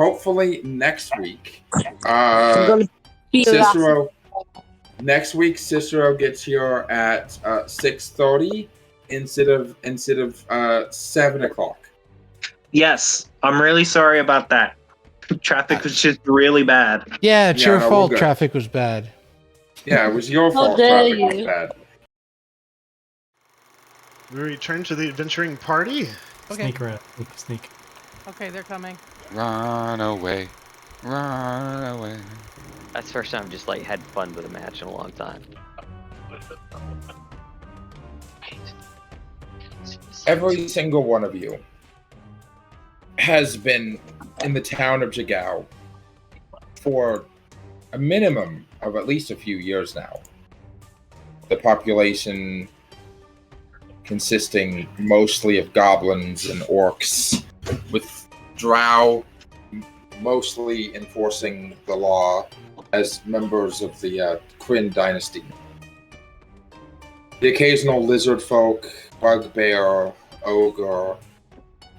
hopefully next week. I'm gonna be Cicero. Next week, Cicero gets here at 6:30 instead of 7:00. Yes, I'm really sorry about that. Traffic was just really bad. Yeah, it's your no, we're fault good. traffic was bad. Yeah, it was your How fault. dare Traffic was you. bad. We return to the adventuring party. Okay. Sneak around. Sneak. Okay, they're coming. Run away. Run away. That's the first time I've just like had fun with a match in a long time. Every single one of you has been in the town of Jagao for a minimum of at least a few years now. The population consisting mostly of goblins and orcs, with Drow mostly enforcing the law as members of the Kryn dynasty. The occasional Lizardfolk, Bugbear, Ogre,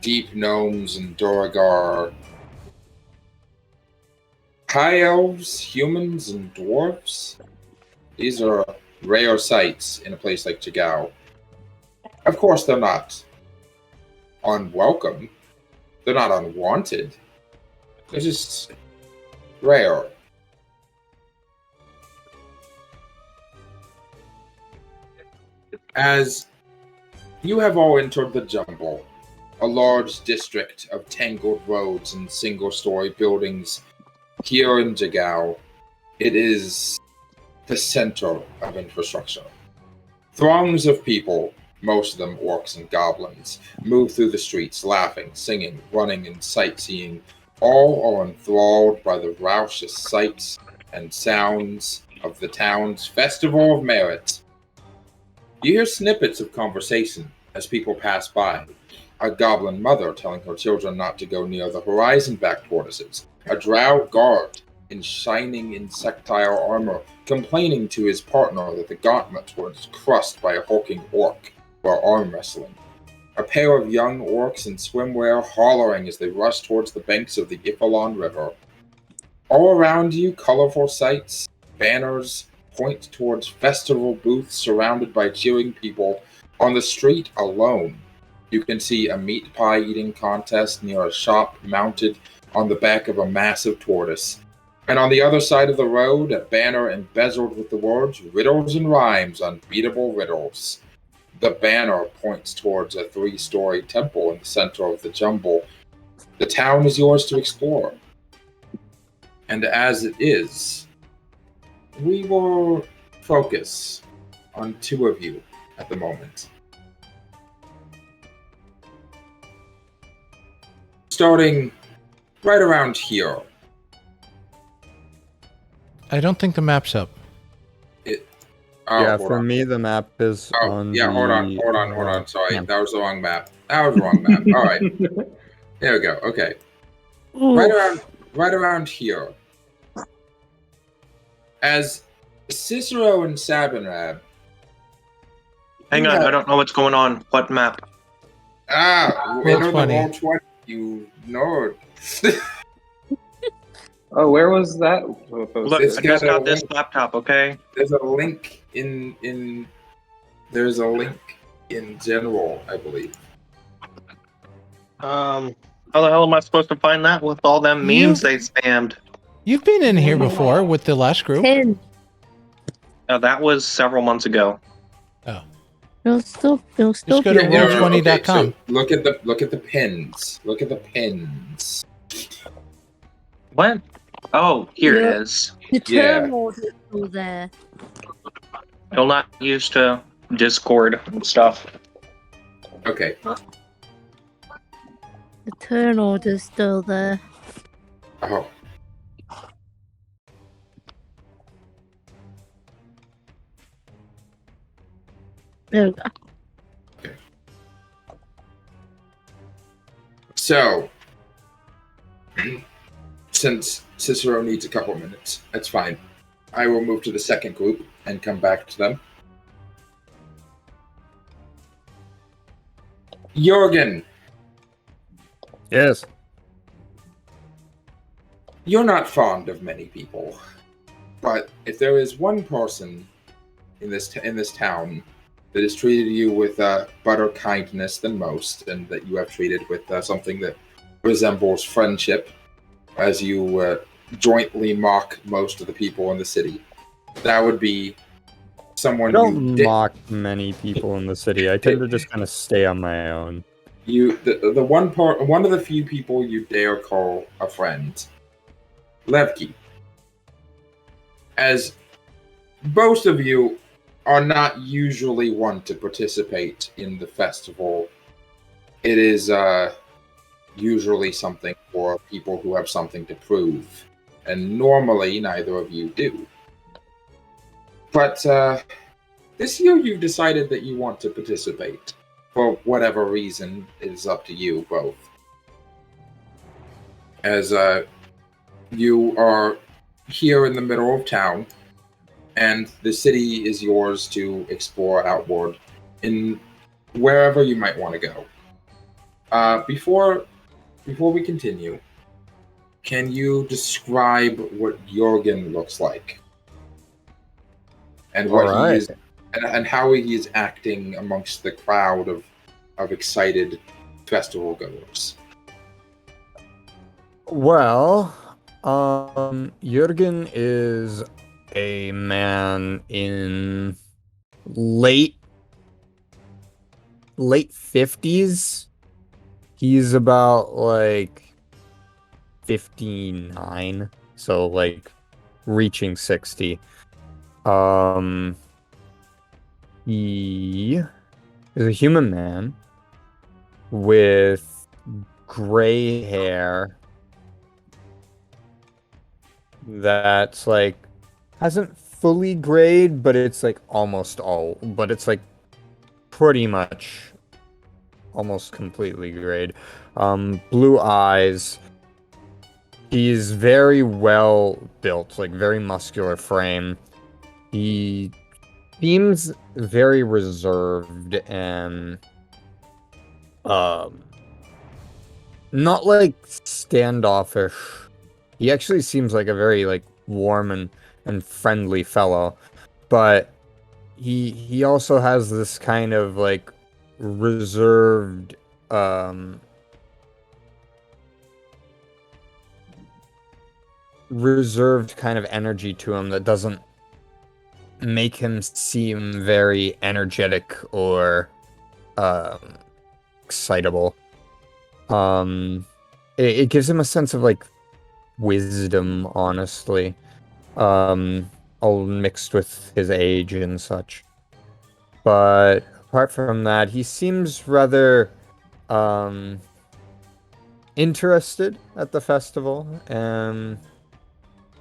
Deep Gnomes, and Duragar. High Elves, Humans, and Dwarves. These are rare sights in a place like Jagao. Of course, they're not unwelcome. They're not unwanted. They're just rare. As you have all entered the Jumble, a large district of tangled roads and single-story buildings here in Jagao, it is the center of infrastructure. Throngs of people, most of them orcs and goblins, move through the streets, laughing, singing, running, and sightseeing. All are enthralled by the raucous sights and sounds of the town's Festival of Merit. You hear snippets of conversation as people pass by. A goblin mother telling her children not to go near the horizon-back tortoises. A drow guard in shining insectile armor complaining to his partner that the gauntlet was crushed by a hulking orc while arm wrestling. A pair of young orcs in swimwear hollering as they rush towards the banks of the Ifalon River. All around you, colorful sights, banners, point towards festival booths surrounded by cheering people. On the street alone, you can see a meat pie eating contest near a shop mounted on the back of a massive tortoise. And on the other side of the road, a banner embezzled with the words, "Riddles and Rhymes, Unbeatable Riddles." The banner points towards a 3-story temple in the center of the jumble. The town is yours to explore. And as it is, we will focus on 2 of you at the moment. Starting right around here. I don't think the map's up. Yeah, for me the map is on hold on. Sorry, that was the wrong map. All right. There we go. Okay. Right around here. As Cicero and Sabanrab. Hang on, I don't know what's going on. What map? Enter the Roll20, you nerd. Oh, where was that? Look, I just got this laptop, okay? There's a link in there's a link in general, I believe. How the hell am I supposed to find that with all them memes they spammed? You've been in here before with the last group. That was several months ago. Oh. It'll still Just go to roll20.com. Okay, so look at the pins. Look at the pins. What? Oh, here it is. The term order is still there. Still not used to Discord and stuff. Okay. The turn order's still there. Oh. There we go. Okay. So, since Cicero needs a couple minutes, that's fine. I will move to the second group and come back to them. Jurgen. Yes. you're not fond of many people, but if there is one person in this town that has treated you with better kindness than most, and that you have treated with something that resembles friendship, as you jointly mock most of the people in the city, that would be someone I don't mock many people in the city. I tend to just kind of stay on my own. The one of the few people you dare call a friend, Levki. As most of you are not usually one to participate in the festival, it is usually something for people who have something to prove, and normally neither of you do. But this year you've decided that you want to participate. For whatever reason, it is up to you both. As you are here in the middle of town, and the city is yours to explore outward in wherever you might want to go. Before we continue, can you describe what Jurgen looks like? And what he is, and how he is acting amongst the crowd of excited festival goers? Well, Jurgen is a man in late 50s. He's about like 59, so like reaching 60. He is a human man with gray hair that's like hasn't fully grayed, but it's like but it's like pretty much almost completely grayed. Blue eyes. He's very well built, like very muscular frame. He seems very reserved and not like standoffish. He actually seems like a very like warm and friendly fellow, but he also has this kind of like reserved kind of energy to him that doesn't make him seem very energetic or excitable. It gives him a sense of like wisdom, honestly, all mixed with his age and such. But apart from that, he seems rather interested at the festival and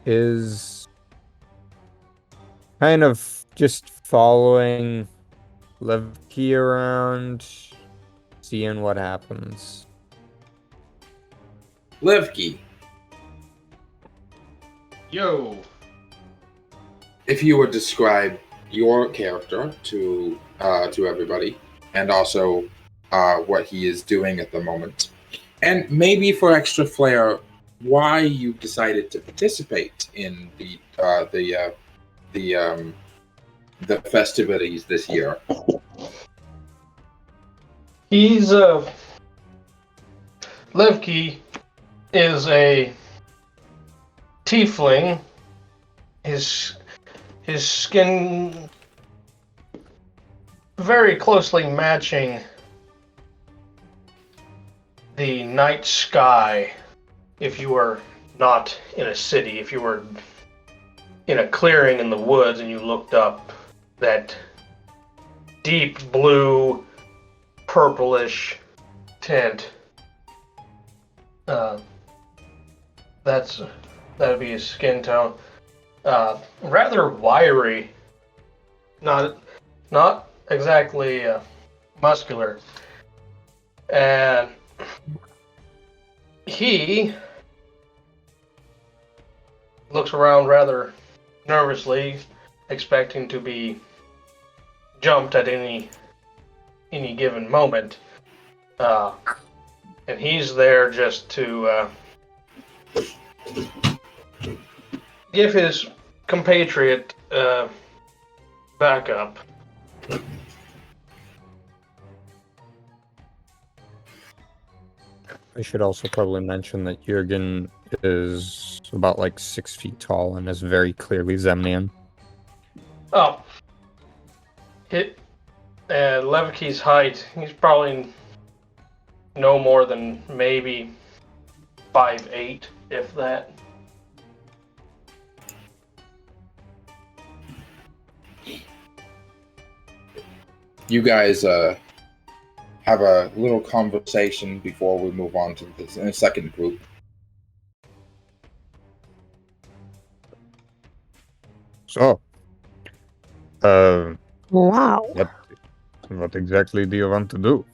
is kind of just following Levki around, seeing what happens. Levki. Yo. If you would describe your character to everybody, and also what he is doing at the moment, and maybe for extra flair, why you decided to participate in the festivities this year. He's Levki is a Tiefling. His skin very closely matching the night sky. If you were not in a city, if you were in a clearing in the woods and you looked up, that deep blue, purplish tint. That'd be his skin tone. Rather wiry, not exactly muscular, and he looks around rather nervously, expecting to be jumped at any given moment, and he's there just to give his compatriot backup. I should also probably mention that Jurgen is about like 6 feet tall and is very clearly Zemnian. Oh. Levki's height, he's probably no more than maybe 5'8", if that. You guys have a little conversation before we move on to the second group. So, Wow. what exactly do you want to do?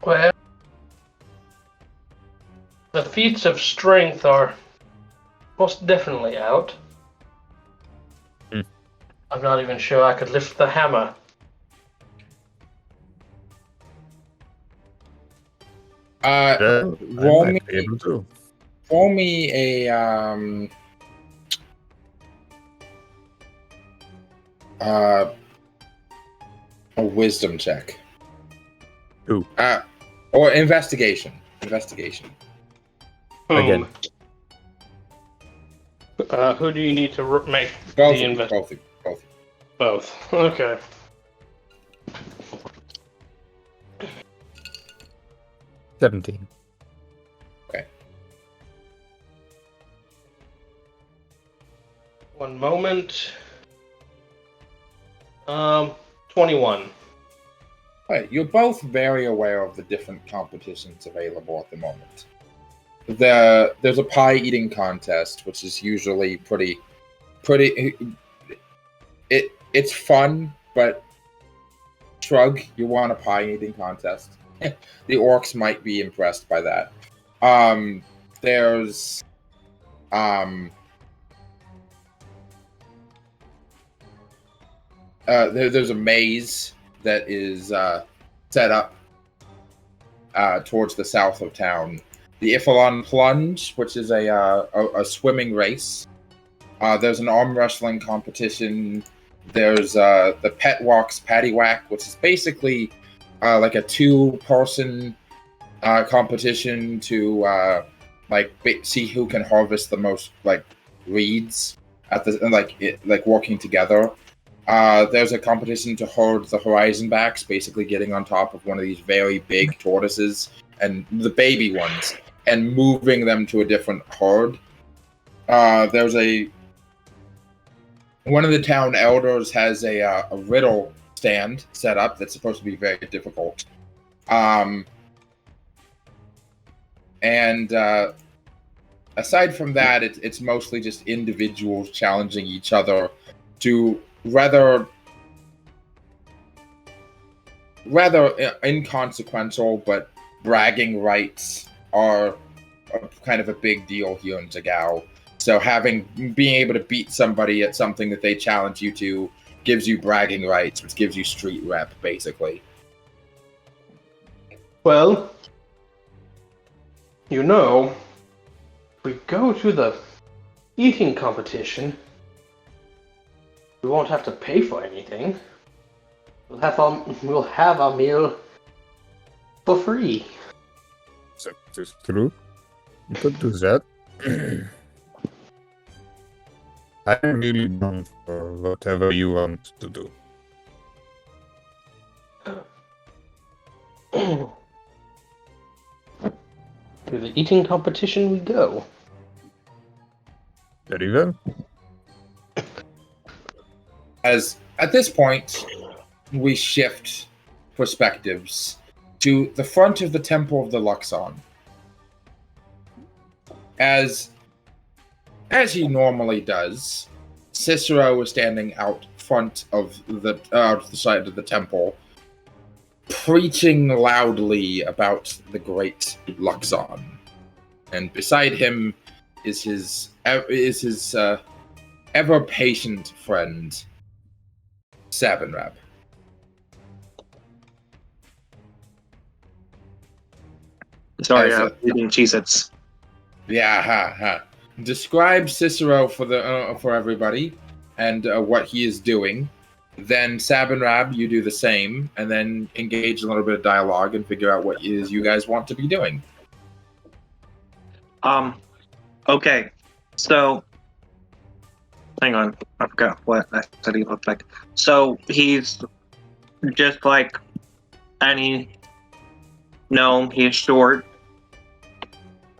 Well, the feats of strength are most definitely out. I'm not even sure I could lift the hammer. Roll me a wisdom check. Ooh. Or investigation. Investigation. Again. Who do you need to make Both. Okay. $17. Okay. One moment. 21. Right, you're both very aware of the different competitions available at the moment. There's a pie eating contest, which is usually pretty. It's fun, but shrug. You want a pie eating contest. The orcs might be impressed by that. There's there's a maze that is set up towards the south of town. The Ifalon Plunge, which is a swimming race. There's an arm wrestling competition. There's the Pet Walks Paddywhack, which is basically like a 2-person competition to see who can harvest the most reeds at the working together. There's a competition to herd the horizon backs, basically getting on top of one of these very big tortoises and the baby ones and moving them to a different herd. There's one of the town elders has a riddle stand set up that's supposed to be very difficult. And aside from that, it's mostly just individuals challenging each other to rather inconsequential, but bragging rights are kind of a big deal here in Zagao. So being able to beat somebody at something that they challenge you to gives you bragging rights, which gives you street rep, basically. Well, if we go to the eating competition, we won't have to pay for anything. We'll have our meal for free. That is true. You could do that. I'm really down for whatever you want to do. To the eating competition we go. Very well. As at this point, we shift perspectives to the front of the Temple of the Luxon. As he normally does, Cicero is standing out front of the side of the temple, preaching loudly about the great Luxon. And beside him is his ever patient friend, Sabanrab. Sorry, I'm eating Cheez-Its. Yeah, ha. Describe Cicero for everybody, and what he is doing. Then Sabanrab, you do the same, and then engage a little bit of dialogue and figure out what it is you guys want to be doing. Okay. So, hang on. I forgot what I said he looked like. So he's just like any gnome. He's short,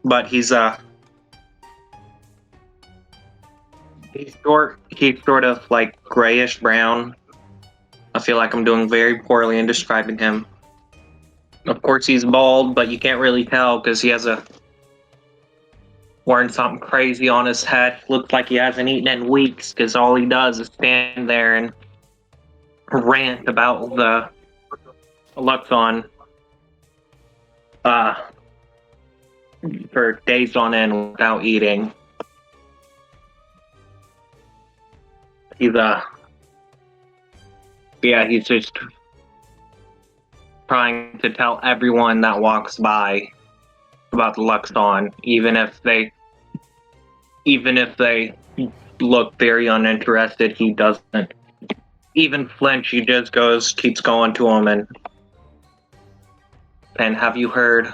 but he's short. He's sort of like grayish brown. I feel like I'm doing very poorly in describing him. Of course, he's bald, but you can't really tell because he has wearing something crazy on his head. Looks like he hasn't eaten in weeks because all he does is stand there and rant about the Luxon for days on end without eating. He's just trying to tell everyone that walks by about the Luxon, even if they look very uninterested. He doesn't even flinch. He just keeps going to them and have you heard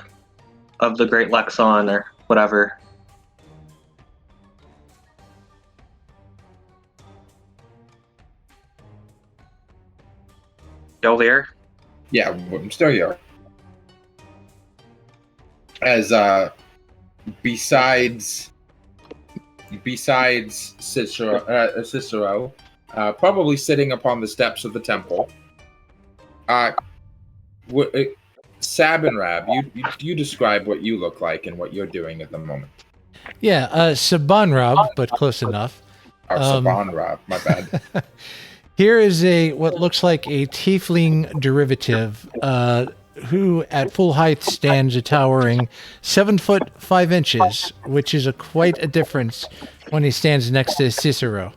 of the Great Luxon or whatever? Still there? Yeah, I'm still here. As besides Cicero, probably sitting upon the steps of the temple. Sabanrab, you describe what you look like and what you're doing at the moment. Yeah, Sabanrab, but close enough. Oh, Sabanrab, my bad. Here is what looks like a tiefling derivative, who at full height stands a towering 7 foot 5 inches, which is quite a difference when he stands next to Cicero.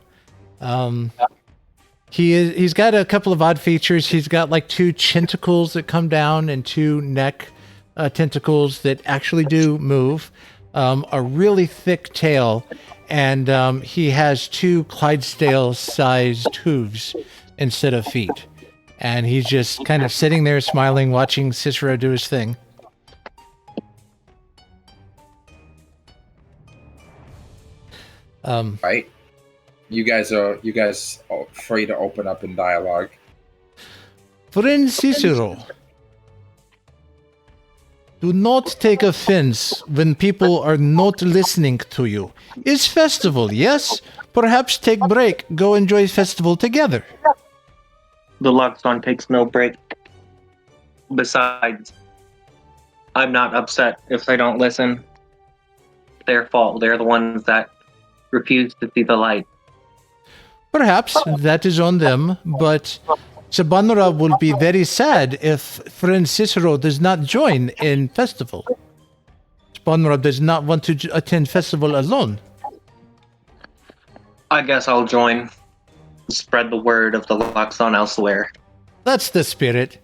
He's got a couple of odd features. He's got like 2 tentacles that come down and 2 neck tentacles that actually do move, a really thick tail, and he has 2 Clydesdale-sized hooves instead of feet. And he's just kind of sitting there smiling, watching Cicero do his thing. Right? You guys are free to open up in dialogue. Friend Cicero, do not take offense when people are not listening to you. It's festival, yes? Perhaps take break, go enjoy festival together. The Luxon takes no break. Besides, I'm not upset if they don't listen. Their fault. They're the ones that refuse to see the light. Perhaps that is on them, but Sabanrab will be very sad if friend Cicero does not join in festival. Sabanrab does not want to attend festival alone. I guess I'll join. Spread the word of the Luxon elsewhere. That's the spirit.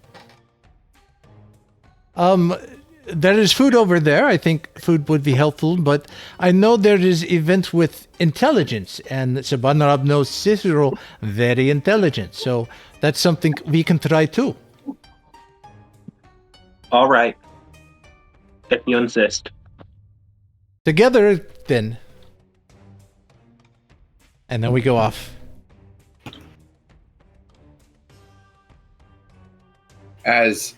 There is food over there. I think food would be helpful, but I know there is event with intelligence, and Sabanrab knows Cicero very intelligent, so that's something we can try too. All right. If you insist. Together, then. And then we go off. As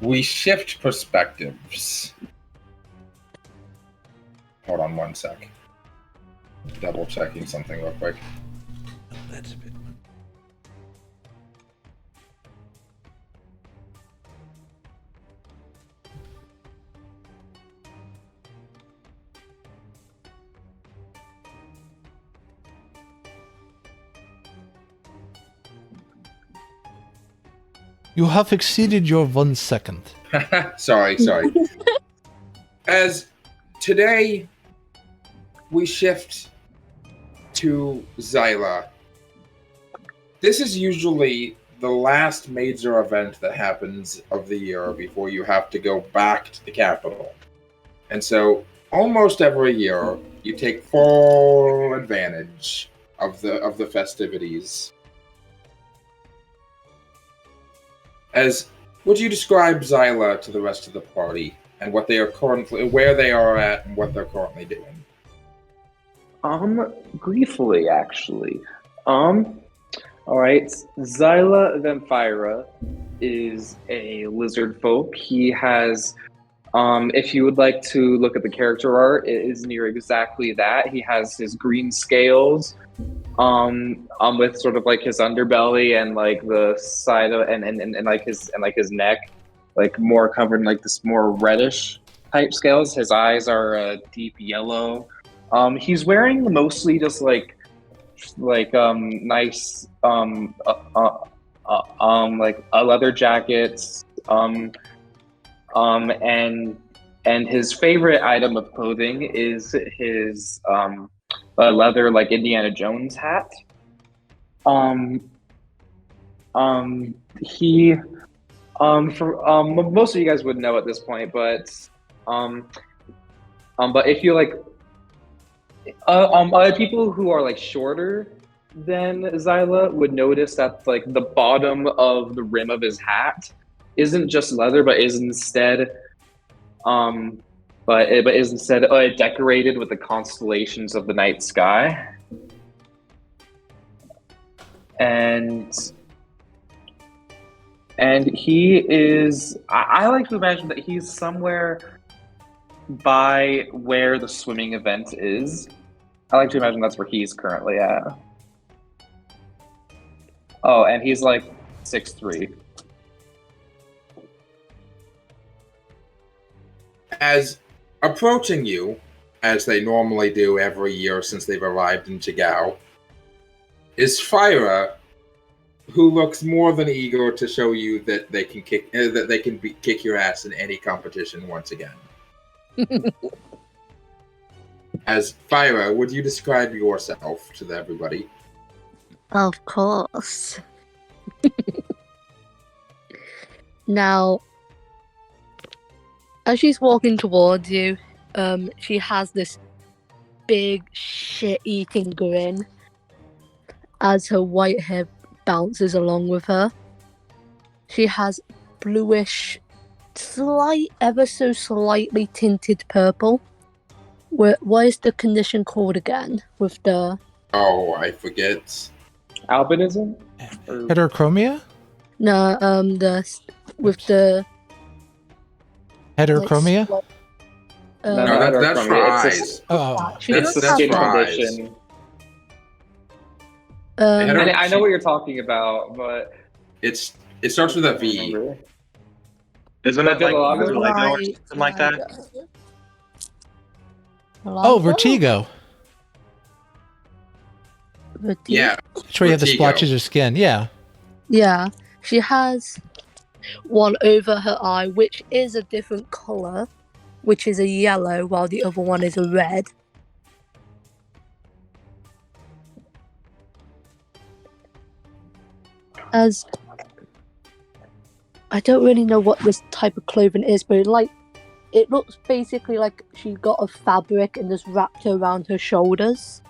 we shift perspectives. Hold on one sec. Double checking something real quick. Oh, that's a bit. You have exceeded your 1 second. Sorry. As today we shift to Xila. This is usually the last major event that happens of the year before you have to go back to the capital. And so almost every year you take full advantage of the festivities. As would you describe Xila to the rest of the party and what they are currently, where they are at, and what they're currently doing? Briefly, actually. All right. Xila Venphyra is a Lizardfolk. He has, if you would like to look at the character art, it is near exactly that. He has his green scales, with sort of like his underbelly and like the side of and like his neck, like more covered in like this more reddish type scales. His eyes are deep yellow. He's wearing mostly just like nice like a leather jackets, and his favorite item of clothing is his leather like Indiana Jones hat. He for most of you guys would know at this point, but if you like people who are like shorter than Xila would notice that like the bottom of the rim of his hat isn't just leather, but is instead decorated with the constellations of the night sky. And he is, I like to imagine that he's somewhere by where the swimming event is. I like to imagine that's where he's currently at. Oh, and he's like 6'3". As approaching you, as they normally do every year since they've arrived in Jigao, is Phyra, who looks more than eager to show you that they can kick your ass in any competition once again. As Phyra, would you describe yourself to everybody? Of course. Now, as she's walking towards you, she has this big shit-eating grin as her white hair bounces along with her. She has bluish, ever so slightly tinted purple. What is the condition called again? With the... Oh, I forget. Albinism? Heterochromia? No, with the... Heterochromia? No, that's for eyes. It's the skin condition. I know what you're talking about, but it starts with a V. Isn't it like vitiligo or something like that? Oh, vertigo. Yeah. That's where you have the splotches of skin. Yeah. Yeah. She has one over her eye, which is a different color, which is a yellow, while the other one is a red. As I don't really know what this type of clothing is, but it looks basically like she got a fabric and just wrapped it around her shoulders.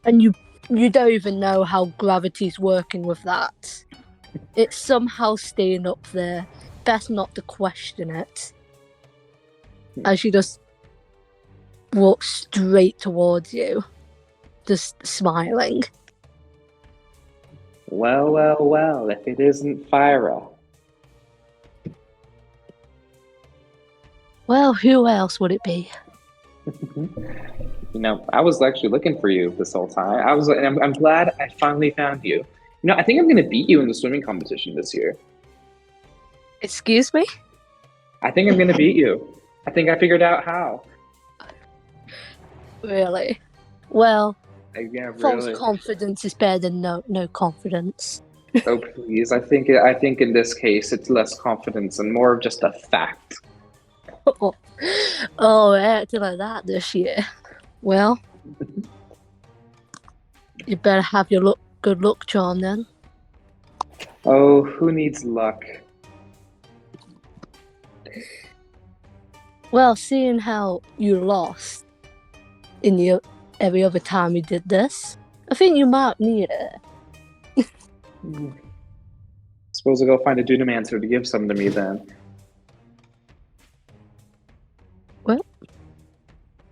And you don't even know how gravity's working with that. It's somehow staying up there. Best not to question it. As she just walks straight towards you, just smiling. Well, if it isn't Phyra. Well, who else would it be? You know, I was actually looking for you this whole time. I'm glad I finally found you. You know, I think I'm going to beat you in the swimming competition this year. Excuse me? I think I'm going to beat you. I think I figured out how. Really? Well, yeah, really. False confidence is better than no confidence. Oh, please. I think in this case, it's less confidence and more of just a fact. Oh, I acted like that this year. Well, you better have your good luck charm then. Oh, who needs luck? Well, seeing how you lost in the every other time we did this, I think you might need it. Suppose I'll go find a Dunamancer to give some to me then.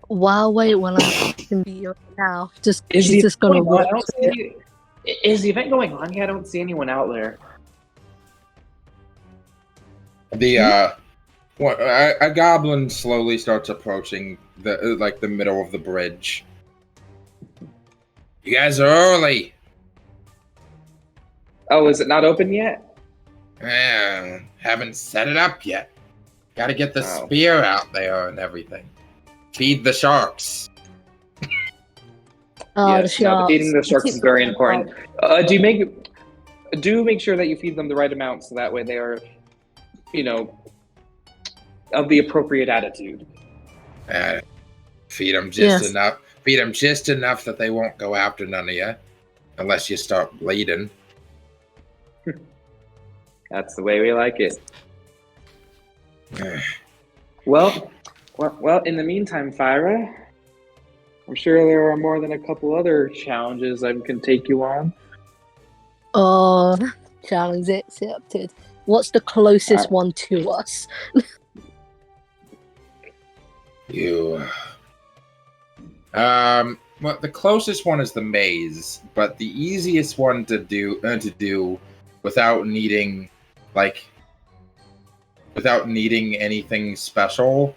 Why wait when I can be your now? She's the just gonna event going on? I walk. don't see is the event going on? Yeah, I don't see anyone out there. A goblin slowly starts approaching the middle of the bridge. You guys are early. Oh, is it not open yet? Haven't set it up yet. Gotta get the spear out there and everything. Feed the sharks. Yes, feeding the sharks is very important. Do make sure that you feed them the right amount, so that way they are, of the appropriate attitude. Feed them just enough. Feed them just enough that they won't go after none of you, unless you start bleeding. That's the way we like it. Well, in the meantime, Phyra, I'm sure there are more than a couple other challenges I can take you on. Oh, challenge accepted. What's the closest one to us? Well, the closest one is the maze, but the easiest one to do without needing anything special.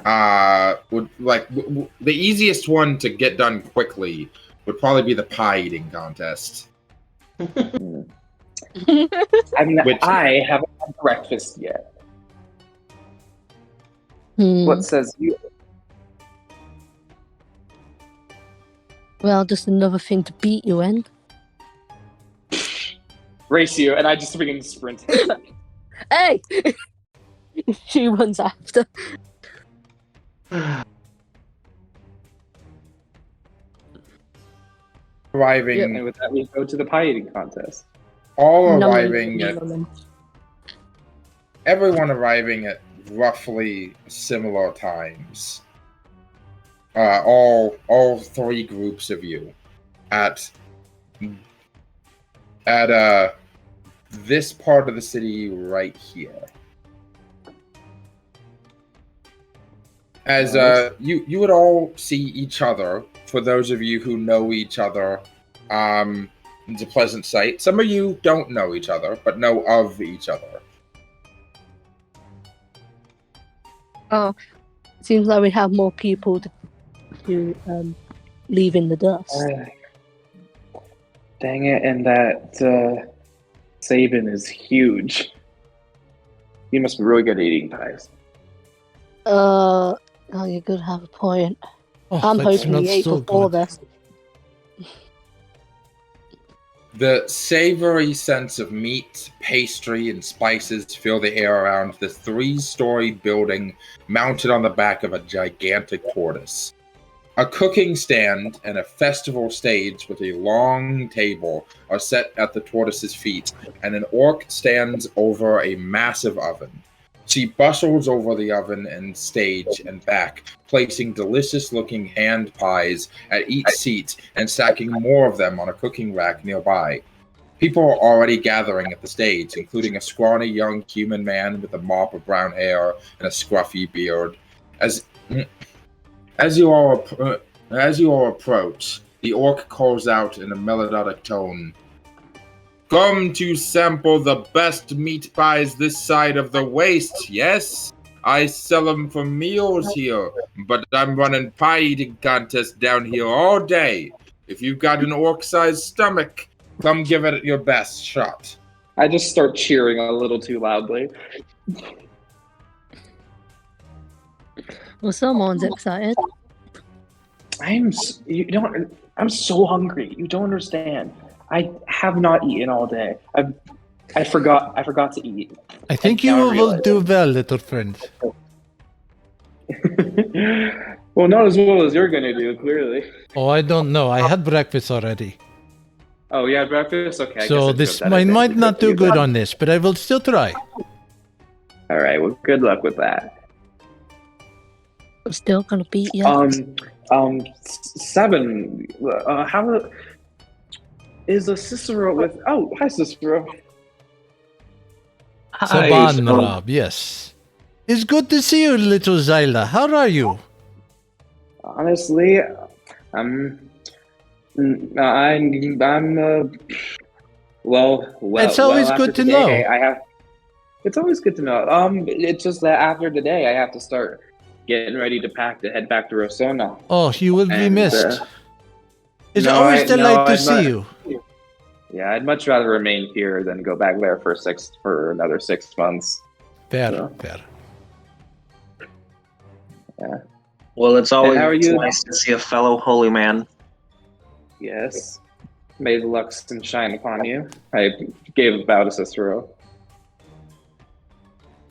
The easiest one to get done quickly would probably be the pie eating contest. I haven't had breakfast yet. What says you? Well, just another thing to beat you in. Race you, and I just begin to sprint. Hey! She runs after. Arriving. And with that, we go to the pie eating contest. Everyone arriving at roughly similar times. All three groups of you at this part of the city right here. As you would all see each other. For those of you who know each other, it's a pleasant sight. Some of you don't know each other, but know of each other. Oh, seems like we have more people to leave in the dust. Dang it, and that Sabin is huge. He must be really good at eating pies. You could have a point. Oh, I'm hoping he ate before this. The savory sense of meat, pastry, and spices fill the air around the 3-story building mounted on the back of a gigantic tortoise. A cooking stand and a festival stage with a long table are set at the tortoise's feet, and an orc stands over a massive oven. She bustles over the oven and stage and back, placing delicious-looking hand pies at each seat and stacking more of them on a cooking rack nearby. People are already gathering at the stage, including a scrawny young human man with a mop of brown hair and a scruffy beard. As you all approach, the orc calls out in a melodic tone, "Come to sample the best meat pies this side of the waste, yes? I sell them for meals here, but I'm running pie eating contests down here all day. If you've got an orc-sized stomach, come give it your best shot." I just start cheering a little too loudly. Well, someone's excited. I'm so hungry. You don't understand. I have not eaten all day. I forgot to eat. I think you will do well, little friend. Well, not as well as you're gonna do, clearly. Oh, I don't know. I had breakfast already. Oh, you had breakfast? Okay. So I might not do good on this, but I will still try. All right. Well, good luck with that. I'm still gonna beat you. Seven. How is a Cicero with? Oh, hi, Cicero. Sabanrab, yes. It's good to see you, little Xila. How are you? Honestly, well. It's always good to know. It's always good to know. It's just that after today, I have to start getting ready to pack to head back to Rosona. Oh, you will be missed. It's no, always I- no, delight to I'd see mu- you. Yeah, I'd much rather remain here than go back there for another 6 months. Fair, Yeah. fair. Yeah. Well, it's always how are you? nice to see a fellow holy man. Yes. May the lux shine upon you. I gave a bow to Cicero.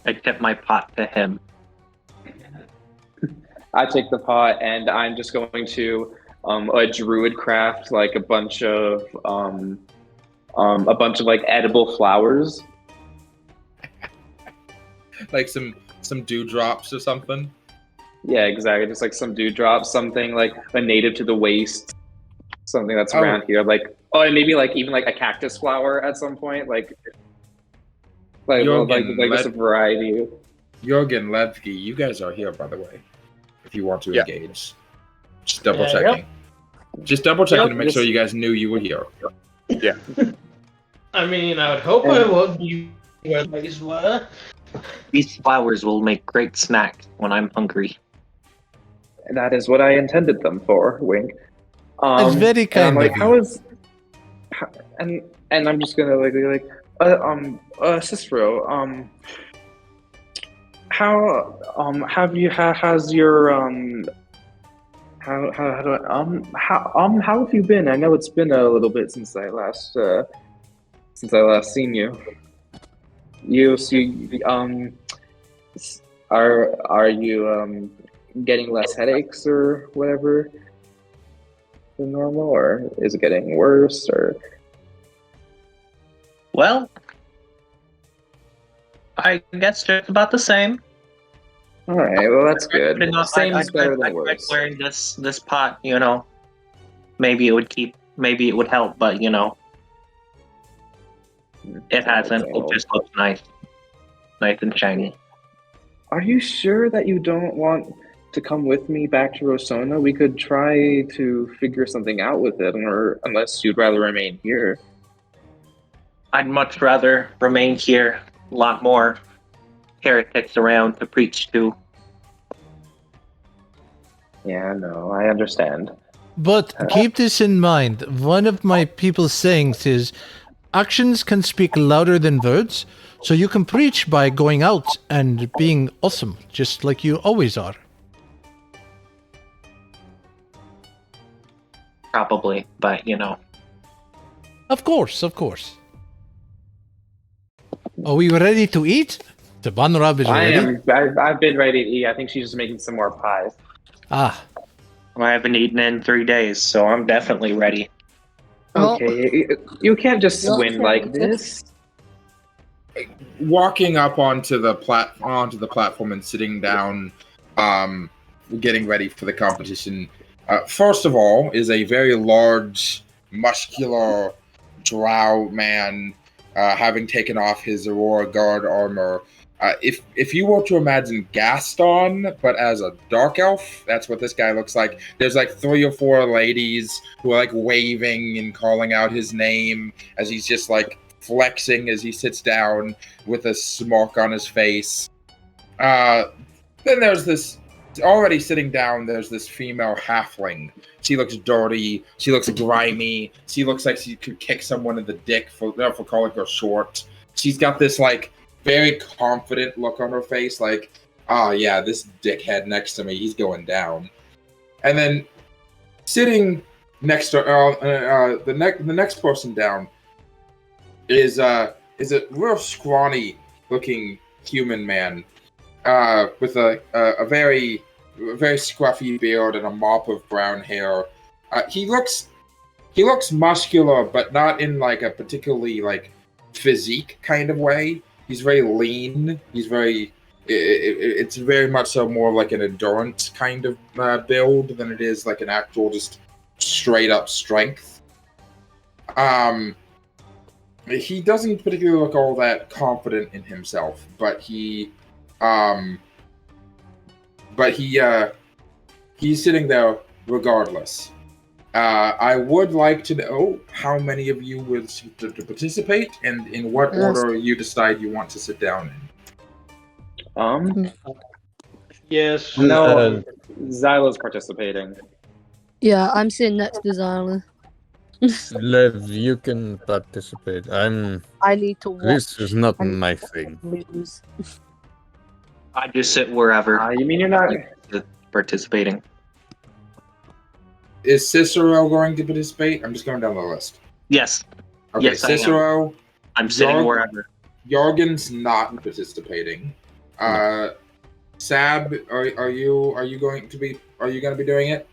I tip my pot to him. I take the pot and I'm just going to a druid craft like a bunch of like edible flowers. Like some dewdrops or something. Yeah, exactly. Just like some dewdrops, something like a native to the waste, something that's Oh. around here. Like and maybe like even like a cactus flower at some point. Like Jurgen, just a variety. Jurgen, Levki, you guys are here, by the way. If you want to Yeah. engage, just double Yeah, checking. Just double checking Yep, to make sure you guys knew you were here. I mean, I would hope I would. You at least were. These flowers will make great snacks when I'm hungry. That is what I intended them for. Wink. It's very and I'm kind like, of how you. is? And I'm just gonna Cicero, how have you has your how do I, how have you been? I know it's been a little bit since I last seen you. Are you getting less headaches or whatever than normal, or is it getting worse, or? Well, I guess just about the same. All right, well that's good. You know, Same is better I than worse. wearing this pot, you know. Maybe it would help, but you know, it hasn't. It just looks nice and shiny. Are you sure that you don't want to come with me back to Rosona? We could try to figure something out with it, or unless you'd rather remain here. I'd much rather remain here. A lot more heretics around to preach to. Yeah, no, I understand. But keep this in mind. One of my people's sayings is, actions can speak louder than words, so you can preach by going out and being awesome, just like you always are. Probably, but you know. Of course, of course. Are we ready to eat? Sabanrab is ready. I've been ready to eat. I think she's just making some more pies. Ah, I haven't eaten in 3 days, so I'm definitely ready. Okay, you can't just win like this. Walking up onto the platform and sitting down, getting ready for the competition. First of all, is a very large, muscular drow man, having taken off his Aurora Guard armor. If you were to imagine Gaston, but as a dark elf, that's what this guy looks like. There's like 3 or 4 ladies who are like waving and calling out his name as he's just like flexing as he sits down with a smirk on his face. Then there's this, already sitting down, there's this female halfling. She looks dirty, she looks grimy, she looks like she could kick someone in the dick for calling her short. She's got this like very confident look on her face, like, oh yeah, this dickhead next to me, he's going down. And then sitting next to the next person down is a real scrawny looking human man with a very scruffy beard and a mop of brown hair. He looks muscular, but not in like a particularly like physique kind of way. He's very lean. He's very. It's very much so more like an endurance kind of build than it is like an actual just straight up strength. He doesn't particularly look all that confident in himself, but he's sitting there regardless. I would like to know how many of you will to participate, and in what order you decide you want to sit down in. Yes. No, Xyla's participating. Yeah, I'm sitting next to Xyla. Lev, you can participate. I need to watch. This is not I need my to thing. lose. I just sit wherever. You mean you're not? Participating. Is Cicero going to participate? I'm just going down the list. Yes. Okay, Yes, I am. Cicero. I'm sitting wherever. Jurgen's not participating. Sab, are you going to be doing it?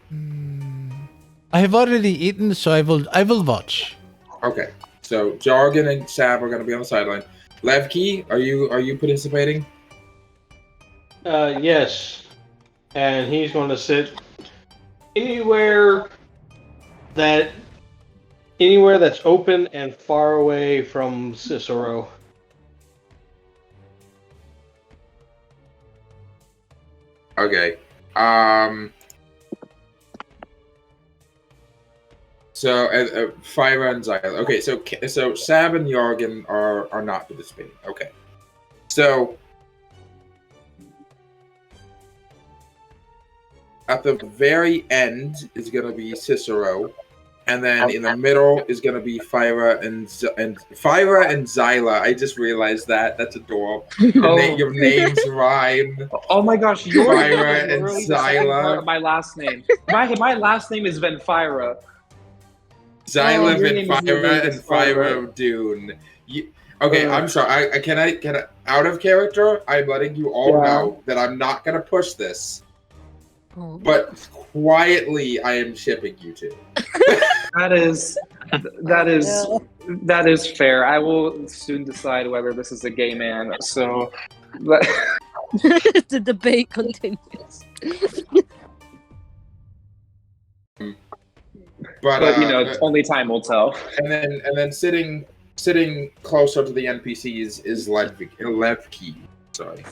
I have already eaten, so I will watch. Okay. So Jurgen and Sab are going to be on the sideline. Levki, are you participating? Yes. And he's going to sit anywhere that's open and far away from Cicero. Okay. So Phyra and Xila. Okay, so Sab and Jurgen are not participating. Okay. So at the very end is going to be Cicero, and then in the middle is going to be Phyra and Phyra and Xila. I just realized that's adorable. Your names rhyme. Oh my gosh, you're Phyra and really the second part Xila. of my last name. My last name is Venphyra. Xila, your name is Venphyra, and Phyra Dune. Okay, I'm sorry. I can out of character. I'm letting you all know that I'm not going to push this. But quietly, I am shipping you two. That is fair. I will soon decide whether this is a gay man. So, The debate continues. but only time will tell. And then sitting closer to the NPCs is Levki. Sorry.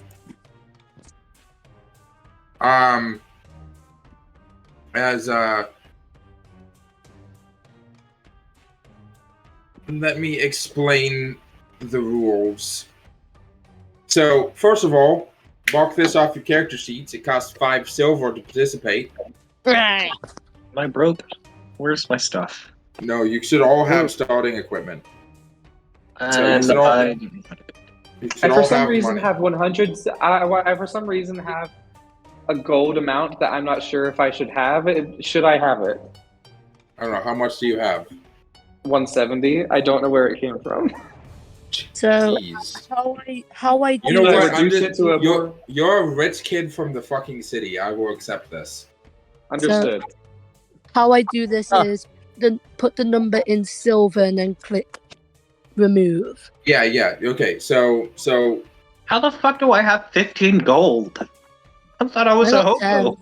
Let me explain the rules. So, first of all, mark this off your character sheets. It costs 5 silver to participate. Am I broke? Where's my stuff? No, you should all have starting equipment. And I for some reason have 100. I for some reason have a gold amount that I'm not sure if I should have. Should I have it? I don't know. How much do you have? 170. I don't know where it came from. So Jeez. how I do You know this? what? You're a rich kid from the fucking city. I will accept this. Understood. How I do this is put the number in silver and then click remove. Yeah. Okay. So how the fuck do I have 15 gold? I thought I was a hobo.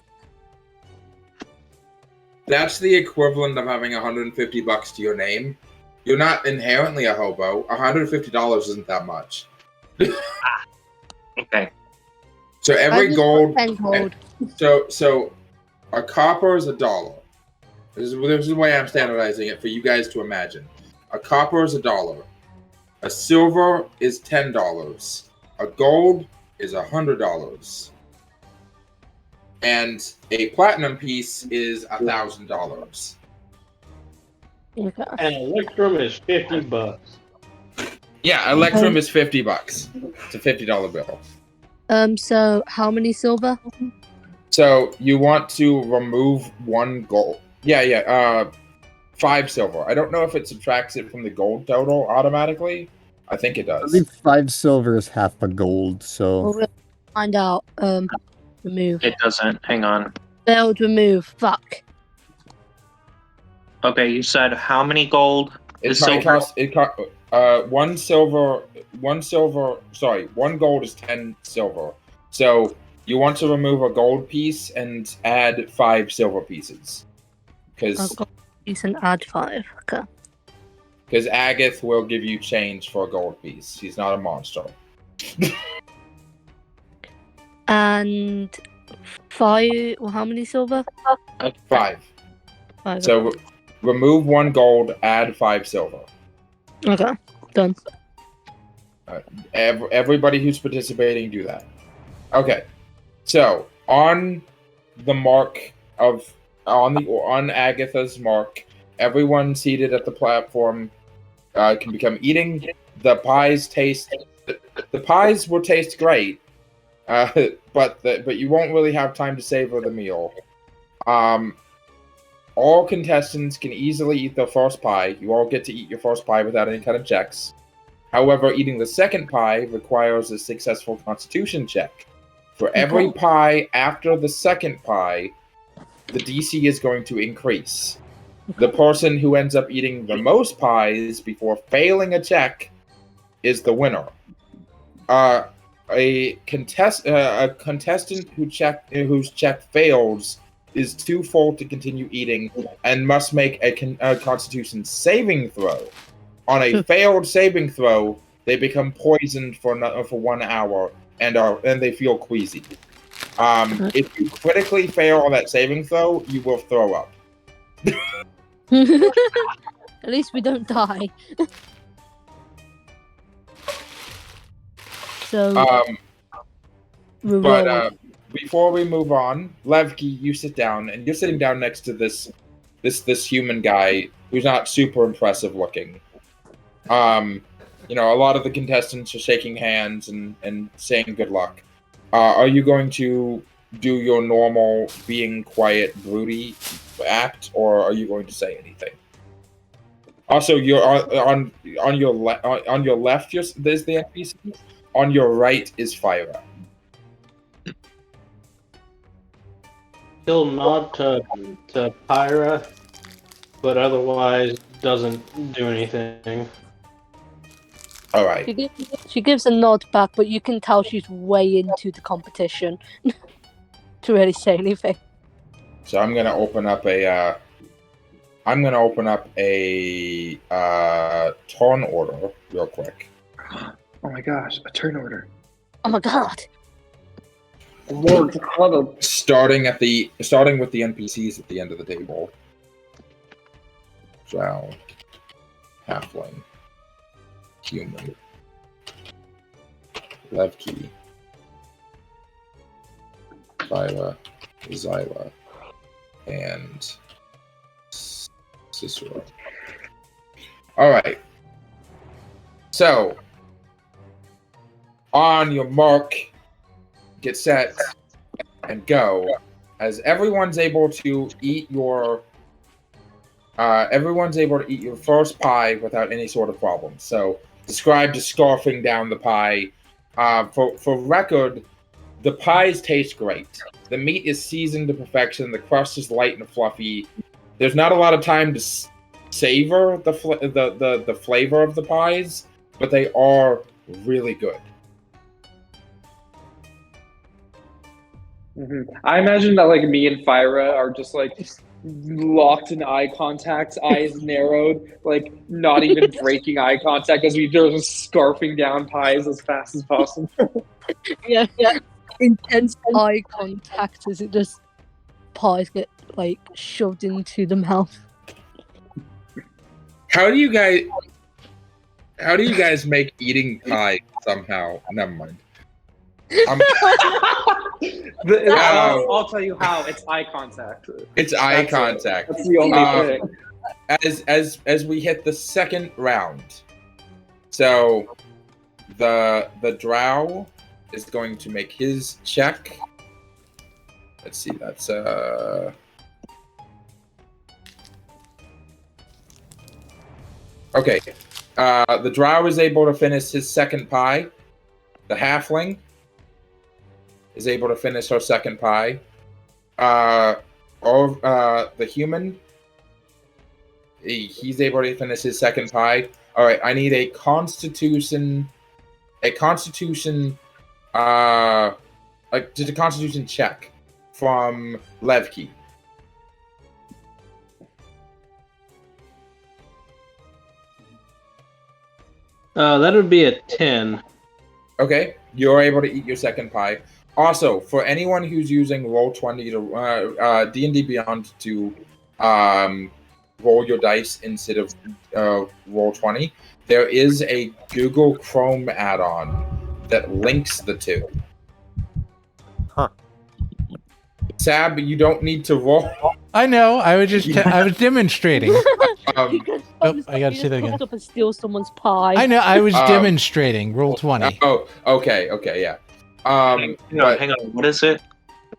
That's the equivalent of having $150 to your name. You're not inherently a hobo. $150 isn't that much. Okay. So every gold. 10 gold. So a copper is $1. This is the way I'm standardizing it for you guys to imagine. A copper is $1. A silver is $10. A gold is $100. And a platinum piece is $1,000. Okay. And Electrum is $50. Yeah, Electrum is $50. It's a $50 bill. So how many silver? So you want to remove 1 gold. Yeah. 5 silver. I don't know if it subtracts it from the gold total automatically. I think it does. I think 5 silver is half a gold, so. We'll find out. Remove. It doesn't. Hang on. Failed remove. Fuck. Okay, you said how many gold? It One gold is 10 silver. So you want to remove a gold piece and add 5 silver pieces. Because piece and add 5. Okay. Because Agath will give you change for a gold piece. He's not a monster. And 5. Well, how many silver? 5. 5. So remove 1 gold, add 5 silver. Okay, done. Everybody who's participating, do that. Okay. So on the mark of on Agatha's mark, everyone seated at the platform can become eating. The pies will taste great, but you won't really have time to savor the meal. All contestants can easily eat their first pie. You all get to eat your first pie without any kind of checks. However, eating the second pie requires a successful Constitution check. For every pie after the second pie, the DC is going to increase. The person who ends up eating the most pies before failing a check is the winner. A contestant whose check fails is too full to continue eating and must make a Constitution saving throw. On a failed saving throw, they become poisoned for 1 hour and they feel queasy. If you critically fail on that saving throw, you will throw up. At least we don't die. So, before we move on, Levki, you sit down, and you're sitting down next to this human guy who's not super impressive looking. A lot of the contestants are shaking hands and saying good luck. Are you going to do your normal being quiet, broody act, or are you going to say anything? Also, you're on your left. There's the NPC. On your right is Phyra. He'll nod to Phyra, but otherwise doesn't do anything. All right. She gives a nod back, but you can tell she's way into the competition to really say anything. So I'm gonna open up a turn order real quick. Oh my gosh, a turn order. Oh my god. Starting with the NPCs at the end of the table. Drow, Halfling, Human, Levki, Phyra, Xila, and Cicero. Alright. So, on your mark, get set, and go. As everyone's able to eat your first pie without any sort of problem. So, describe just scarfing down the pie. For record, the pies taste great. The meat is seasoned to perfection. The crust is light and fluffy. There's not a lot of time to savor the flavor of the pies, but they are really good. Mm-hmm. I imagine that like me and Phyra are just like locked in eye contact, eyes narrowed, like not even breaking eye contact as we just scarfing down pies as fast as possible. Yeah. Intense eye contact as it just pies get like shoved into the mouth. How do you guys make eating pie somehow? Never mind. I'll tell you how. It's eye contact. It's eye contact. That's the only thing. As we hit the second round, so the Drow is going to make his check. Let's see. That's okay. The Drow is able to finish his second pie. The Halfling is able to finish her second pie. The Human, he's able to finish his second pie. All right, I need a Constitution. Just a Constitution check from Levki. That would be a 10. Okay, you're able to eat your second pie. Also, for anyone who's using Roll20 to D&D Beyond to roll your dice instead of Roll20, there is a Google Chrome add-on that links the two. Huh. Sab, you don't need to roll. I know. I was just I was demonstrating. You can I gotta say that again. Up and steal someone's pie. I know. I was demonstrating. Roll 20. Oh, okay, yeah. Hang on. What is it?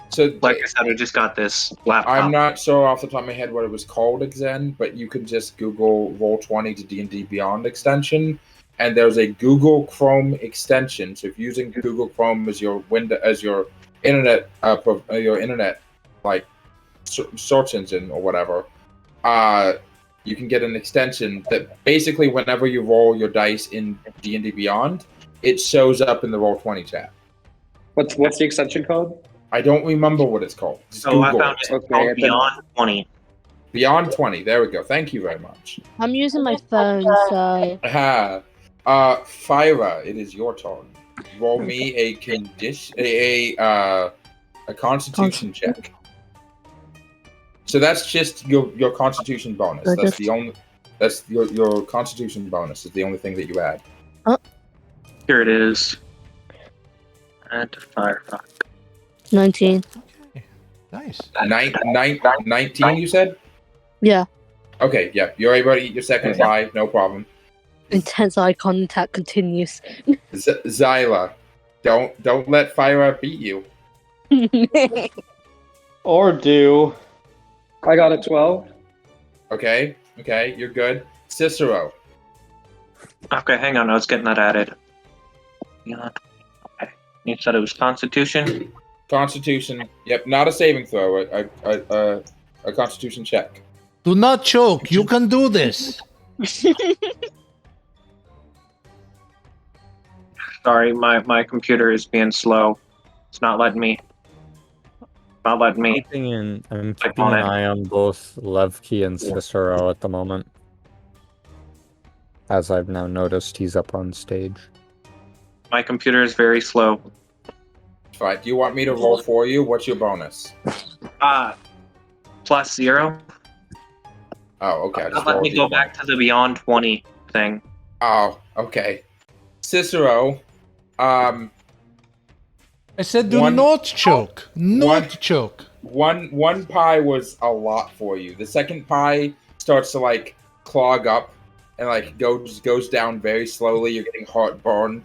So, Like I said, I just got this laptop. I'm not sure off the top of my head what it was called again, but you can just Google Roll20 to D&D Beyond extension, and there's a Google Chrome extension. So if you're using Google Chrome as your window, as your internet, like search engine or whatever, you can get an extension that basically whenever you roll your dice in D&D Beyond, it shows up in the Roll20 chat. What's the extension called? I don't remember what it's called. Just Google I found it. Okay, Called Beyond 20. Beyond 20. There we go. Thank you very much. I'm using my phone, so Phyra, it is your turn. Roll me a Constitution check. So that's just your Constitution bonus. That's the only. That's your Constitution bonus. Is the only thing that you add. Here it is. Add to Firefox. 19. Okay. Nice. 19, you said? Yeah. Okay, yeah. You're able to eat your second pie, no problem. Intense eye contact continues. Xila, don't let Phyra beat you. Or do. I got a 12. Okay, you're good. Cicero. Okay, hang on. I was getting that added. Beyond. Okay. You said it was Constitution? Constitution. Yep, not a saving throw. A Constitution check. Do not choke. You can do this. Sorry, my computer is being slow. It's not letting me. I'm keeping an eye on both Levki and Cicero at the moment. As I've now noticed, he's up on stage. My computer is very slow. Fine. Do you want me to roll for you? What's your bonus? +0. Oh, okay. Let me go back to the Beyond 20 thing. Oh, okay. Cicero, I said do not choke. Not choke. One pie was a lot for you. The second pie starts to like clog up and like goes down very slowly. You're getting heartburn.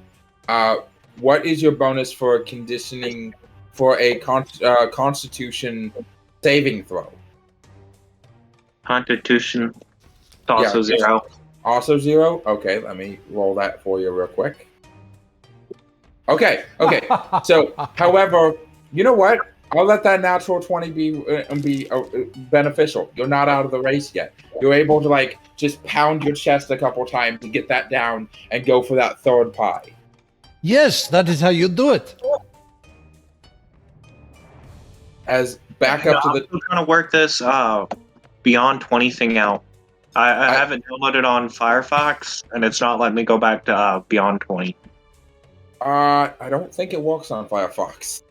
What is your bonus for conditioning for a Constitution saving throw? Constitution. It's also 0. Also 0? Okay, let me roll that for you real quick. Okay. So, however, you know what? I'll let that natural 20 be beneficial. You're not out of the race yet. You're able to like just pound your chest a couple times to get that down and go for that third pie. Yes, that is how you do it. As back up to the. I'm trying to work this Beyond 20 thing out. I have it downloaded on Firefox, and it's not letting me go back to Beyond 20. I don't think it works on Firefox.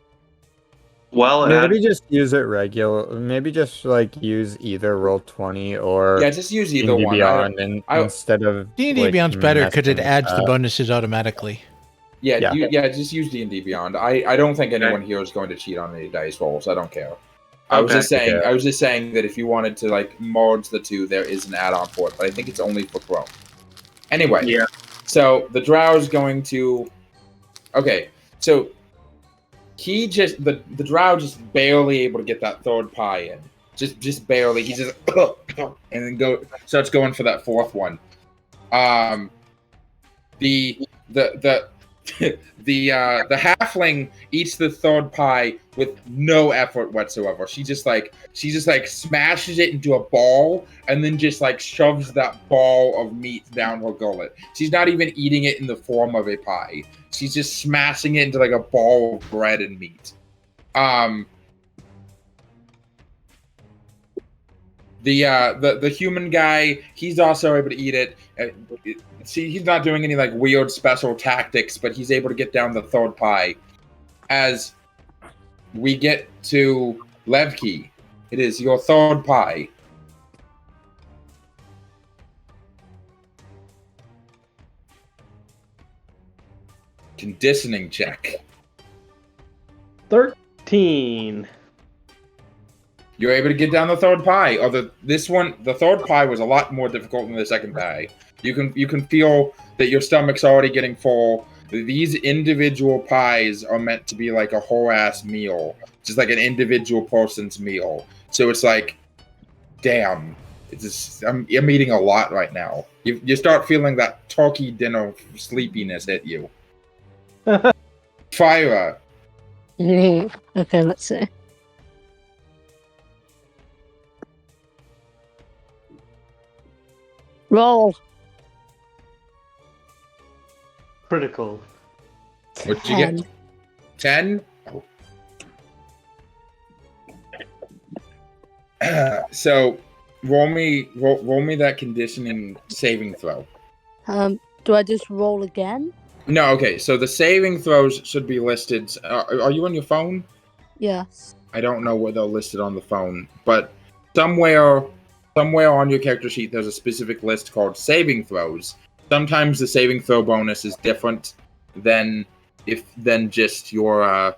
Well, maybe just use it regular. Maybe just like use either Roll20 or just use either D&D one. Beyond instead of D&D Beyond's better because it adds the bonuses automatically. Just use D&D Beyond. I don't think anyone here is going to cheat on any dice rolls. I don't care. I was just saying that if you wanted to like merge the two, there is an add-on for it, but I think it's only for Chrome. Anyway, so the Drow is going to. Okay, so he just the Drow just barely able to get that third pie in, just barely. He's just and then starts going for that fourth one. The the halfling eats the third pie with no effort whatsoever. She just like smashes it into a ball and then just like shoves that ball of meat down her gullet. She's not even eating it in the form of a pie. She's just smashing it into like a ball of bread and meat. The human guy, he's also able to eat it. See, he's not doing any like weird special tactics, but he's able to get down the third pie. As we get to Levki, it is your third pie. Conditioning check. 13. You're able to get down the third pie. The third pie was a lot more difficult than the second pie. You can feel that your stomach's already getting full. These individual pies are meant to be like a whole ass meal, just like an individual person's meal. So it's like, damn, I'm eating a lot right now. You start feeling that turkey dinner sleepiness hit you. Phyra. Okay, let's see. Roll. Critical. What'd you get? 10? Oh. So roll me that conditioning saving throw. Do I just roll again? No, okay. So the saving throws should be listed. Are you on your phone? Yes. I don't know where they're listed on the phone, but somewhere on your character sheet there's a specific list called saving throws. Sometimes the saving throw bonus is different than just your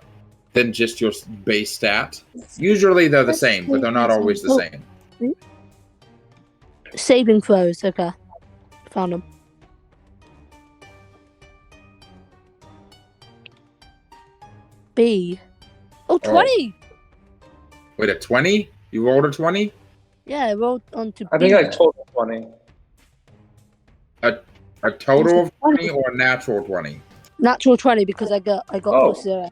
base stat. Usually they're the same, but they're not always the same. Saving throws. Okay, found them. B. Oh, 20! Wait, a 20? You rolled a 20? Yeah, I rolled onto B. I think I total 20. A total of 20 or a natural 20? Natural 20 because I got plus 0.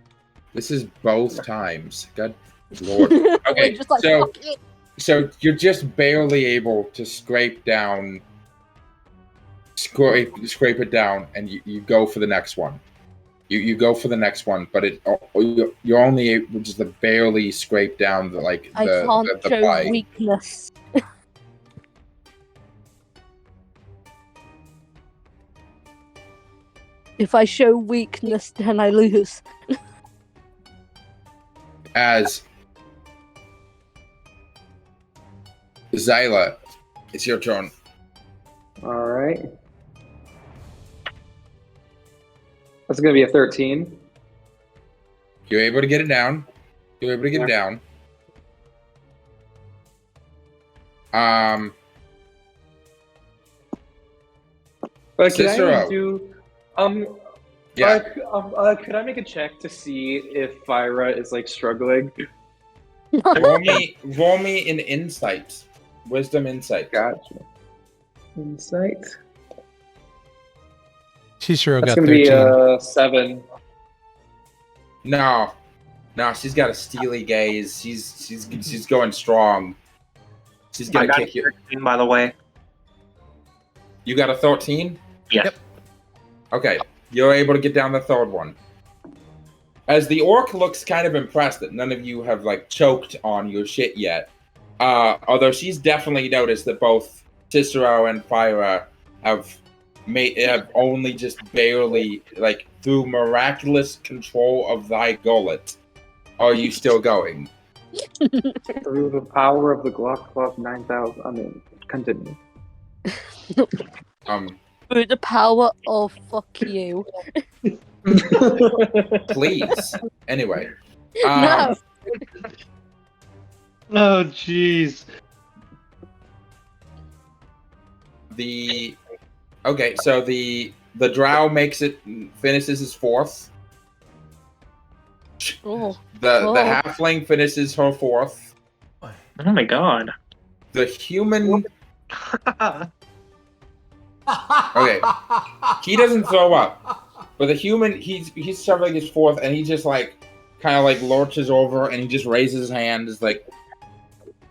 This is both times. God Lord. Okay, Just like, so you're just barely able to scrape it down, and you go for the next one. You go for the next one, but you're only able to just barely scrape down I can't show pie. weakness. If I show weakness, then I lose. As Xila, it's your turn. All right. That's going to be a 13. You're able to get it down. It down. But can Cicero. I do... Yeah. Could I make a check to see if Phyra is like struggling? roll me an insight. Wisdom insight. Gotcha. Insight. Cicero That's got gonna 13. be 7. No, she's got a steely gaze. She's going strong. She's gonna kick you. 13, by the way. You got a 13? Yeah. Yep. Okay, you're able to get down the third one. As the orc looks kind of impressed that none of you have like choked on your shit yet, although she's definitely noticed that both Cicero and Phyra have only just barely, like, through miraculous control of thy gullet, are you still going? Through the power of the Glock 9000. I mean, continue. Through the power of fuck you. Please. Anyway. No. Oh, jeez. Okay, so the Drow finishes his fourth. Oh. The halfling finishes her fourth. Oh my god. The human. Okay, he doesn't throw up. But the human, he's shoveling his fourth, and he just like kind of like lurches over, and he just raises his hand, is like,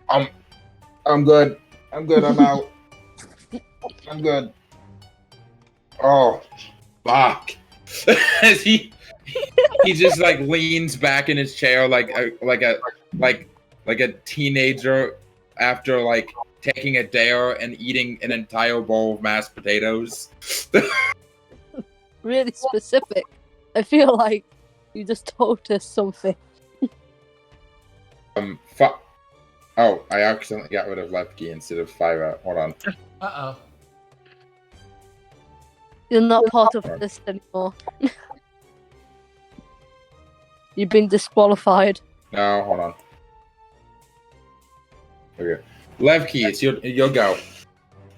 I'm good, I'm out, I'm good. Oh, fuck! As he just like leans back in his chair like a teenager after like taking a dare and eating an entire bowl of mashed potatoes. Really specific. I feel like you just told us something. Oh, I accidentally got rid of Levki instead of Phyra. Hold on. Uh-oh. You're not part of this anymore. You've been disqualified. No, hold on. Okay. Levki, it's your go.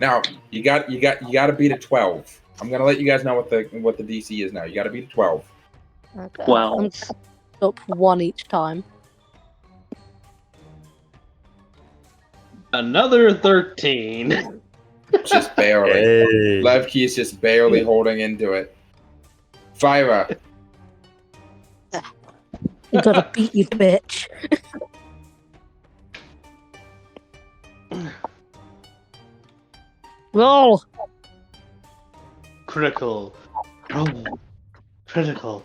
Now you got to beat a 12. I'm gonna let you guys know what the DC is now. You got to beat a 12. Okay. 12. I'm up 1 each time. Another 13. Just barely. Hey. Levki is just barely holding into it. Phyra. You gotta beat you, bitch. Roll! Critical. Oh. Critical.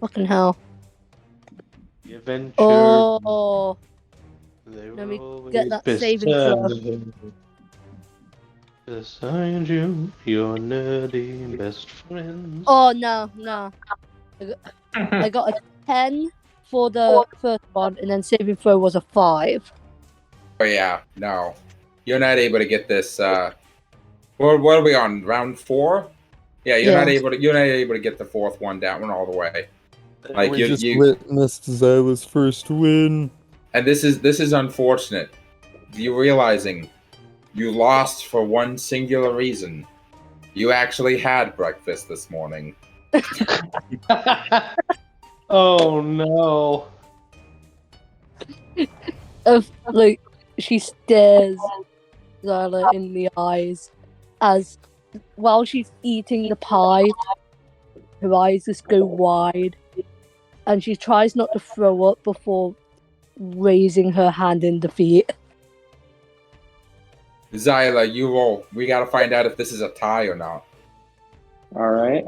Fucking hell. The adventure. Oh! They Let me will get that be saving throw. beside you, your nerdy best friends. Oh, no. I got a 10 for the first one, and then saving throw was a 5. Oh yeah, no. You're not able to get this what are we on? Round 4? Yeah, you're not able to get the fourth one down all the way. Like we just witnessed Xyla's first win. And this is unfortunate. You realizing you lost for one singular reason. You actually had breakfast this morning. Oh no. Like, she stares Xyla in the eyes as, while she's eating the pie, her eyes just go wide, and she tries not to throw up before raising her hand in defeat. Xila, you roll. We gotta find out if this is a tie or not. All right.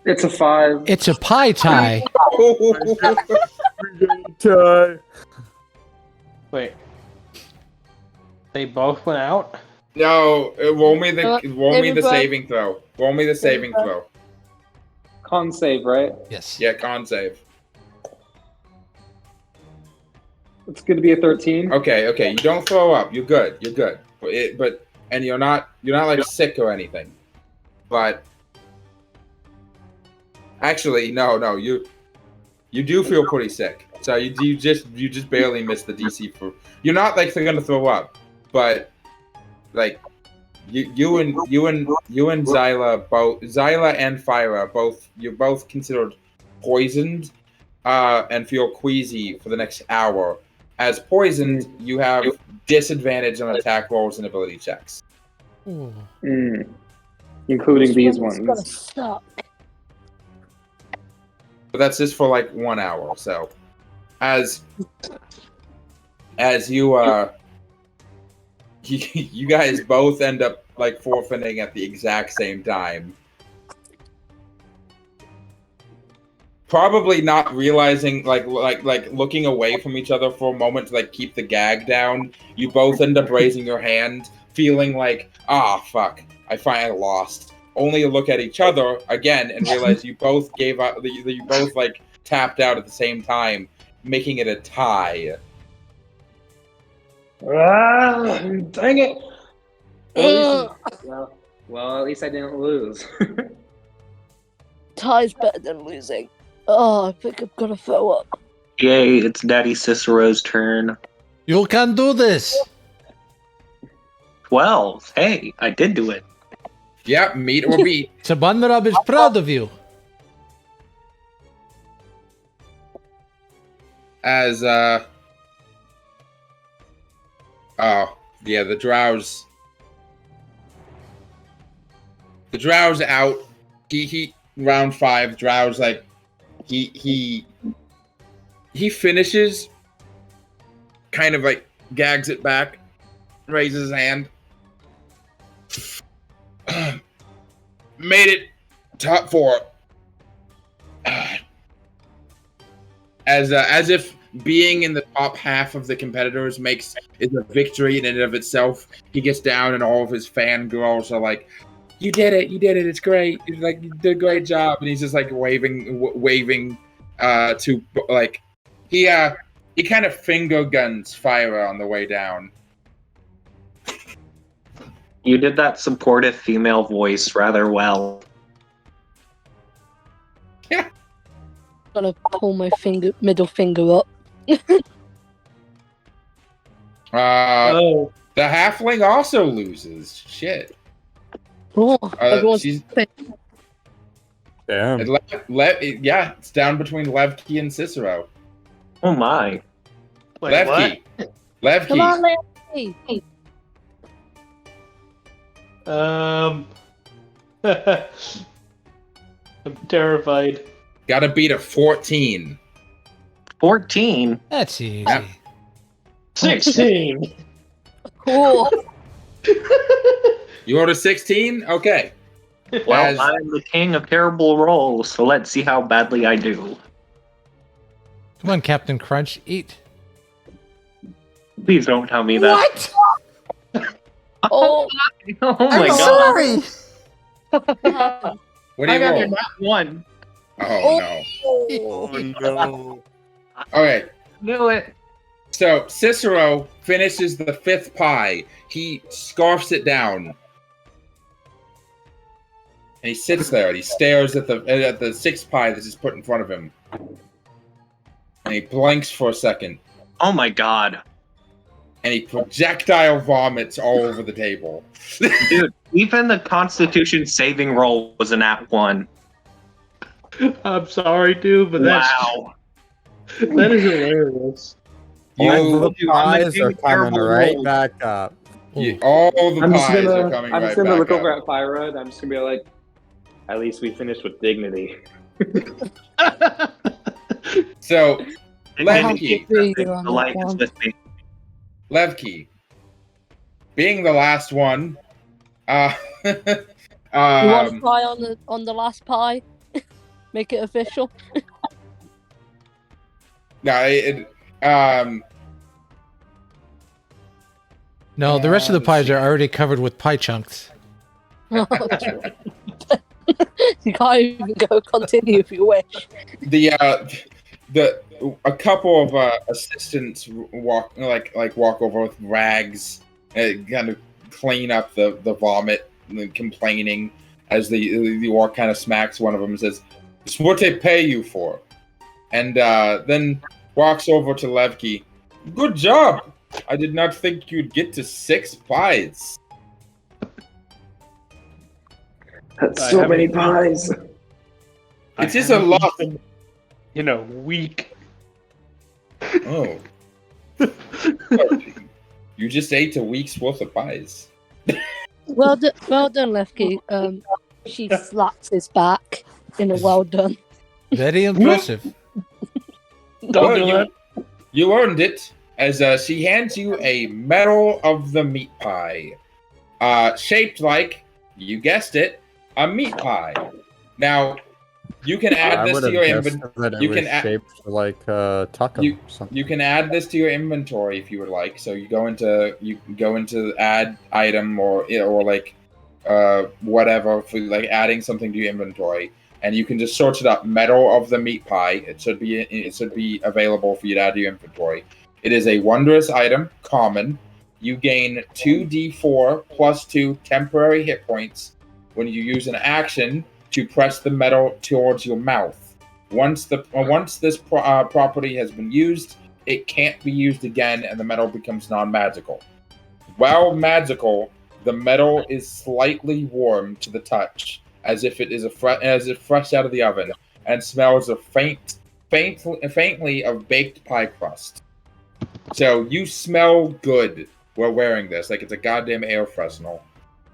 It's a 5. It's a pie tie. Tie. Wait. They both went out? No, roll me the throw. saving throw. Roll me the saving throw. Con save, right? Yes. Yeah, con save. It's going to be a 13. Okay. You don't throw up. You're good. And you're not like sick or anything. But actually, no. You do feel pretty sick. So you just barely missed the DC for. You're not like gonna throw up, but like you and Xila and Phyra you're both considered poisoned and feel queasy for the next hour. As poisoned, you have disadvantage on attack rolls and ability checks. Including these ones. Gonna suck. But that's just for like 1 hour. So as you you guys both end up like forfeiting at the exact same time. Probably not realizing, like looking away from each other for a moment to like keep the gag down. You both end up raising your hand, feeling like, fuck, I finally lost. Only to look at each other again and realize you both gave up. You both like tapped out at the same time, making it a tie. Dang it! Well, at least I didn't lose. Tie's better than losing. Oh, I think I'm gonna throw up. Yay, it's Daddy Cicero's turn. You can do this. 12. Hey, I did do it. Yep, meet or beat. Sabanrab is proud of you. As the Drows The Drow's out. He round 5. Drow's like he finishes, kind of like gags it back, raises his hand. Made it top 4. As if being in the top half of the competitors is a victory in and of itself. He gets down and all of his fangirls are like, "You did it! You did it! It's great! He's like, you did a great job!" And he's just like waving to like he kind of finger guns Phyra on the way down. You did that supportive female voice rather well. Yeah. Gonna pull my middle finger up. The halfling also loses. Shit. Oh, everyone's Damn. Yeah, it's down between Levki and Cicero. Oh my. Wait, Levki. Levki. Come on, Levki. I'm terrified. Gotta beat a 14. 14? That's easy. Yep. 16. Cool. You order 16? Okay. Well, I'm the king of terrible rolls, so let's see how badly I do. Come on, Captain Crunch, eat. Please don't tell me that. What? Oh, Oh my I'm god. sorry. What do I you got roll? a nat 1. Oh, no. Oh no. Okay. Knew it. So Cicero finishes the 5th pie. He scarfs it down. And he sits there and he stares at the 6th pie that is put in front of him. And he blinks for a second. Oh my god. And he projectile vomits all over the table. Dude, even the Constitution saving roll was a nat 1. I'm sorry, dude, but Wow. that is hilarious. All the you, I'm pies making are coming terrible right rolls. back up. All the I'm just pies are gonna, coming I'm right just gonna back look up. over at Phyra and I'm just gonna be like, at least we finished with dignity. So, And Levki. the light is with me. Levki, being the last one, you want to try on the last pie? Make it official. No, the rest of the pies are already covered with pie chunks. You can't even go continue if you wish. A couple of assistants walk over with rags, kind of clean up the vomit, and complaining as the orc kind of smacks one of them and says, "It's what they pay you for," and then walks over to Levki. "Good job! I did not think you'd get to 6 pies." That's so many pies. It is a lot. You know, weak. Oh. You just ate a week's worth of pies. Well done, Levki. She slaps his back in a well done. Very impressive. Don't do that. You earned it, as she hands you a Medal of the Meat Pie. Shaped like, you guessed it, a meat pie. Now, you can add this to your inventory. You can shaped like taco. You can add this to your inventory if you would like. So you go into add item or like whatever for like adding something to your inventory, and you can just search it up. Medal of the Meat Pie. It should be available for you to add to your inventory. It is a wondrous item, common. You gain 2d4 plus 2 temporary hit points when you use an action to press the medal towards your mouth. Once this property has been used, it can't be used again, and the medal becomes non-magical. While magical, the medal is slightly warm to the touch, as if it is fresh out of the oven, and smells of faintly of baked pie crust. So you smell good while wearing this, like it's a goddamn air freshener.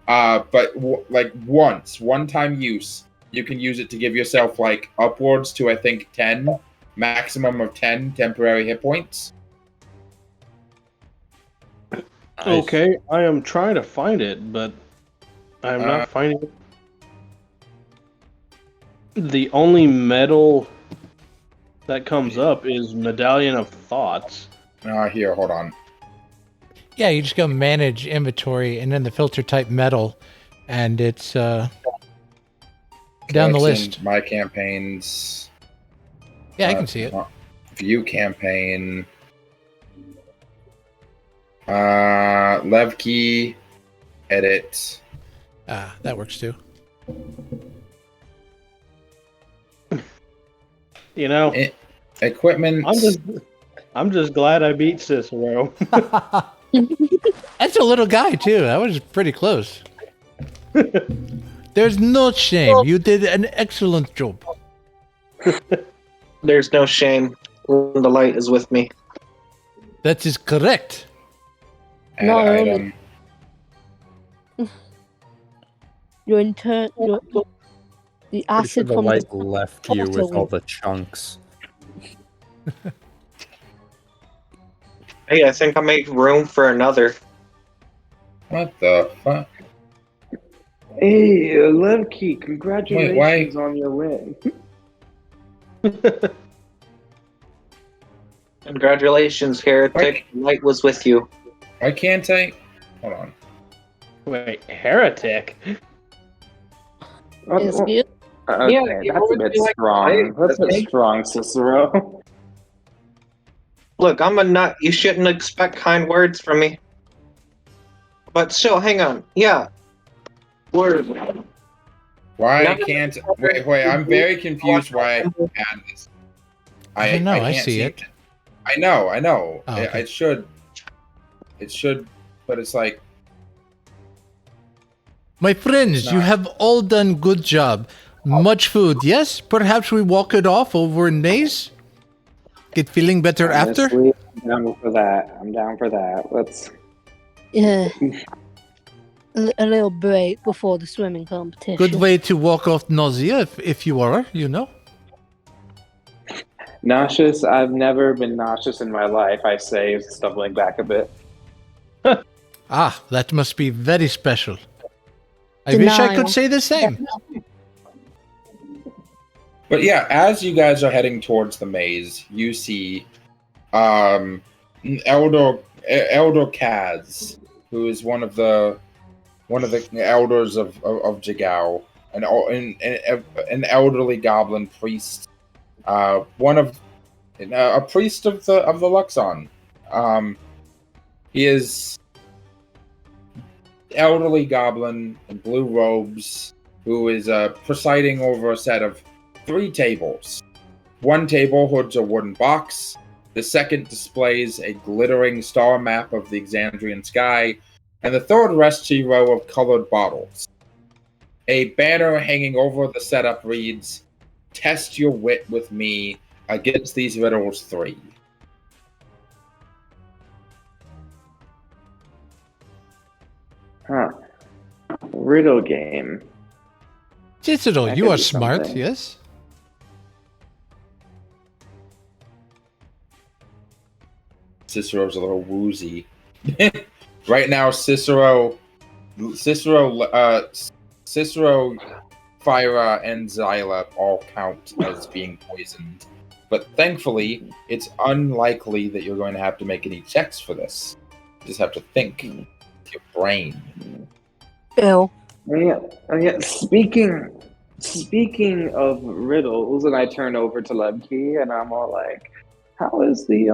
But like one-time use, you can use it to give yourself like upwards to I think 10, maximum of 10 temporary hit points. Okay, I am trying to find it, but I am not finding it. The only medal that comes up is Medallion of Thoughts. Here, hold on. Yeah, you just go manage inventory and then the filter type metal, and it's down the list. My campaigns. Yeah, I can see it. View campaign. Levki. Edit. That works too. You know, equipment. I'm just glad I beat Cicero. That's a little guy too. That was pretty close. There's no shame. You did an excellent job. There's no shame when the light is with me. That is correct. No, item. The acid the from light left you with portal. all the chunks. Hey, I think I made room for another. What the fuck? Hey, Levki, congratulations on your win. Congratulations, heretic. Light was with you. Why can't I? Hold on. Wait, heretic? Excuse? Okay, Yeah, that's a bit strong. That's a bit strong, Cicero. Look, I'm a nut. You shouldn't expect kind words from me. But still, hang on. Yeah. Word. Why can't? Wait. I'm very confused. Why I add this? I don't know. I can't see it. I know. Oh, okay. It should, but it's like. My friends, you have all done good job. Much food, yes? Perhaps we walk it off over a maze? Get feeling better after? Honestly, I'm down for that. Let's. Yeah. A little break before the swimming competition. Good way to walk off nausea if you are, you know? Nauseous? I've never been nauseous in my life, I say, stumbling back a bit. Ah, that must be very special. I wish I could say the same. But yeah, as you guys are heading towards the maze, you see Elder Kaz, who is one of the elders of Jagao, an elderly goblin priest, a priest of the Luxon. He is elderly goblin in blue robes, who is presiding over a set of 3 tables. One table holds a wooden box. The second displays a glittering star map of the Exandrian sky, and the third rests a row of colored bottles. A banner hanging over the setup reads, "Test your wit with me against these riddles 3." Huh. Riddle game. Cicero, That you could are be smart, something. yes? Cicero's a little woozy. Right now, Cicero, Phyra, and Xila all count as being poisoned. But thankfully, it's unlikely that you're going to have to make any checks for this. You just have to think with your brain. Ew. Yeah. Speaking of riddles, and I turn over to Levki, and I'm all like, "How is the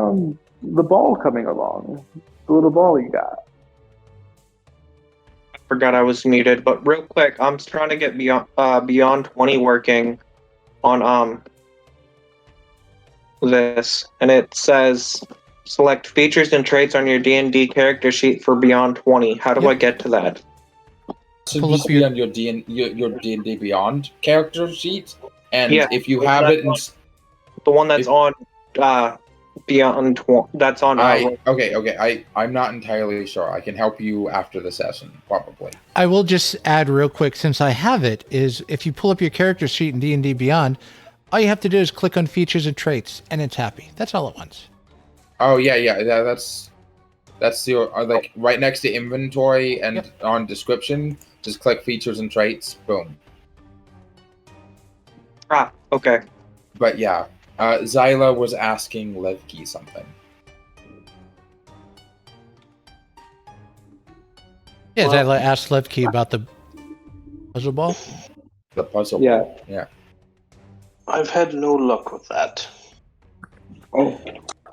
ball coming along? The little ball you got?" I forgot I was muted, but real quick, I'm trying to get beyond 20 working on this, and it says select features and traits on your D&D character sheet for beyond 20. How do I get to that? So just be on your D&D Beyond character sheet, and Yeah, if you have it, the one that's on beyond that's on I'm not entirely sure. I can help you after the session, probably. I will just add real quick, since I have it, is if you pull up your character sheet in D&D Beyond, all you have to do is click on features and traits, and it's happy. That's all it wants. Oh yeah. That's the like right next to inventory and on description. Just click features and traits. Boom. Ah, okay. But yeah, Xila was asking Levki something. Yeah, Xila asked Levki about the puzzle ball. The puzzle Yeah. ball. Yeah. I've had no luck with that. Oh,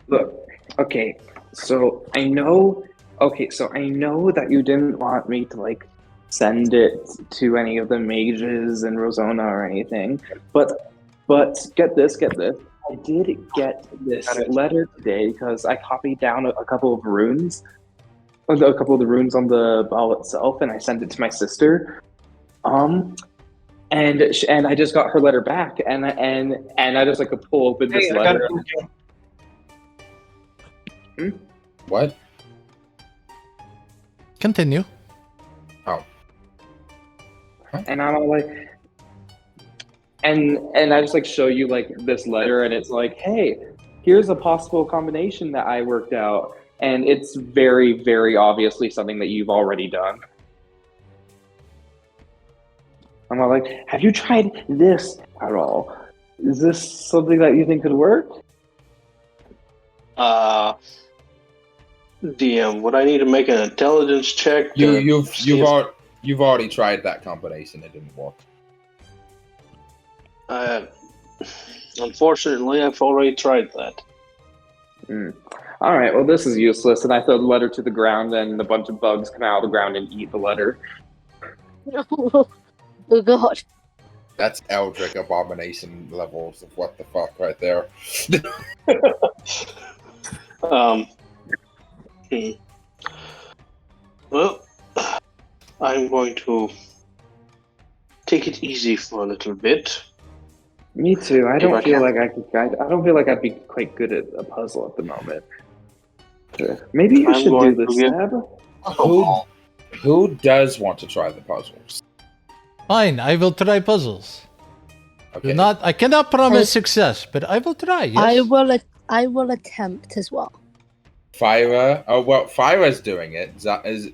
look. Okay, so I know. Okay, so I know that you didn't want me to like send it to any of the mages in Rosona or anything, but get this. I did get this letter today because I copied down a couple of runes, a couple of the runes on the ball itself, and I sent it to my sister. And I just got her letter back, and I just like could pull open this letter. What? Continue. Oh. And I'm all like, and I just like show you like this letter, and it's like, hey, here's a possible combination that I worked out, and it's very, very obviously something that you've already done. I'm all like, have you tried this at all? Is this something that you think could work? DM, would I need to make an intelligence check? You've already tried that combination. It didn't work. Unfortunately, I've already tried that. All right, well, this is useless. And I throw the letter to the ground, and a bunch of bugs come out of the ground and eat the letter. Oh god. That's Eldritch abomination levels of what the fuck right there. Well, I'm going to take it easy for a little bit. Me too. I don't feel like I'd be quite good at a puzzle at the moment. Maybe you should do this, Sab. Who does want to try the puzzles? Fine, I will try puzzles. Okay. I cannot promise success, but I will try. Yes. I will attempt as well. Phyra. Oh well, Phyra's doing it. Is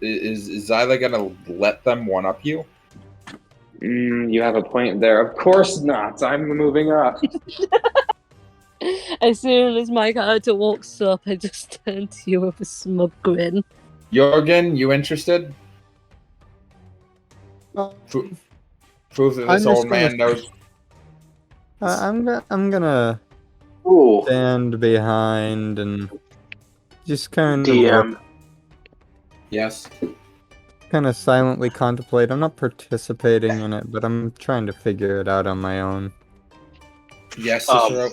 Xila gonna let them one up you? You have a point there. Of course not. I'm moving up. As soon as my character walks up, I just turn to you with a smug grin. Jurgen, you interested? Prove that this old man knows. I'm gonna stand behind and just kind of Yes. kind of silently contemplate. I'm not participating in it, but I'm trying to figure it out on my own. Yes, Cicero.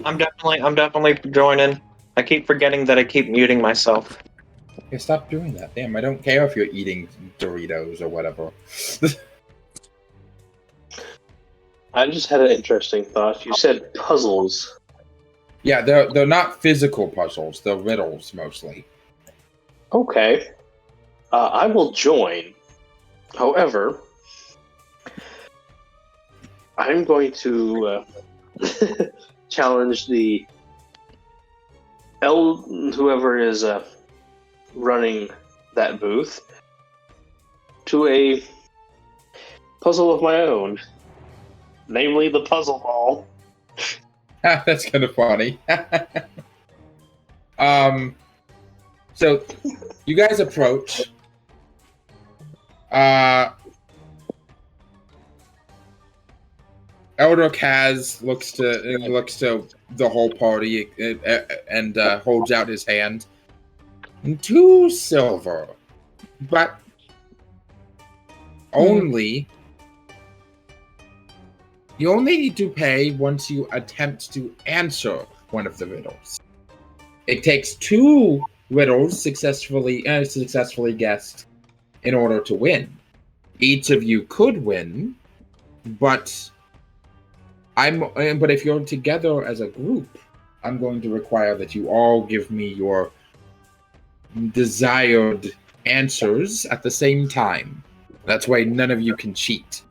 I'm definitely joining. I keep forgetting that I keep muting myself. Okay, stop doing that. Damn, I don't care if you're eating Doritos or whatever. I just had an interesting thought. You said puzzles. Yeah, they're not physical puzzles. They're riddles mostly. Okay. I will join. However, I'm going to challenge the whoever is running that booth to a puzzle of my own, namely the puzzle ball. That's kind of funny. So you guys approach. Elder Kaz looks to the whole party and holds out his hand. 2 silver, but only. You only need to pay once you attempt to answer one of the riddles. It takes 2 riddles successfully guessed in order to win. Each of you could win, but if you're together as a group, I'm going to require that you all give me your desired answers at the same time. That's why none of you can cheat.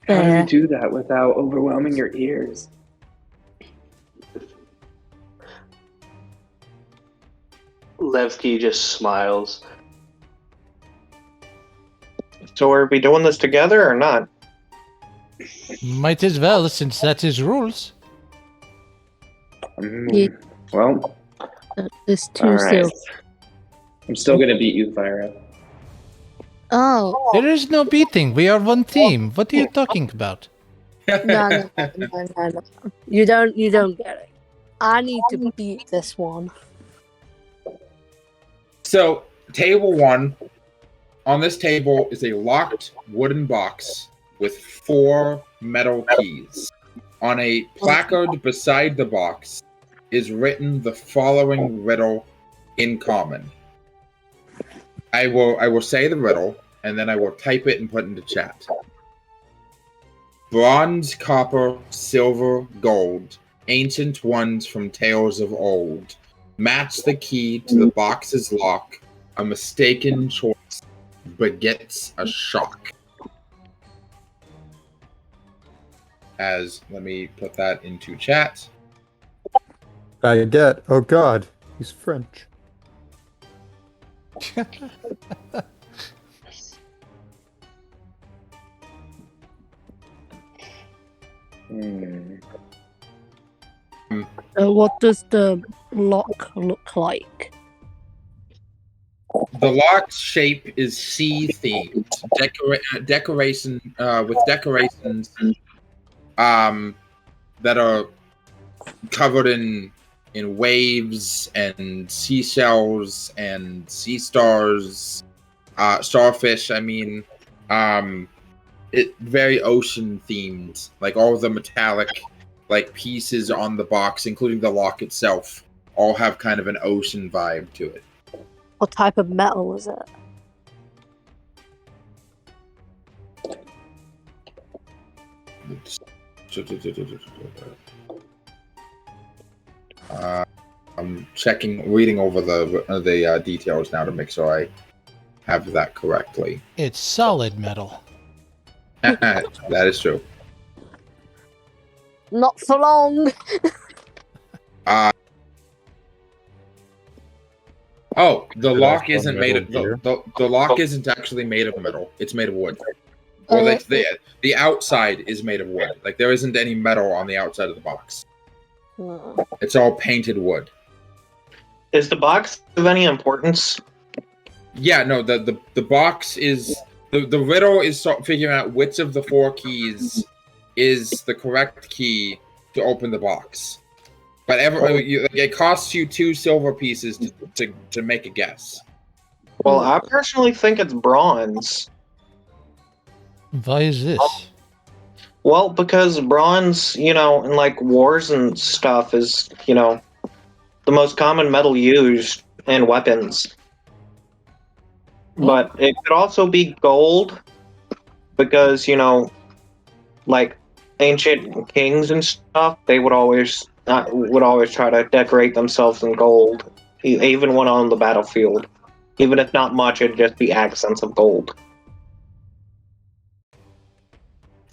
How do Fair. you do that without overwhelming your ears? Levki just smiles. So are we doing this together or not? Might as well, since that is rules. Yeah. Well, There's two all right. still. I'm still gonna beat you, Phyra. Oh, There is no beating. We are one team. What are you talking about? no. You don't get it. I need to beat this one. So, table 1. On this table is a locked wooden box with 4 metal keys. On a placard beside the box is written the following riddle in common. I will say the riddle, and then I will type it and put it into chat. Bronze, copper, silver, gold, ancient ones from tales of old. Match the key to the box's lock. A mistaken choice begets a shock. Let me put that into chat. Baguette. Oh God, he's French. What does the lock look like? The lock's shape is sea themed. Decoration with decorations that are covered in waves and seashells and sea stars, starfish. I mean, it very ocean themed. Like all the metallic pieces on the box, including the lock itself, all have kind of an ocean vibe to it. What type of metal is it? I'm reading over the details now to make sure I have that correctly. It's solid metal. That is true. Not for long. The lock isn't made of the lock isn't actually made of metal. It's made of wood. Or the outside is made of wood. Like there isn't any metal on the outside of the box. It's all painted wood. Is the box of any importance? Yeah, no. The box is the riddle is figuring out which of the 4 keys is the correct key to open the box. But it costs you 2 silver pieces to make a guess. Well, I personally think it's bronze. Why is this? Well, because bronze, in like wars and stuff is, the most common metal used in weapons. But it could also be gold because, like ancient kings and stuff, they would always try to decorate themselves in gold, even when on the battlefield. Even if not much, it'd just be accents of gold.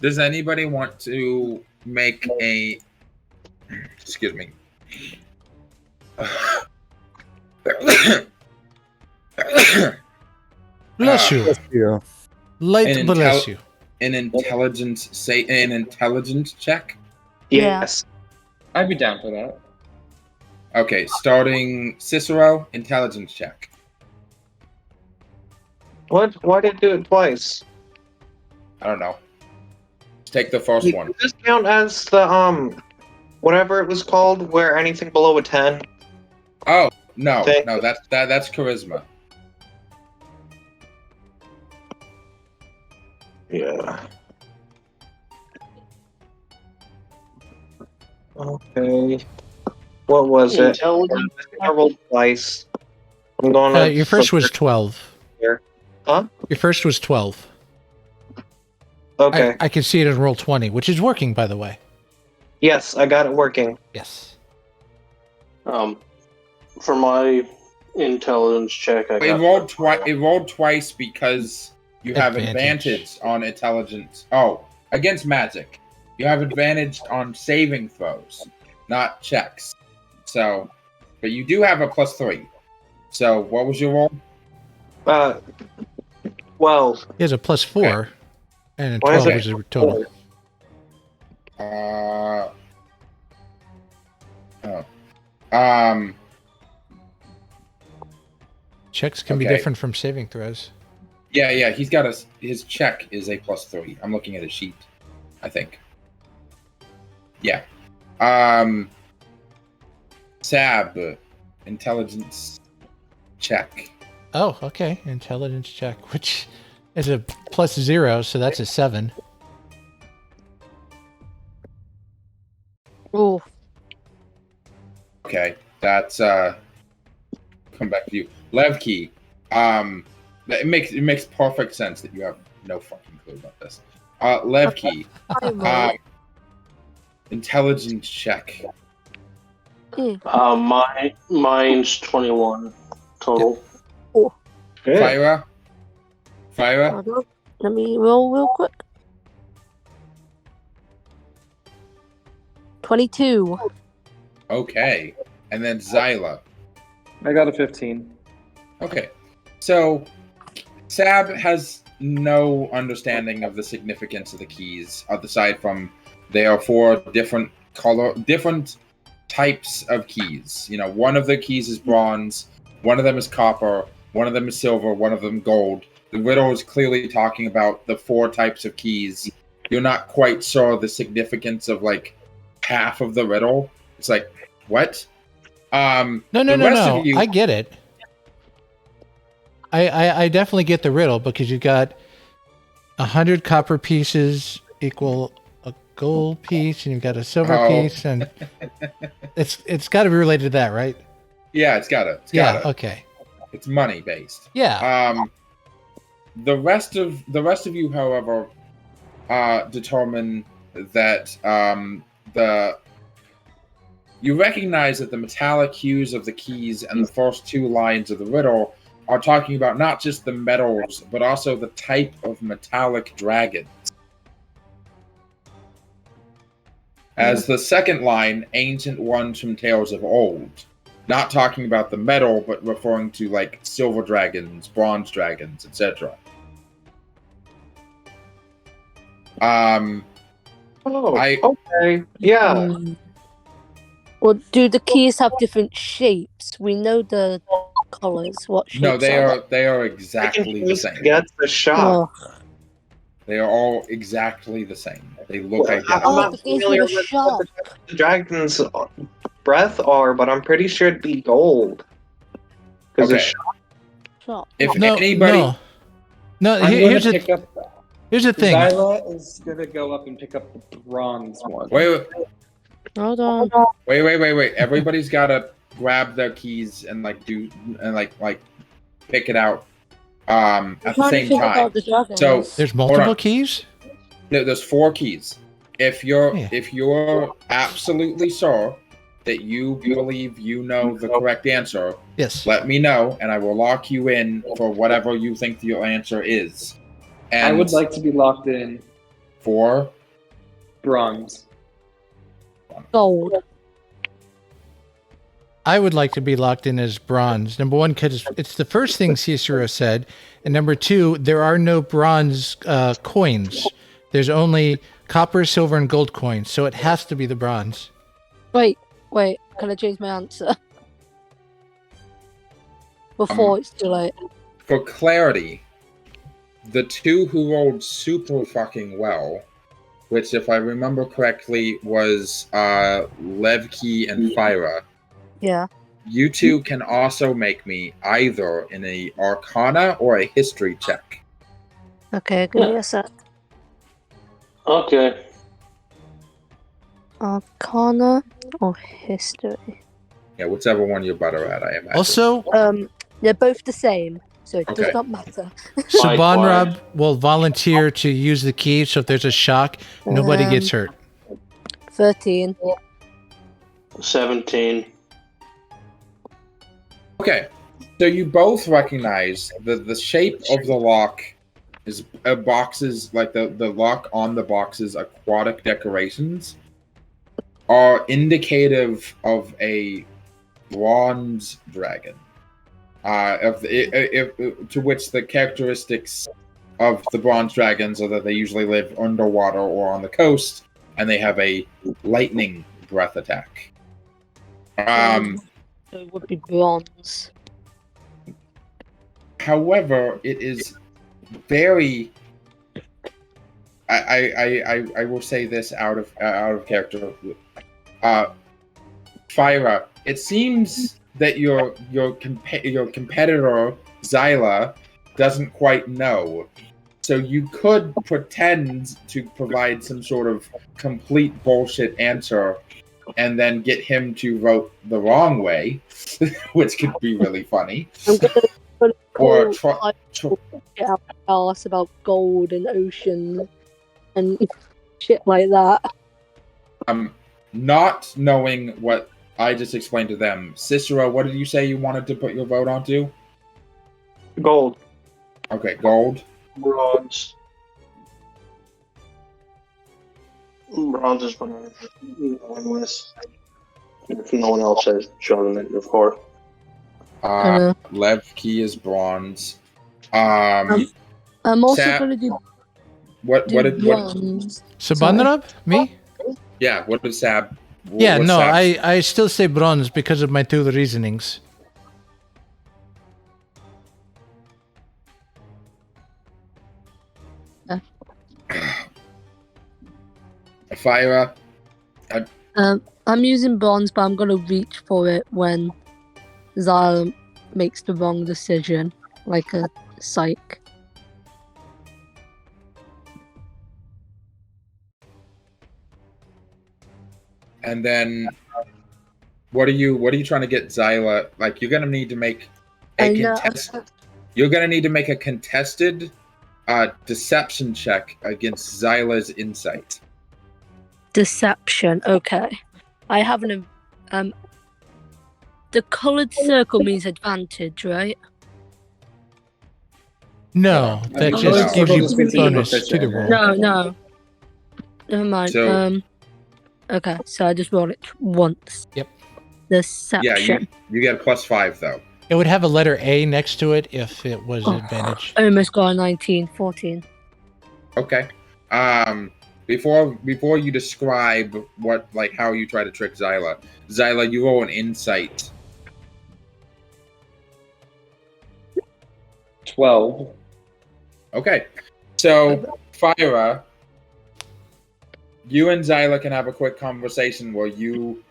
Does anybody want to make a... Excuse me. Bless you. Light bless you. An intelligence check? Yes. I'd be down for that. Okay, starting Cicero, intelligence check. What? Why did it do it twice? I don't know. Take the first one. Does this count as the whatever it was called, where anything below a 10? Oh no, that's charisma. Yeah. Okay. What was it? I rolled twice. I'm going to. Your first was 12. Here. Huh? Your first was 12. Okay. I can see it in roll 20, which is working, by the way. Yes, I got it working. Yes. For my intelligence check, I It got rolled twice. It rolled twice because you have Advantage. advantage on intelligence. Oh, against magic, you have advantage on saving throws, not checks. So, but you do have a +3. So, what was your roll? 12. He has a +4, and a Why is 12 it was the total. Checks can be Okay. different from saving throws. Yeah. He's got his check is a +3. I'm looking at his sheet, I think. Yeah. Sab, intelligence check. Oh, okay. Intelligence check, which is a +0, so that's a 7. Oh, Okay, that's come back to you, Levki. It makes perfect sense that you have no fucking clue about this. Levki, I roll. intelligence check. mine's 21 total. Good. Phyra. Hold on. Let me roll real quick. 22. Okay, and then Xila. I got a 15. Okay, so Sab has no understanding of the significance of the keys, aside from they are 4 different types of keys. You know, one of the keys is bronze, one of them is copper, one of them is silver, one of them gold. The riddle is clearly talking about the 4 types of keys. You're not quite sure the significance of like half of the riddle. It's like, what? No. the rest of you- I get it. I definitely get the riddle because you got 100 copper pieces equal a gold piece, and you've got a silver piece, and it's got to be related to that, right? Yeah, it's got it. Okay. It's money based. Yeah. The rest of you, however, determine that you recognize that the metallic hues of the keys and the first 2 lines of the riddle are talking about not just the metals, but also the type of metallic dragon. As the second line, ancient ones from tales of old, not talking about the metal, but referring to like silver dragons, bronze dragons, etc. Okay. Yeah. Well, do the keys have different shapes? We know the colors. What shapes No, they are are exactly the same. Get the shot. Oh. They are all exactly the same. They look I'm identical. not the keys familiar with a with shot. what the dragon's breath are, but I'm pretty sure it'd be gold. Because Okay. Shot. If No. anybody, No. I'm Here's gonna the pick up. here's the thing. Zyla is gonna go up and pick up the bronze one. wait, Hold on. wait. Everybody's gotta grab their keys and like pick it out at the Trying to same think time. about the dragons. So There's hold multiple on. keys. There's 4 keys. If you're Yeah. absolutely sure that you believe you know the correct answer, Yes. let me know, and I will lock you in for whatever you think your answer is. And I would like to be locked in for bronze. Gold. I would like to be locked in as bronze. Number 1, because it's the first thing Cicero said, and number 2, there are no bronze coins. There's only copper, silver, and gold coins, so it has to be the bronze. Wait. Can I change my answer? Before it's too late. for clarity, the 2 who rolled super fucking well, which if I remember correctly was Levki and Phyra. Yeah. You 2 can also make me either in a Arcana or a History check. Okay, give me a sec. Okay. Arcana or history? Yeah, whichever one you're better at, I imagine. Also, They're both the same, so it Okay. does not matter. Sabanrab will volunteer to use the key, so if there's a shock, nobody gets hurt. 13. 17. Okay, so you both recognize that the shape of the lock is boxes, like the lock on the box's aquatic decorations are indicative of a bronze dragon. To which the characteristics of the bronze dragons are that they usually live underwater or on the coast, and they have a lightning breath attack. So it would be bronze. However, it is very. I will say this out of character. Phyra, it seems that your competitor Xila doesn't quite know, so you could pretend to provide some sort of complete bullshit answer, and then get him to vote the wrong way, which could be really funny. Or ask about gold and ocean and shit like that. Not knowing what I just explained to them, Cicero, what did you say you wanted to put your vote onto? Gold. Okay, gold. Bronze. Bronze is what I'm going with. If no one else has chosen it before. Levki is bronze. I'm also going to do. What did bronze. Sabanrab? Me? Yeah. What did Sab? Yeah. what's No. Sab's? I still say bronze because of my two reasonings. Phyra. I'm using bronze, but I'm going to reach for it when Xila makes the wrong decision, like a psych. And then, what are you trying to get Xila? Like, you're gonna need to make a You're gonna need to make a contested deception check against Xyla's insight. Deception. Okay. I have an. The coloured circle means advantage, right? No, that just gives you bonus to the roll. No. Never mind. So- Okay, so I just rolled it once. Yep. Deception. Yeah, you get a +5 though. It would have a letter A next to it if it was advantage. I almost got a 19, 14. Okay. Before you describe how you try to trick Xila, you roll an insight. 12. Okay. So, Phyra, you and Xila can have a quick conversation where you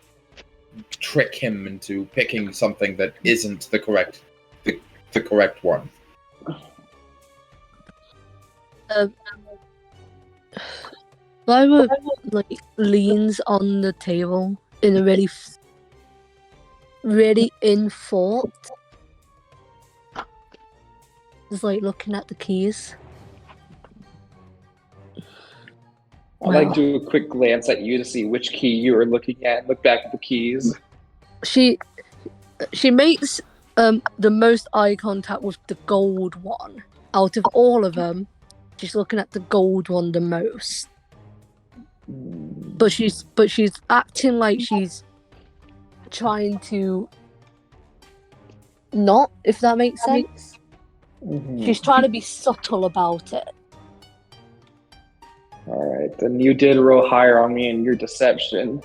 trick him into picking something that isn't the correct one. Phyra leans on the table in a really in thought. Just looking at the keys. I'd do a quick glance at you to see which key you were looking at and look back at the keys. She makes the most eye contact with the gold one. Out of all of them, she's looking at the gold one the most. But she's acting like she's trying to not, if that makes sense. Mm-hmm. She's trying to be subtle about it. Alright, then you did roll higher on me in your deception.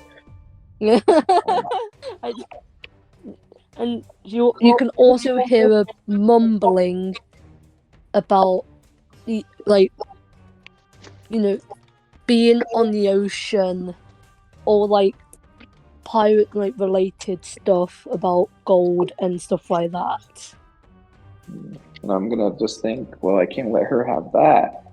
And you can also hear her mumbling about being on the ocean or pirate related stuff about gold and stuff like that. And I'm gonna just think, well, I can't let her have that.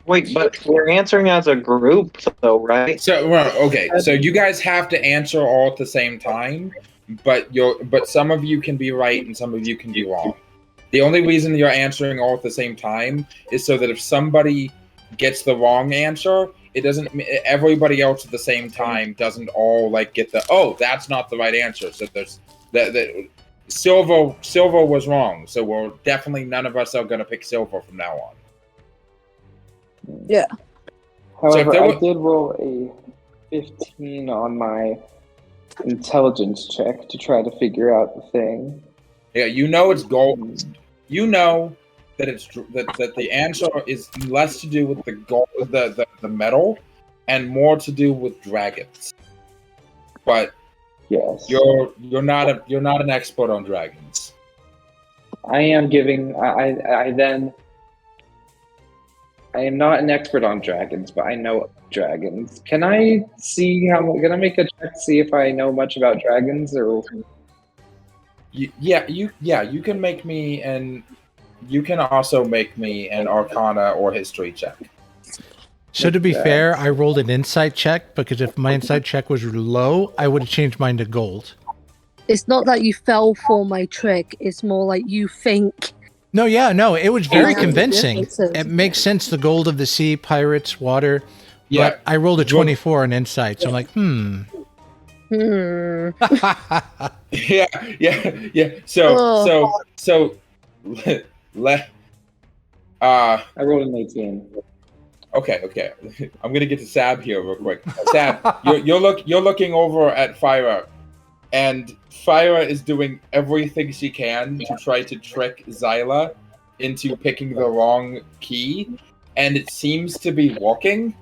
Wait, but we're answering as a group, though, right? So, okay. So you guys have to answer all at the same time, but some of you can be right and some of you can be wrong. The only reason you're answering all at the same time is so that if somebody gets the wrong answer, it doesn't. Everybody else at the same time doesn't all like get the. Oh, that's not the right answer. So there's that. Silver was wrong. So we're definitely none of us are gonna pick silver from now on. Yeah. However, I did roll a 15 on my intelligence check to try to figure out the thing. Yeah, you know it's gold. You know that it's that the answer is less to do with the gold, the metal, and more to do with dragons. But yes, you're not an expert on dragons. I am giving. I am not an expert on dragons, but I know dragons. Can I see how? Can I make a check to see if I know much about dragons? Or You can make me, and you can also make me an Arcana or History check. So to be fair, I rolled an insight check because if my insight check was low, I would have changed mine to gold. It's not that you fell for my trick. It's more like you think. No, it was very Yeah, convincing. differences. It makes sense. The gold of the sea, pirates, water. Yeah. But I rolled a 24 on insight, so I'm like, Yeah. So I rolled an 18. Okay. I'm gonna get to Sab here real quick. Sab, you're looking over at Phyra, and Phyra is doing everything she can to try to trick Xila into picking the wrong key, and it seems to be working.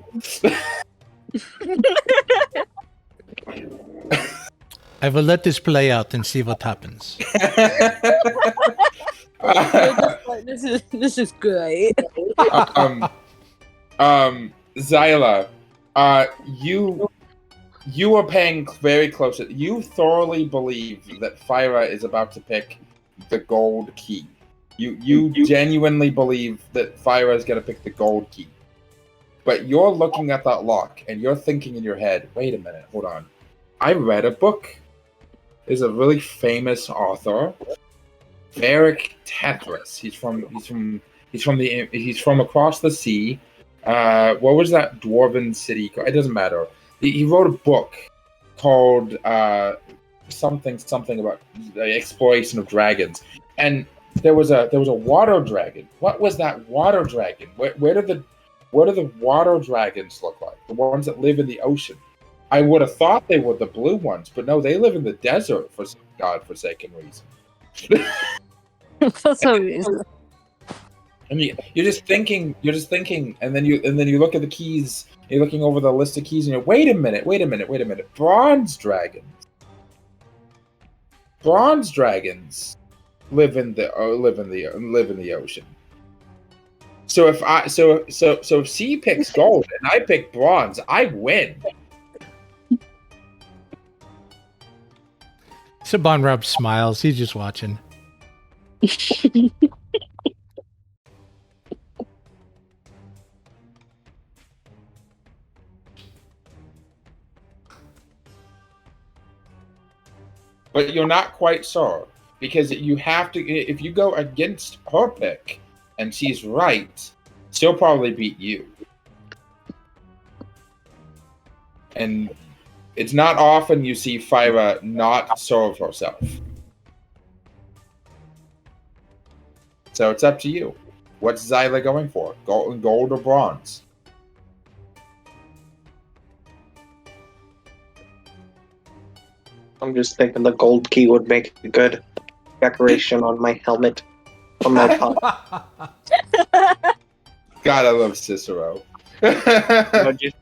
I will let this play out and see what happens. This is great. Xila, you are paying very close. You thoroughly believe that Phyra is about to pick the gold key. You genuinely believe that Phyra is going to pick the gold key. But you're looking at that lock and you're thinking in your head, wait a minute, hold on. I read a book. There's a really famous author, Varric Tetris. He's from across the sea. What was that dwarven city called? It doesn't matter. He wrote a book called something about the exploration of dragons, and there was a water dragon. What was that water dragon? What do the water dragons look like? The ones that live in the ocean. I would have thought they were the blue ones, but no, they live in the desert for some godforsaken reason. For some reason. I mean, you're just thinking, and then you look at the keys. You're looking over the list of keys, and you're wait a minute. Bronze dragons live in the ocean. So if C picks gold and I pick bronze, I win. Sabanrab smiles. He's just watching. But you're not quite sure, because you have to. If you go against her pick and she's right, she'll probably beat you. And it's not often you see Phyra not serve herself. So it's up to you. What's Xila going for? Gold or bronze? I'm just thinking the gold key would make a good decoration on my helmet. On my top. God, I love Cicero. just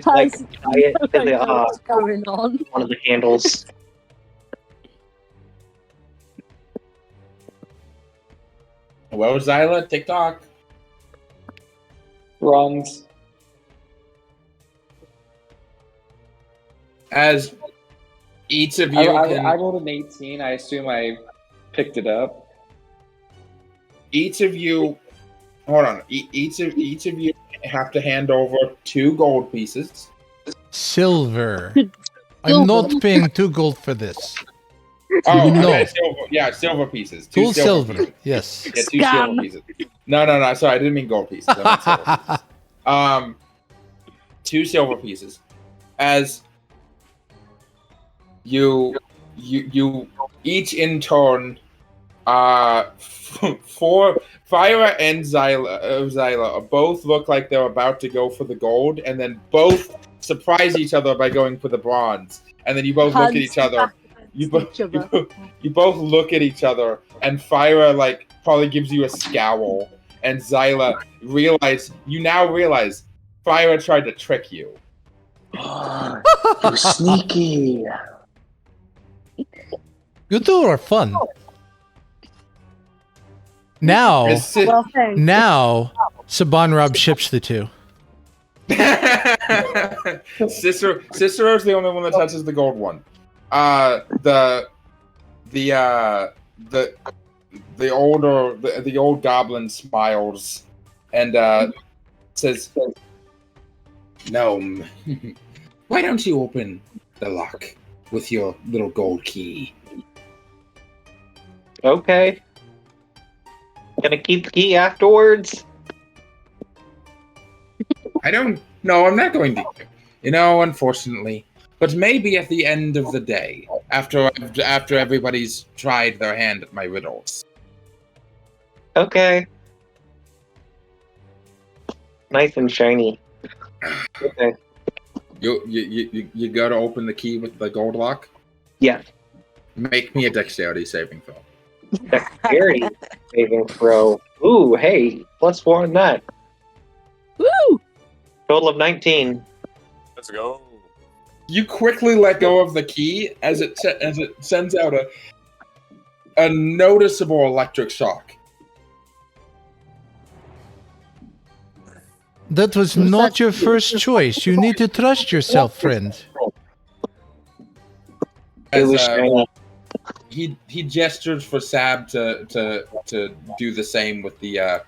like tie it to the What's going on? one of the handles. Well, Xila, TikTok. Bronze. As each of you I rolled an 18. I assume I picked it up. Each of you, hold on. Each of you have to hand over 2 gold pieces. Silver. I'm not paying 2 gold for this. Oh, No. okay, silver. Yeah, silver pieces. 2 silver. pieces. Yes. Yeah, 2 silver pieces. No. Sorry, I didn't mean gold pieces. I meant silver pieces. 2 silver pieces. As you each in turn, for Phyra and Xila both look like they're about to go for the gold, and then both surprise each other by going for the bronze. And then you both look at each other. You both look at each other, and Phyra like probably gives you a scowl, and Xila now realize Phyra tried to trick you. You're sneaky. You two are fun. Now, Sabanrab ships the two. Cicero's the only one that touches the gold one. The old goblin smiles and says, "Gnome, why don't you open the lock with your little gold key?" Okay. Gonna keep the key afterwards? I'm not going to. Unfortunately. But maybe at the end of the day, after everybody's tried their hand at my riddles. Okay. Nice and shiny. Okay. You go to open the key with the gold lock? Yeah. Make me a dexterity saving throw. Dexterity saving throw. Ooh, hey, +4 on that. Woo! Total of 19. Let's go. You quickly let go of the key as it sends out a noticeable electric shock. That was not your first choice. You need to trust yourself, friend. He gestures for Sab to do the same with the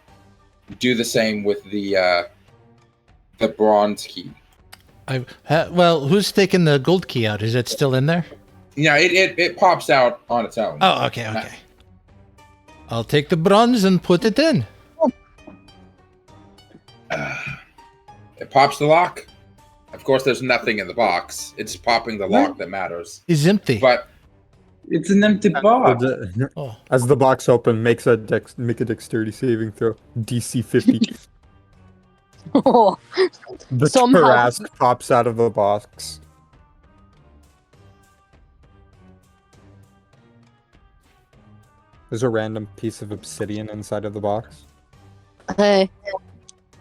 bronze key. Who's taking the gold key out? Is it still in there? Yeah, it pops out on its own. Oh, okay. I'll take the bronze and put it in. It pops the lock. Of course, there's nothing in the box. It's popping the lock that matters. It's empty. But it's an empty box. As the box open, make a dexterity saving throw. DC 50. Oh, The Tarask pops out of the box. There's a random piece of obsidian inside of the box. Hey,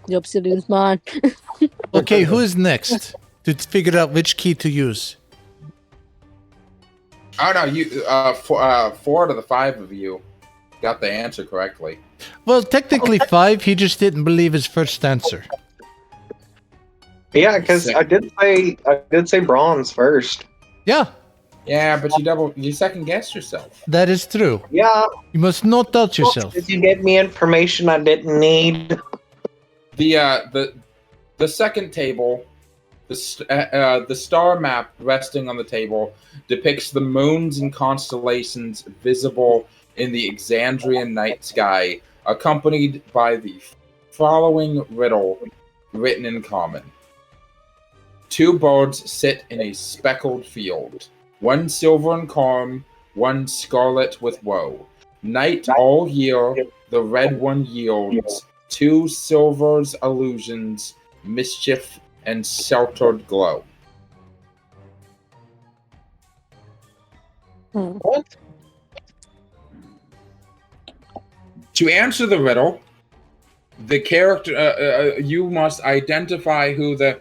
the obsidian's mine. Okay, who is next to figure out which key to use? Oh no, you 4 out of the 5 of you got the answer correctly. Well, technically 5. He just didn't believe his first answer. Yeah, because I did say bronze first. Yeah. Yeah, but you second guessed yourself. That is true. Yeah. You must not doubt yourself. Did you get me information I didn't need? The second table, the star map resting on the table depicts the moons and constellations visible in the Exandrian night sky, accompanied by the following riddle written in common. 2 birds sit in a speckled field. 1 silver and calm, 1 scarlet with woe. Night all year, the red one yields 2 silvers illusions, mischief, and sheltered glow. What? To answer the riddle, the character you must identify who the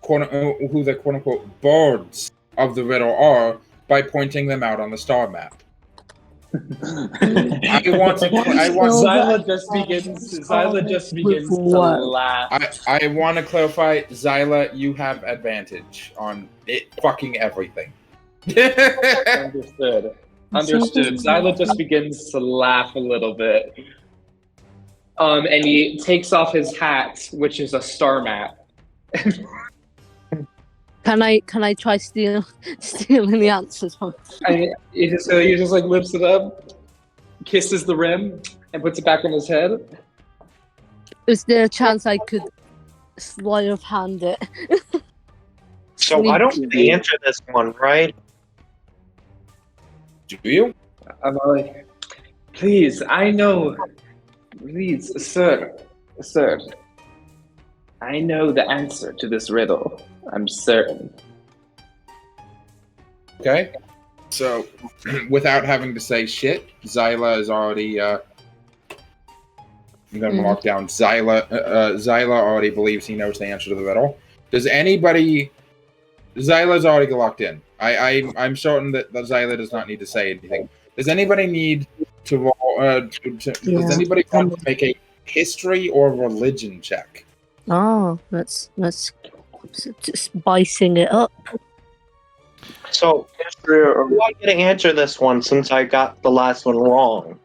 quote unquote birds of the riddle are by pointing them out on the star map. Xila just begins to laugh. I want to clarify, Xila, you have advantage on it fucking everything. Understood. Xila just begins to laugh a little bit. And he takes off his hat, which is a star map. Can I try stealing the answers from? He just like lifts it up, kisses the rim, and puts it back on his head. Is there a chance I could sleight of hand it? So I don't need to answer this one, right? Do you? I'm like, please, I know. Please, sir. I know the answer to this riddle. I'm certain. Okay. So, without having to say shit, Xila is already. I'm gonna mark down Xila. Xila already believes he knows the answer to the riddle. Does anybody? Xyla's already locked in. I'm certain that Xila does not need to say anything. Does anybody need to roll? Does anybody want to make a history or religion check? Oh, let's spicing it up. So, do I get to answer this one since I got the last one wrong?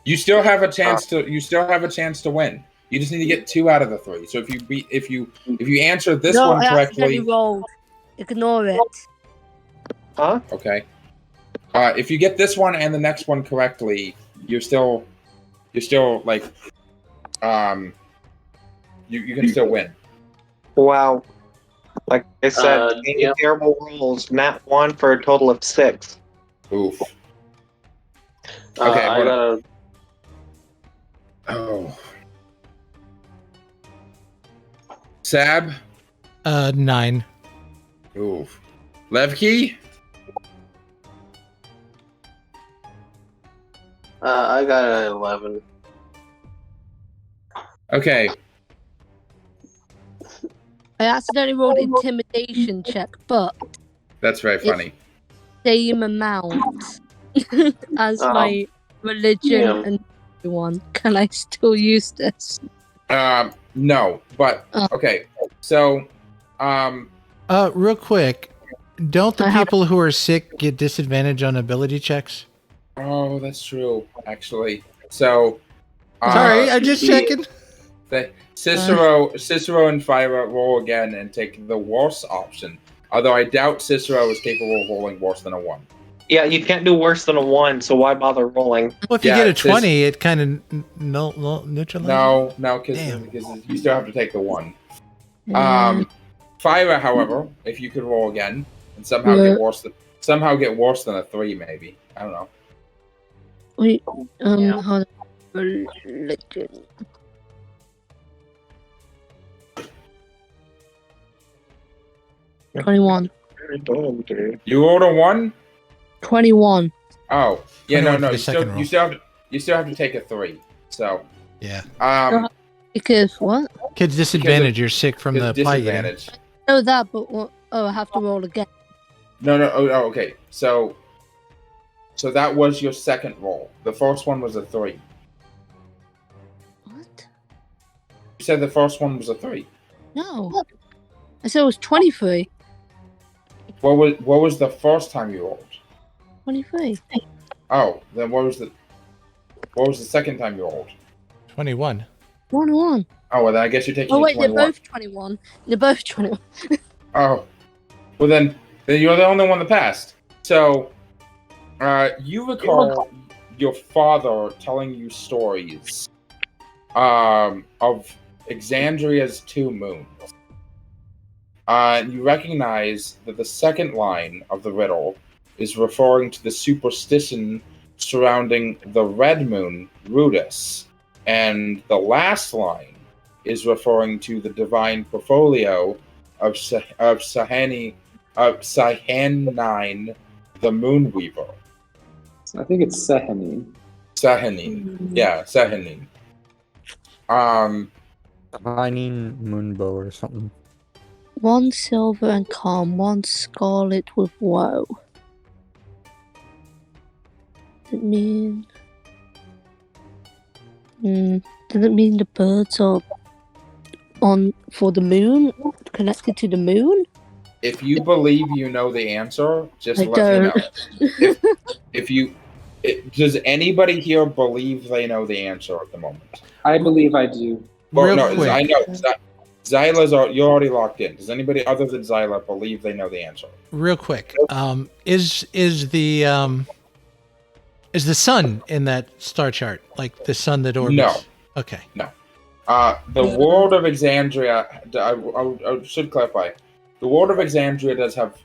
You still have a chance to. You still have a chance to win. You just need to get 2 out of the 3. So if you answer this one correctly, rolled. Ignore it. Huh? Okay. If you get this one and the next one correctly, you're still like, you can still win. Wow. Like I said, terrible rolls. Nat 1 for a total of 6. Oof. Okay. I gotta... Oh. Sab? 9. Oof. Levki? I got an 11. Okay. I accidentally rolled intimidation check, but That's very funny. same amount as my religion and one. Can I still use this? No, but okay. So, real quick, don't the people who are sick get disadvantage on ability checks? Oh, that's true. Actually, so sorry, I'm just checking. Cicero and Phyra roll again and take the worse option. Although I doubt Cicero is capable of rolling worse than a 1. Yeah, you can't do worse than a 1, so why bother rolling? Well, if you get a 20, it kind of neutralizes. No, because you still have to take the 1. Phyra, however, if you could roll again and somehow get worse than a 3, maybe. I don't know. Wait, hold on. Religion. Yeah. 21. You rolled a 1? 21. Oh, yeah, no. You second still have to take a 3. So yeah. Because what? Kids disadvantage. You're sick from the disadvantage. Oh, that, but what? Oh, I have to roll again. No. Oh, okay. So that was your second roll. The first one was a 3. What? You said the first one was a 3. No. I said it was 23. What was the first time you rolled? 23. Oh, then what was the second time you rolled? 21. 21. Oh, well, then I guess you're taking. Oh wait, 21. they're both 21. They're both 21. Oh, well then you're the only one that passed. So, you recall your father telling you stories, of Exandria's 2 moons. You recognize that the second line of the riddle is referring to the superstition surrounding the red moon, Rudis, and the last line is referring to the divine portfolio of Sahanine, the Moonweaver. I think it's Sahanine. Yeah, Sahanine. Shining Moonbow or something. 1 silver and calm, 1 scarlet with woe. Does it mean? Does it mean the birds are on for the moon, connected to the moon? If you believe you know the answer, just let me know. Does anybody here believe they know the answer at the moment? I believe I do. Well, no, quick. I know. You're already locked in. Does anybody other than Xila believe they know the answer? Real quick, is the sun in that star chart like the sun that orbits? No. Okay. No. The world of Exandria. I should clarify. the world of Exandria does have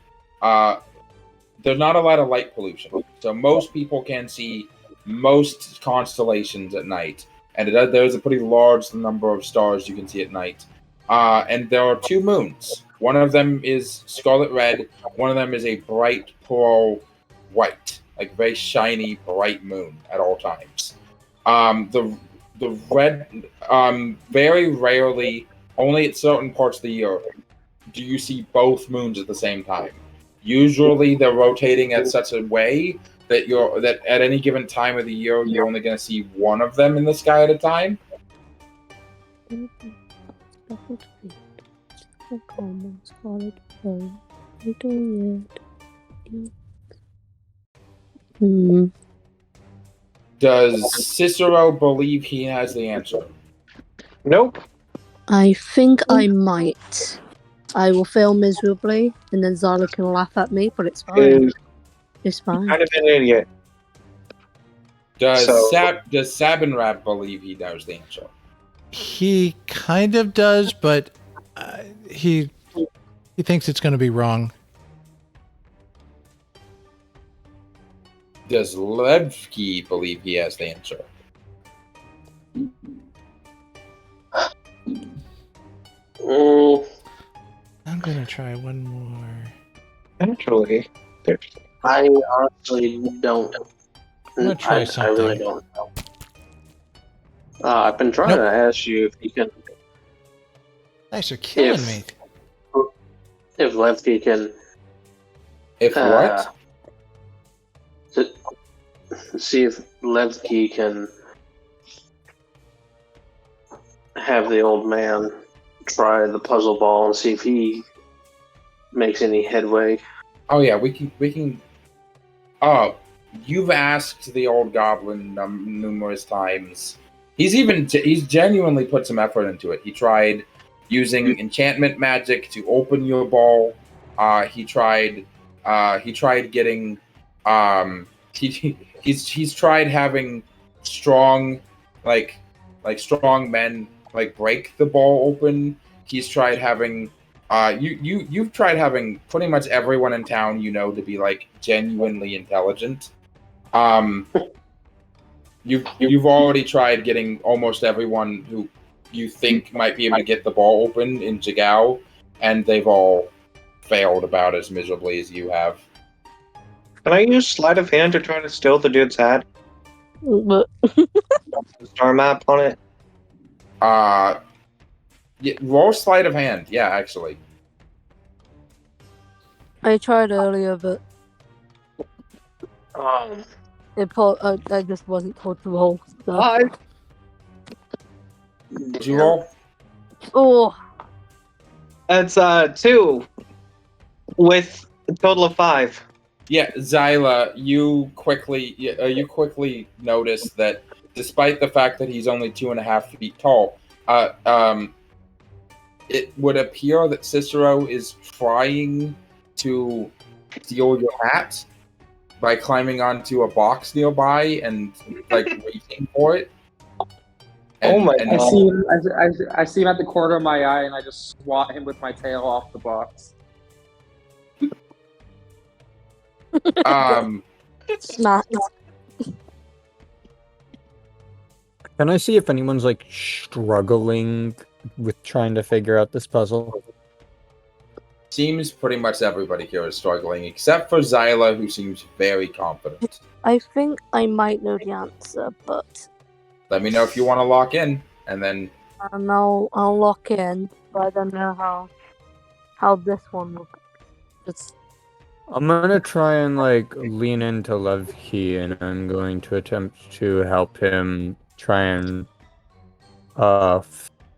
there's not a lot of light pollution, so most people can see most constellations at night, and there's a pretty large number of stars you can see at night. And there are 2 moons. One of them is scarlet red. One of them is a bright pearl white, like very shiny, bright moon at all times. The red, very rarely, only at certain parts of the year, do you see both moons at the same time. Usually, they're rotating at such a way that at any given time of the year, you're only going to see one of them in the sky at a time. Does Cicero believe he has the answer? Nope. I think I might. I will fail miserably, and then Xila can laugh at me, but it's fine. It's fine. Kind of an idiot. Does Sabanrab believe he knows the answer? He kind of does, but he thinks it's going to be wrong. Does Levki believe he has the answer? I'm going to try one more. Actually, I honestly don't. I'm going to try something. I really don't know. I've been trying to ask you if you can. Thanks for killing me. If Levki can. If what? See if Levki can have the old man try the puzzle ball and see if he makes any headway. Oh yeah, we can. Oh, you've asked the old goblin numerous times. He's genuinely put some effort into it. He tried using enchantment magic to open your ball. He tried getting. He's tried having strong strong men break the ball open. He's tried having you've tried having pretty much everyone in town to be genuinely intelligent. You've already tried getting almost everyone who you think might be able to get the ball open in Jigao, and they've all failed about as miserably as you have. Can I use sleight of hand to try to steal the dude's hat? But Star map on it? Yeah, roll sleight of hand. Yeah, actually. I tried earlier, but I just wasn't told to roll. So. Did you roll? Oh. That's 2 with a total of 5. Yeah, Xila, you quickly notice that despite the fact that he's only 2.5 feet tall, it would appear that Cicero is trying to steal your hat by climbing onto a box nearby and reaching for it. Oh my god! I see him at the corner of my eye, and I just swat him with my tail off the box. Smack. Can I see if anyone's struggling with trying to figure out this puzzle? Seems pretty much everybody here is struggling, except for Xila, who seems very confident. I think I might know the answer, but Let me know if you want to lock in, and then I'll lock in, but I don't know how this one will go. I'm gonna try and lean into Levki, and I'm going to attempt to help him try and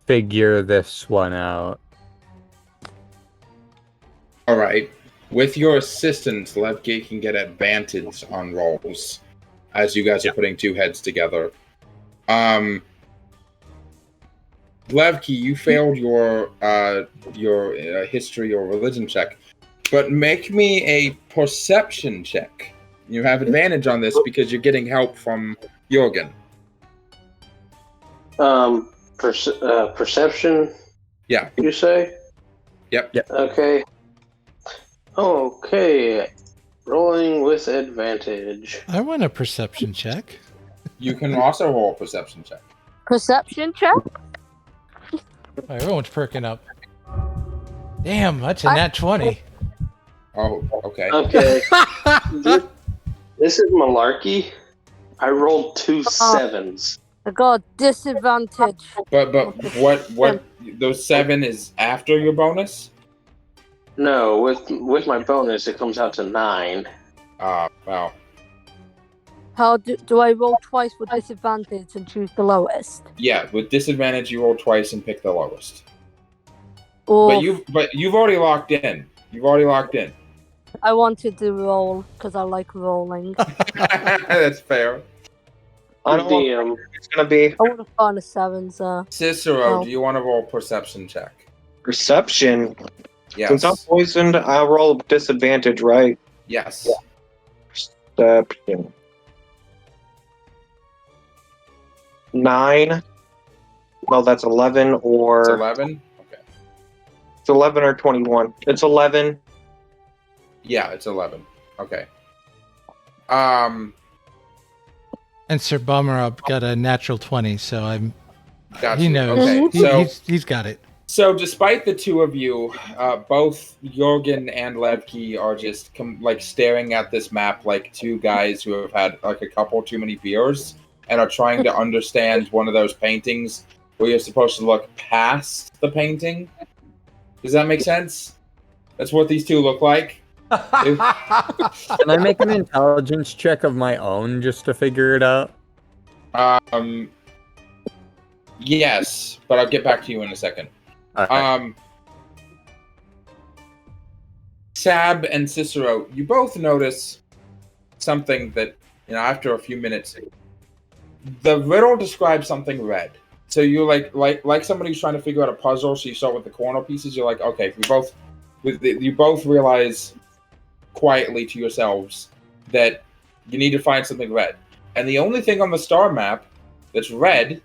figure this one out. all right. With your assistance, Levki can get advantage on rolls as you guys are putting 2 heads together. Levki, you failed your history or religion check, but make me a perception check. You have advantage on this because you're getting help from Jurgen. Perception. Yeah. You say? Yep. Okay. Okay. Rolling with advantage. I want a perception check. You can also roll a perception check. Perception check? Oh, everyone's perking up. Damn, that's a nat 20. Oh, okay. Okay. This is malarkey. I rolled 2 7s. I got disadvantage. But what those 7 is after your bonus? No, with my bonus, it comes out to 9. Wow. How do I roll twice with disadvantage and choose the lowest? Yeah, with disadvantage you roll twice and pick the lowest. Or But you've already locked in. You've already locked in. I wanted to roll because I like rolling. That's fair. I don't know what it's gonna be. I would have gone a 7, so. Cicero, Oh. do you want to roll perception check? Perception. Yes. Since I'm poisoned, I'll roll a disadvantage, right? Yes. Perception. 9. Well, that's 11 or... It's 11? Okay. It's 11 or 21. It's 11. Yeah, it's 11. Okay. And Sir Sabanrab got a natural 20, so Gotcha. he knows. Okay, He's got it. So despite the two of you, both Jurgen and Levki are just staring at this map like two guys who have had like a couple too many beers and are trying to understand one of those paintings where you're supposed to look past the painting. Does that make sense? That's what these two look like. Can I make an intelligence check of my own just to figure it out? Yes, but I'll get back to you in a second. Okay. Sab and Cicero, you both notice something that, after a few minutes, the riddle describes something red. So you're like somebody who's trying to figure out a puzzle. So you start with the corner pieces. You're like, okay, you both realize quietly to yourselves that you need to find something red. And the only thing on the star map that's red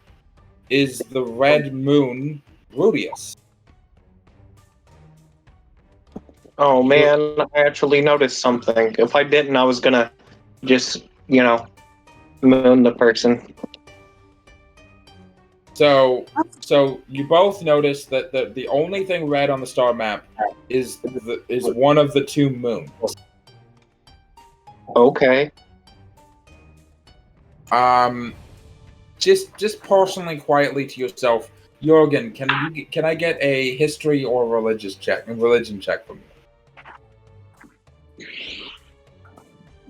is the red moon Rudius. Oh man, I actually noticed something. If I didn't, I was gonna just, moon the person. So you both notice that the only thing red on the star map is one of the two moons. Okay. Just personally, quietly to yourself, Jurgen, can I get a history or religion check from you?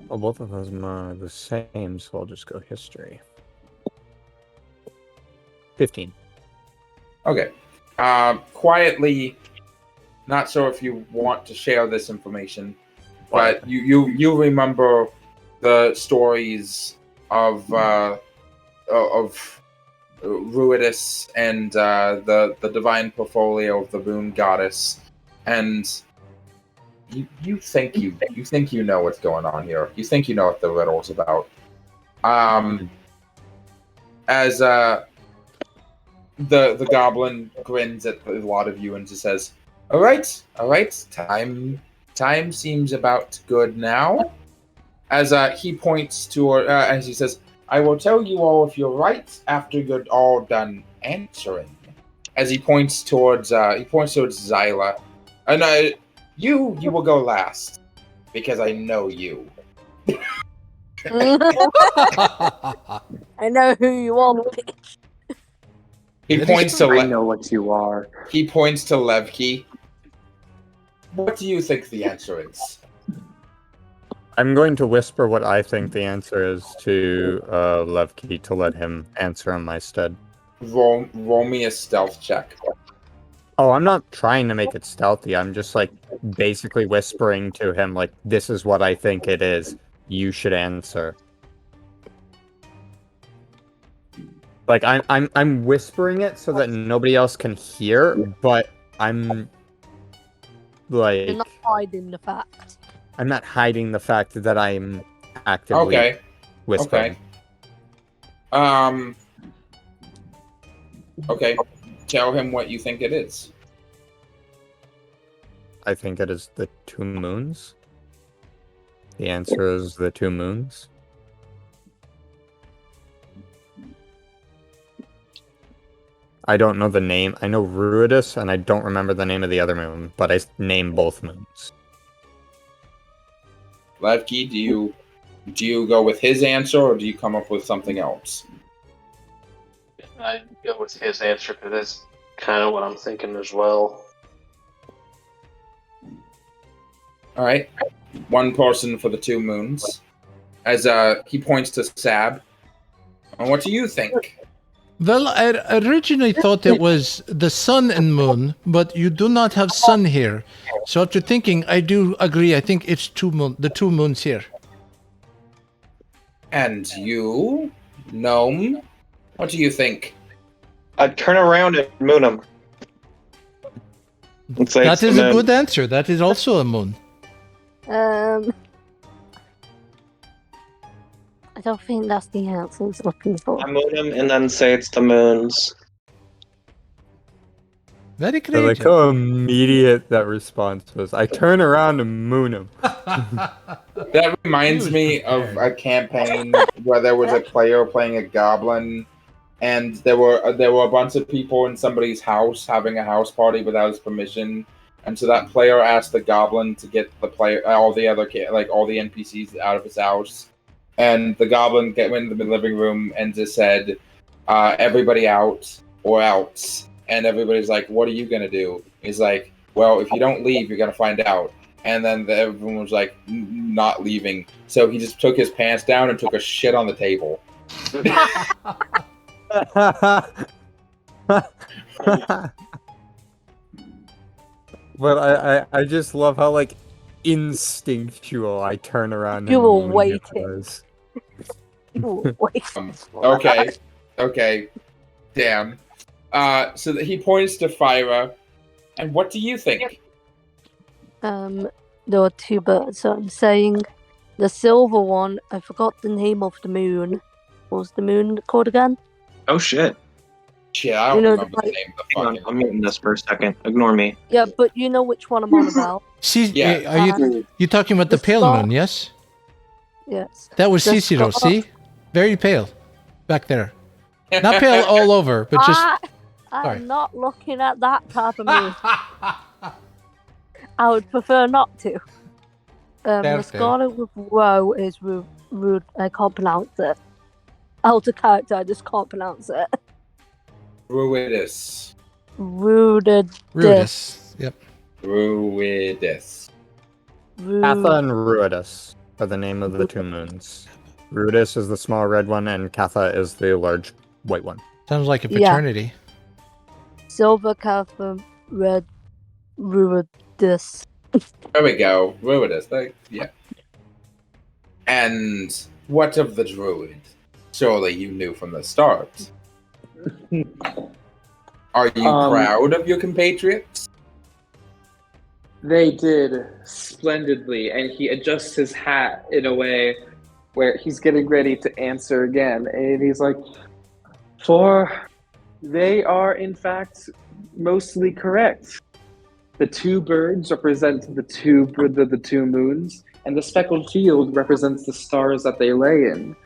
Well, both of them are the same, so I'll just go history. 15. Okay. Quietly, not sure if you want to share this information, but you remember the stories of Ruidus and the divine portfolio of the moon goddess, and you think you know what's going on here. You think you know what the riddle's about. As the goblin grins at a lot of you and just says, "All right, time seems about good now." As he points toward, as he says, "I will tell you all if you're right after you're all done answering." As he points towards Xila, and you will go last because I know you. I know who you are. He points to. I know what you are. He points to Levki. What do you think the answer is? I'm going to whisper what I think the answer is to Levki to let him answer in my stead. Roll me a stealth check. Oh, I'm not trying to make it stealthy. I'm just basically whispering to him this is what I think it is. You should answer. I'm whispering it so that nobody else can hear, but I'm You're not hiding the fact. I'm not hiding the fact that I'm actively whispering. Okay. Tell him what you think it is. I think it is the 2 moons. The answer is the 2 moons. I don't know the name. I know Ruidus, and I don't remember the name of the other moon, but I named both moons. Levki, do you go with his answer, or do you come up with something else? I go with his answer because that's kind of what I'm thinking as well. All right, one person for the 2 moons. As he points to Sab. And what do you think? Well, I originally thought it was the sun and moon, but you do not have sun here. So after thinking, I do agree. I think it's the 2 moons here. And you, Gnome, what do you think? I'd turn around and moon him. That is a good answer. That is also a moon. I don't think that's the answer he's looking for. I moon him and then say it's the moons. Very I creative. like how immediate that response was. I turn around and moon him. That reminds me of a campaign where there was a player playing a goblin, and there were a bunch of people in somebody's house having a house party without his permission, and so that player asked the goblin to get all the NPCs out of his house, and the goblin went into the living room and just said, "Everybody out or else." And everybody's like, "What are you gonna do?" He's like, "Well, if you don't leave, you're gonna find out." And then everyone was like, "Not leaving." So he just took his pants down and took a shit on the table. But I just love how like instinctual I turn around. You and were moon waiting. was. You were waiting. Okay. Damn. So that he points to Phyra, and what do you think? There were 2 birds, so I'm saying the silver one, I forgot the name of the moon. What was the moon called again? Oh shit. Shit, I don't remember the name of the Hang on, fucking... I'm muting this for a second. Ignore me. Yeah, but you know which one I'm on about. Yeah. Are you talking about the pale moon, yes? Yes. That was The Cicero, star- see? Very pale. Back there. Not pale all over, but just... Sorry. I'm not looking at that type of moon. I would prefer not to. The Scarlet with Woe is rude. I can't pronounce it. Out of character, I just can't pronounce it. Ruidus. Ruidus. Yep. Ruidus. Katha and Ruidus are the name of the 2 moons. Ruidus is the small red one, and Katha is the large white one. Sounds like a fraternity. Silver, Katha, red, Ruidus. There we go. Ruidus. Yeah. And what of the druid? Surely you knew from the start. Are you proud of your compatriots? They did splendidly, and he adjusts his hat in a way where he's getting ready to answer again, and he's like, "For they are in fact mostly correct. The 2 birds represent the two moons, and the speckled field represents the stars that they lay in.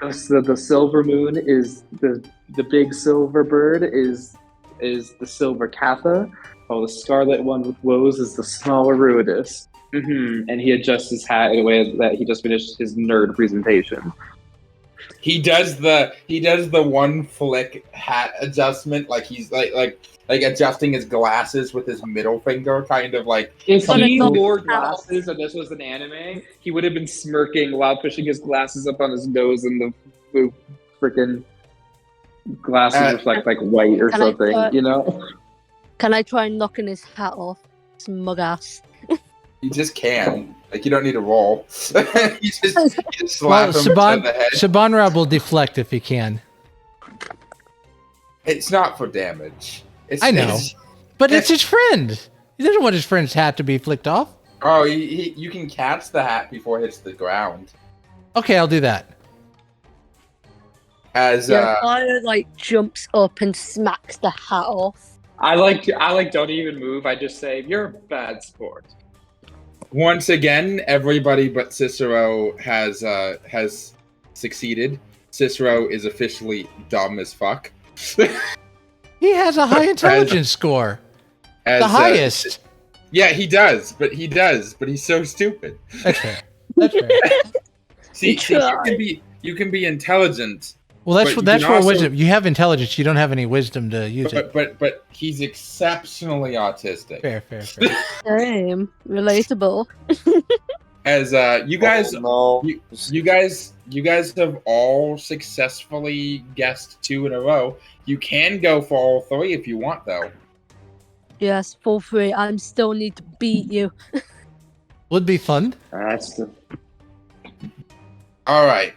The silver moon is the big silver bird is the silver Katha, while the scarlet one with woes is the smaller Ruidus." And he adjusts his hat in a way that he just finished his nerd presentation. He does the one flick hat adjustment, like he's like adjusting his glasses with his middle finger, kind of like. If he wore glasses and this was an anime, he would have been smirking while pushing his glasses up on his nose, and the freaking glasses reflect like white or something, you know? Can I try knocking his hat off? Smug ass. You just can. Like, you don't need to roll. you just slap him in the head. Sabanrab will deflect if he can. It's not for damage. I know. But it's his friend. He doesn't want his friend's hat to be flicked off. Oh, you can catch the hat before it hits the ground. Okay, I'll do that. Fire like jumps up and smacks the hat off. I like don't even move. I just say you're a bad sport. Once again, everybody but Cicero has succeeded. Cicero is officially dumb as fuck. He has a high intelligence score. The highest. Yeah, he does, but he's so stupid. That's fair. That's fair. See, you can be intelligent. Well, that's for wisdom. You have intelligence. You don't have any wisdom to use it. But he's exceptionally autistic. Fair. Same. Relatable. As you guys have all successfully guessed 2 in a row. You can go for all 3 if you want, though. Yes, for free. I still need to beat you. Would be fun. All right.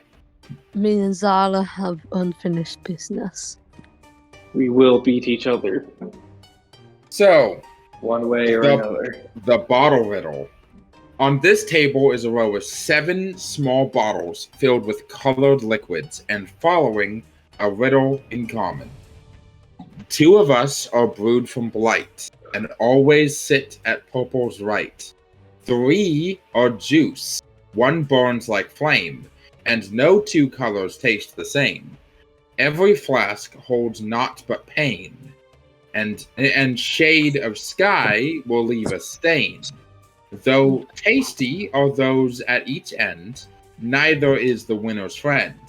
Me and Xila have unfinished business. We will beat each other. So, one way or another. The bottle riddle. On this table is a row of 7 small bottles filled with colored liquids and following a riddle in common. 2 of us are brewed from blight and always sit at purple's right. 3 are juice. 1 burns like flame, and no 2 colors taste the same. Every flask holds naught but pain, and shade of sky will leave a stain. Though tasty are those at each end, neither is the winner's friend.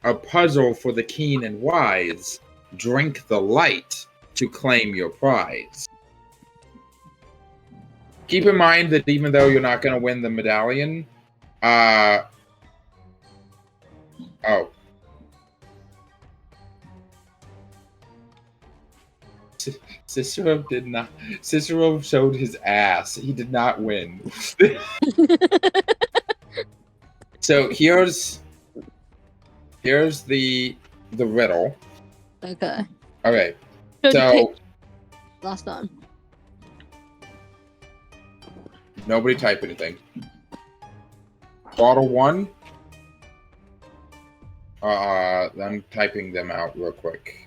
A puzzle for the keen and wise. Drink the light to claim your prize. Keep in mind that even though you're not going to win the medallion, Cicero did not. Cicero showed his ass. He did not win. So here's the riddle. Okay. Okay. So last time. Nobody type anything. Bottle 1. I'm typing them out real quick.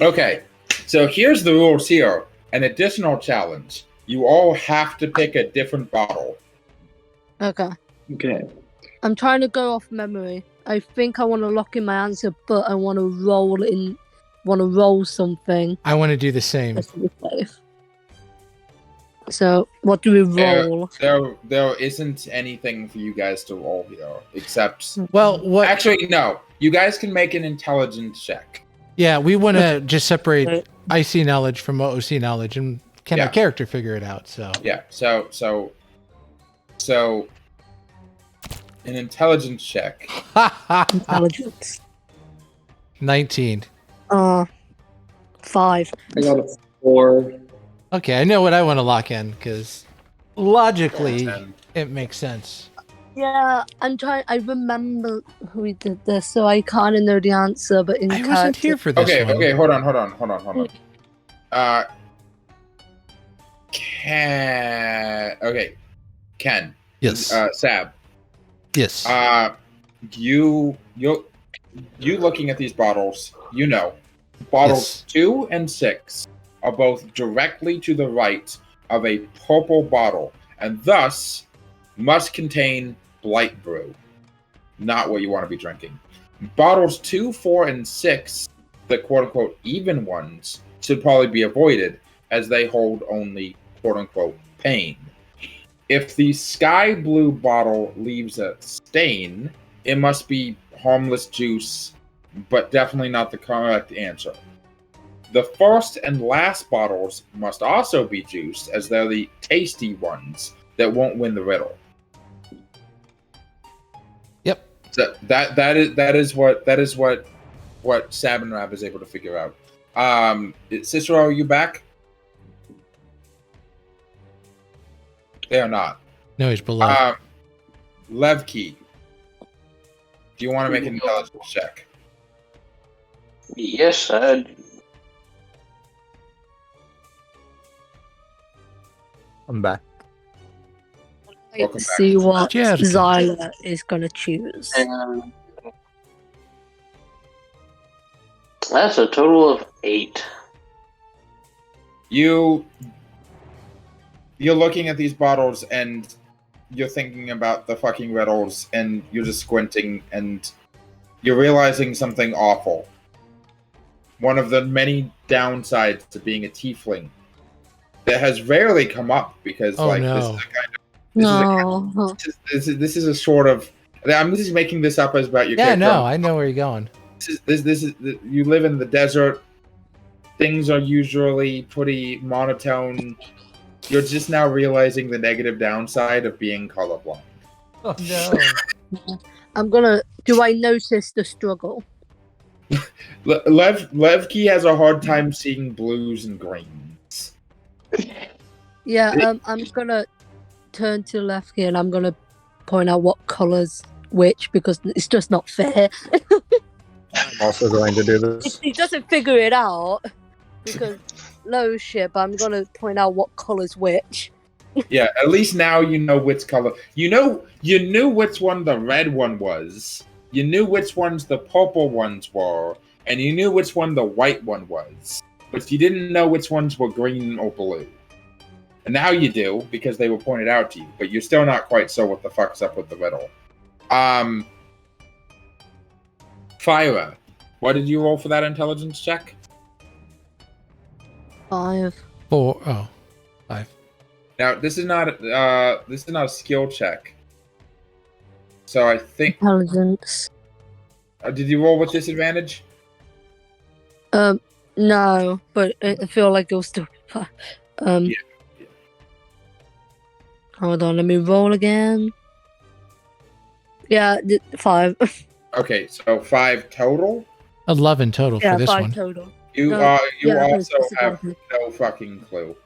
Okay, so here's the rules here. An additional challenge. You all have to pick a different bottle. Okay. Okay. I'm trying to go off memory. I think I want to lock in my answer, but I want to roll something. I want to do the same. Just to be safe. So, what do we roll? There isn't anything for you guys to roll here, except... Well, what... Actually, no. You guys can make an intelligence check. Yeah, we want to just separate IC knowledge from OC knowledge, and can our character figure it out? So yeah, so an intelligence check. Intelligence. 19. 5. I got a 4. Okay, I know what I want to lock in because logically it makes sense. Yeah, I remember who we did this, so I kind of know the answer, but in I wasn't here for this one. Okay, hold on. Ken. Yes. Sab. Yes. You looking at these bottles, you know, bottles 2 and 6 are both directly to the right of a purple bottle, and thus must contain blight brew, not what you want to be drinking. Bottles 2, 4, and 6, the quote-unquote even ones, should probably be avoided, as they hold only quote-unquote pain. If the sky blue bottle leaves a stain, it must be harmless juice, but definitely not the correct answer. The first and last bottles must also be juice, as they're the tasty ones that won't win the riddle. Yep. So that is what Sabanrab is able to figure out. Cicero, are you back? They are not. No, he's below. Levki, do you want to make an intelligence check? Yes, I'm back. Welcome back. See what Jurgen. Xila is gonna choose. That's a total of 8. You're looking at these bottles and you're thinking about the fucking riddles and you're just squinting and you're realizing something awful. One of the many downsides to being a tiefling that has rarely come up because Oh, this no. is a kind of No. this is a sort of I'm just making this up as about your Yeah, character. no, I know where you're going. This is you live in the desert. Things are usually pretty monotone. You're just now realizing the negative downside of being colorblind. Oh no. I'm gonna. Do I notice the struggle? Levki has a hard time seeing blues and greens. Yeah. I'm gonna turn to Lefty and I'm gonna point out what colors which because it's just not fair. I'm also going to do this. He doesn't figure it out because low shit. But I'm gonna point out what colors which. Yeah, at least now you know which color. You knew which one the red one was. You knew which ones the purple ones were, and you knew which one the white one was. But you didn't know which ones were green or blue. And now you do, because they were pointed out to you, but you're still not quite sure what the fuck's up with the riddle. Phyra, what did you roll for that intelligence check? 5. 4. Oh. 5. Now, this is not a skill check. So I think... Intelligence. did you roll with disadvantage? No, but I feel like it was still. Yeah. Hold on, let me roll again. Yeah, 5. Okay, so 5 total? 11 total Yeah, for this 5 one. total. You No, you yeah, also it's have disadvantage. no fucking clue.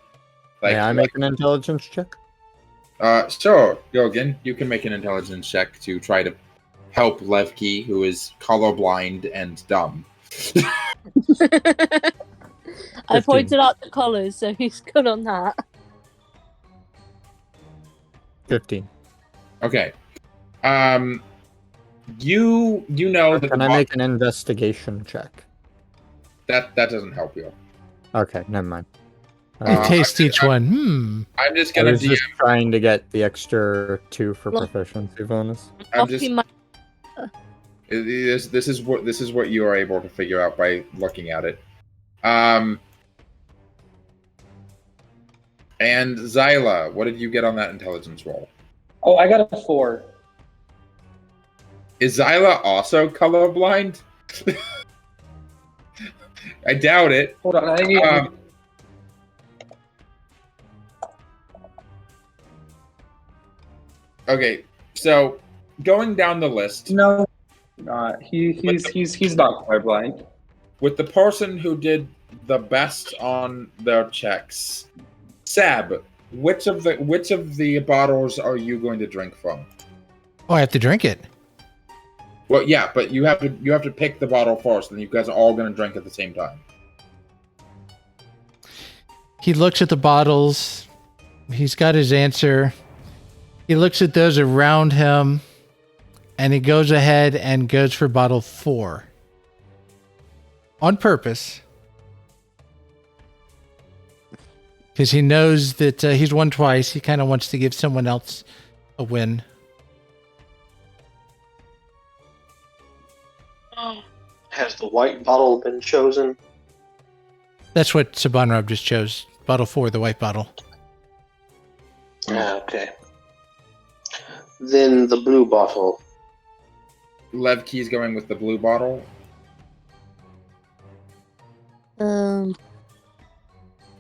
May I make an intelligence check? Sure, Jurgen, you can make an intelligence check to try to help Levki, who is colorblind and dumb. I pointed out the colors, so he's good on that. 15. Okay. You know that Can I make an investigation check? that doesn't help you. Okay, never mind. You taste each one. I'm just I gonna was DM. just trying to get the extra 2 for proficiency bonus. I'm just. Lucky This is what you are able to figure out by looking at it. And Xila, what did you get on that intelligence roll? Oh, I got a 4. Is Xila also colorblind? I doubt it. Hold on, I need. Okay, so going down the list. No, not. He's not colorblind. With the person who did the best on their checks, Sab, which of the bottles are you going to drink from? Oh, I have to drink it. Well, yeah, but you have to pick the bottle first, and you guys are all going to drink at the same time. He looks at the bottles. He's got his answer. He looks at those around him, and he goes ahead and goes for bottle 4. On purpose. Because he knows that he's won twice. He kind of wants to give someone else a win. Has the white bottle been chosen? That's what Sabanrab just chose. Bottle 4, the white bottle. Ah, okay. Then the blue bottle. Levki's going with the blue bottle.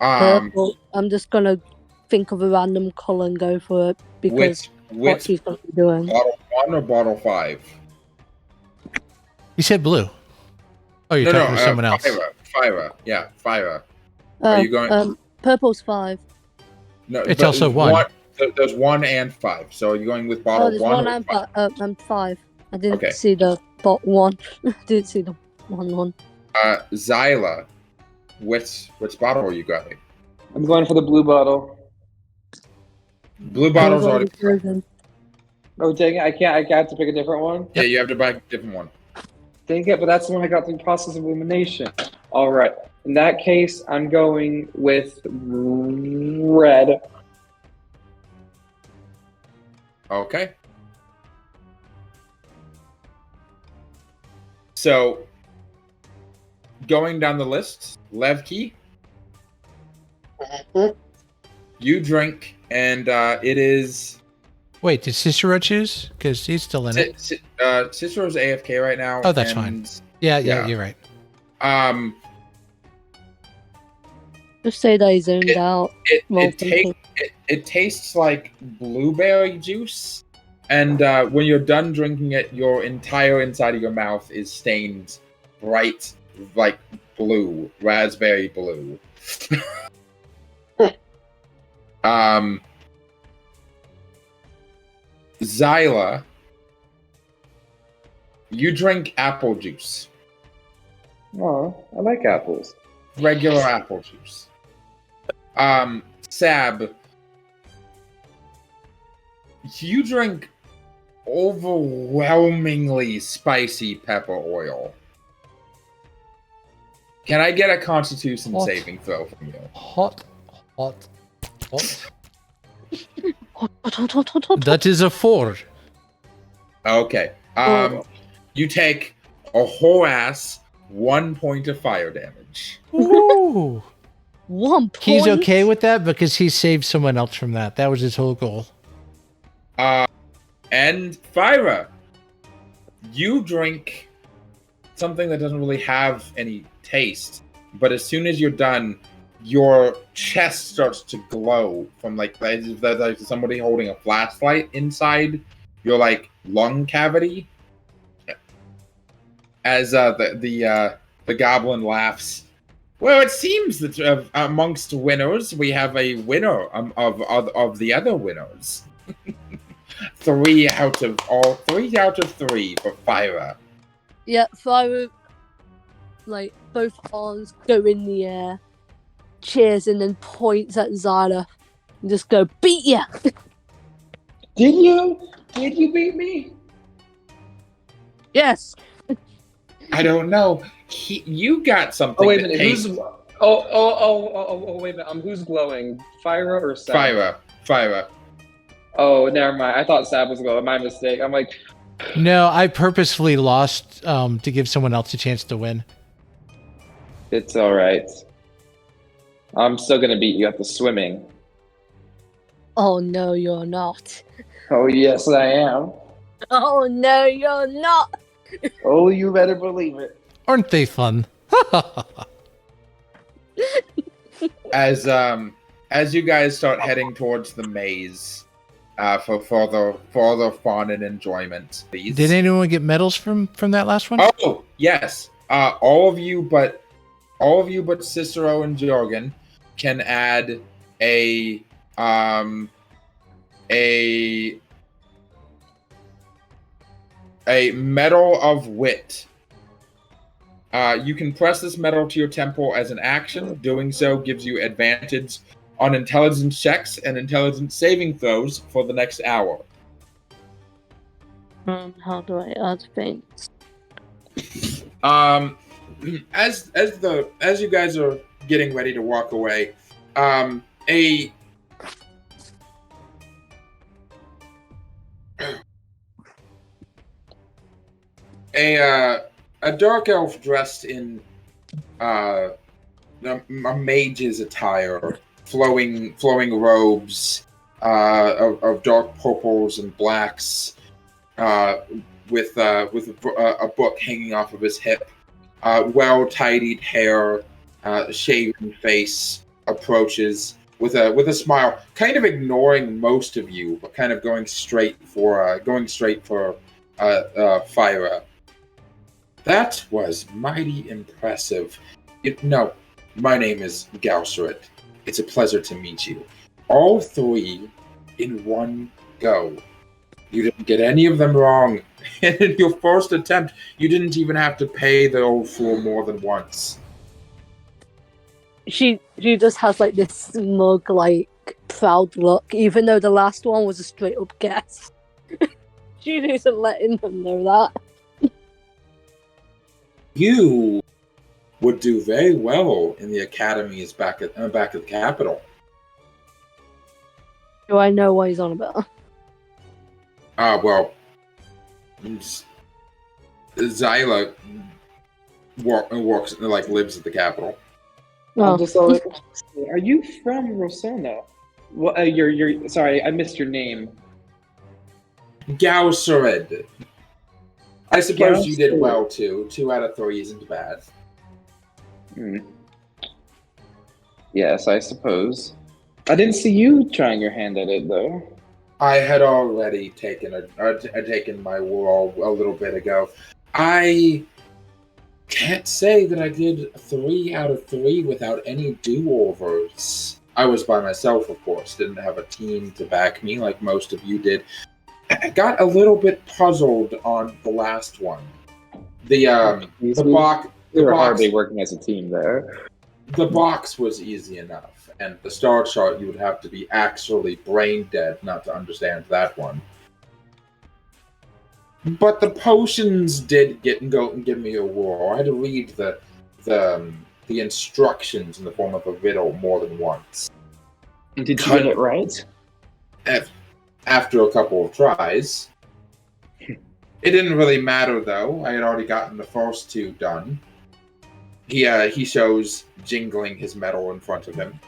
Purple. I'm just gonna think of a random color and go for it because what which she's gonna be doing. bottle 1 or bottle 5? You said blue. Oh, you're talking to someone else. Phyra. Yeah, Phyra. Are you going? Purple's 5. No, it's also 1. There's 1 and 5. So are you going with bottle 1 and 5. I didn't Okay. see the bot 1. I didn't see the 1. Xila, which bottle are you going? I'm going for the blue bottle. Blue bottle's already. Oh dang it! I can't. I have to pick a different one. Yeah, you have to buy a different one. Dang it! But that's the one I got through process of elimination. All right. In that case, I'm going with red. Okay. So, going down the list, Levki, you drink, and it is... Wait, did Cicero choose? Because he's still in it. Cicero's AFK right now. Oh, that's fine. Yeah, you're right. Just say that he's zoned out. It tastes like blueberry juice, and when you're done drinking it, your entire inside of your mouth is stained bright, like blue, raspberry blue. Xila, you drink apple juice. Oh, I like apples. Regular apple juice. Sab, you drink overwhelmingly spicy pepper oil. Can I get a Constitution saving throw from you? Hot. That is a 4. Okay. You take a whole ass 1 point of fire damage. Ooh. 1 point. He's okay with that because he saved someone else from that. That was his whole goal. And Phyra, you drink something that doesn't really have any taste, but as soon as you're done, your chest starts to glow from like somebody holding a flashlight inside your like lung cavity. As the goblin laughs. Well, it seems that amongst winners, we have a winner of the other winners. 3 out of 3 for Phyra. Yeah, Phyra, like, both arms go in the air, cheers, and then points at Xila and just go, beat ya! Did you? Did you beat me? Yes! I don't know. You got something. Oh wait a minute. Who's? Oh wait a minute. Who's glowing? Phyra or Sab? Phyra. Oh, never mind. I thought Sab was glowing. My mistake. I'm like. No, I purposefully lost to give someone else a chance to win. It's all right. I'm still gonna beat you at the swimming. Oh no, you're not. Oh yes, I am. Oh no, you're not. Oh, you better believe it. Aren't they fun? As you guys start heading towards the maze, for further fun and enjoyment, please. Did anyone get medals from that last one? Oh yes, all of you but Cicero and Jurgen can add a medal of wit. You can press this medal to your temple as an action. Doing so gives you advantage on intelligence checks and intelligence saving throws for the next hour. How do I add things? As you guys are getting ready to walk away, a dark elf dressed in a mage's attire, flowing robes, of dark purples and blacks, with a book hanging off of his hip, well-tidied hair, shaven face, approaches with a smile, kind of ignoring most of you, but kind of going straight for Phyra. That was mighty impressive. No, my name is Galcerit. It's a pleasure to meet you. All three in one go. You didn't get any of them wrong. And in your first attempt, you didn't even have to pay the old fool more than once. She just has like this smug, like proud look, even though the last one was a straight up guess. She isn't letting them know that. You would do very well in the academies back at the capital. Do I know what he's on about? Well, Xila lives at the capital. Oh. I'm just like, are you from Rossona? Well, you're sorry, I missed your name. Galcerid. I suppose you did Galcerid. well too. 2 out of 3 isn't bad. Yes, I suppose. I didn't see you trying your hand at it though. I had already taken my role a little bit ago. I can't say that I did 3 out of 3 without any do-overs. I was by myself, of course. Didn't have a team to back me like most of you did. I got a little bit puzzled on the last one. The box. We were hardly working as a team there. The box was easy enough, and the star chart you would have to be actually brain dead not to understand that one. But the potions did go and give me a whirl. I had to read the instructions in the form of a riddle more than once. And did you get it right? After a couple of tries. It didn't really matter though. I had already gotten the first 2 done. He shows jingling his medal in front of him.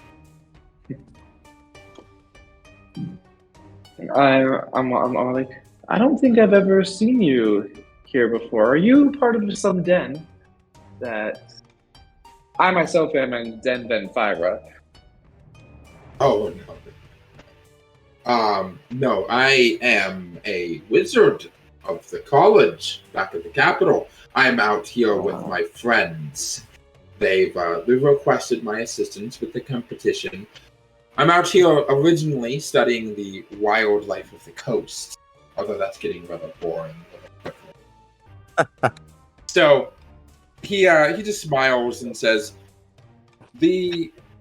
I'm like, I don't think I've ever seen you here before. Are you part of some den that I myself am in Den Venphyra? Oh no. No, I am a wizard of the college back at the capital. I'm out here with my friends. They've requested my assistance with the competition. I'm out here originally studying the wildlife of the coast, although that's getting rather boring. So he just smiles and says,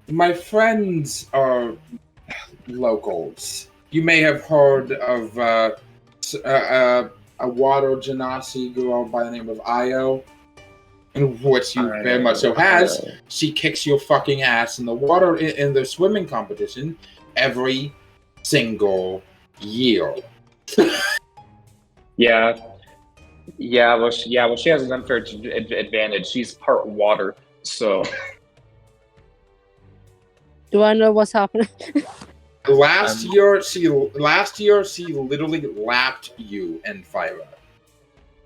my friends are locals. You may have heard of a water genasi girl by the name of Io, in which you very much so has. She kicks your fucking ass in the water in the swimming competition every single year. Yeah. Well, she has an unfair advantage. She's part water, so. Do I know what's happening? Last year, she literally lapped you and Phyra.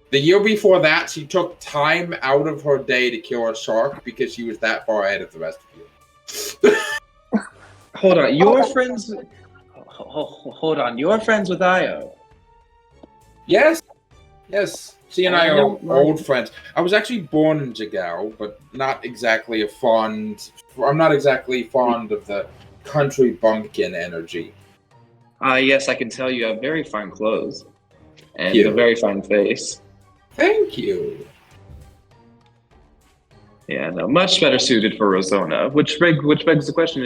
The year before that, she took time out of her day to kill a shark because she was that far ahead of the rest of you. Hold on, you're friends. Hold on, you're friends with Io. Yes. She and I are old friends. I was actually born in Jagao, but not exactly I'm not exactly fond of the country bumpkin energy. Yes, I can tell you have very fine clothes and a very fine face. Thank you. Yeah, no, much better suited for Rossona. Which begs the question: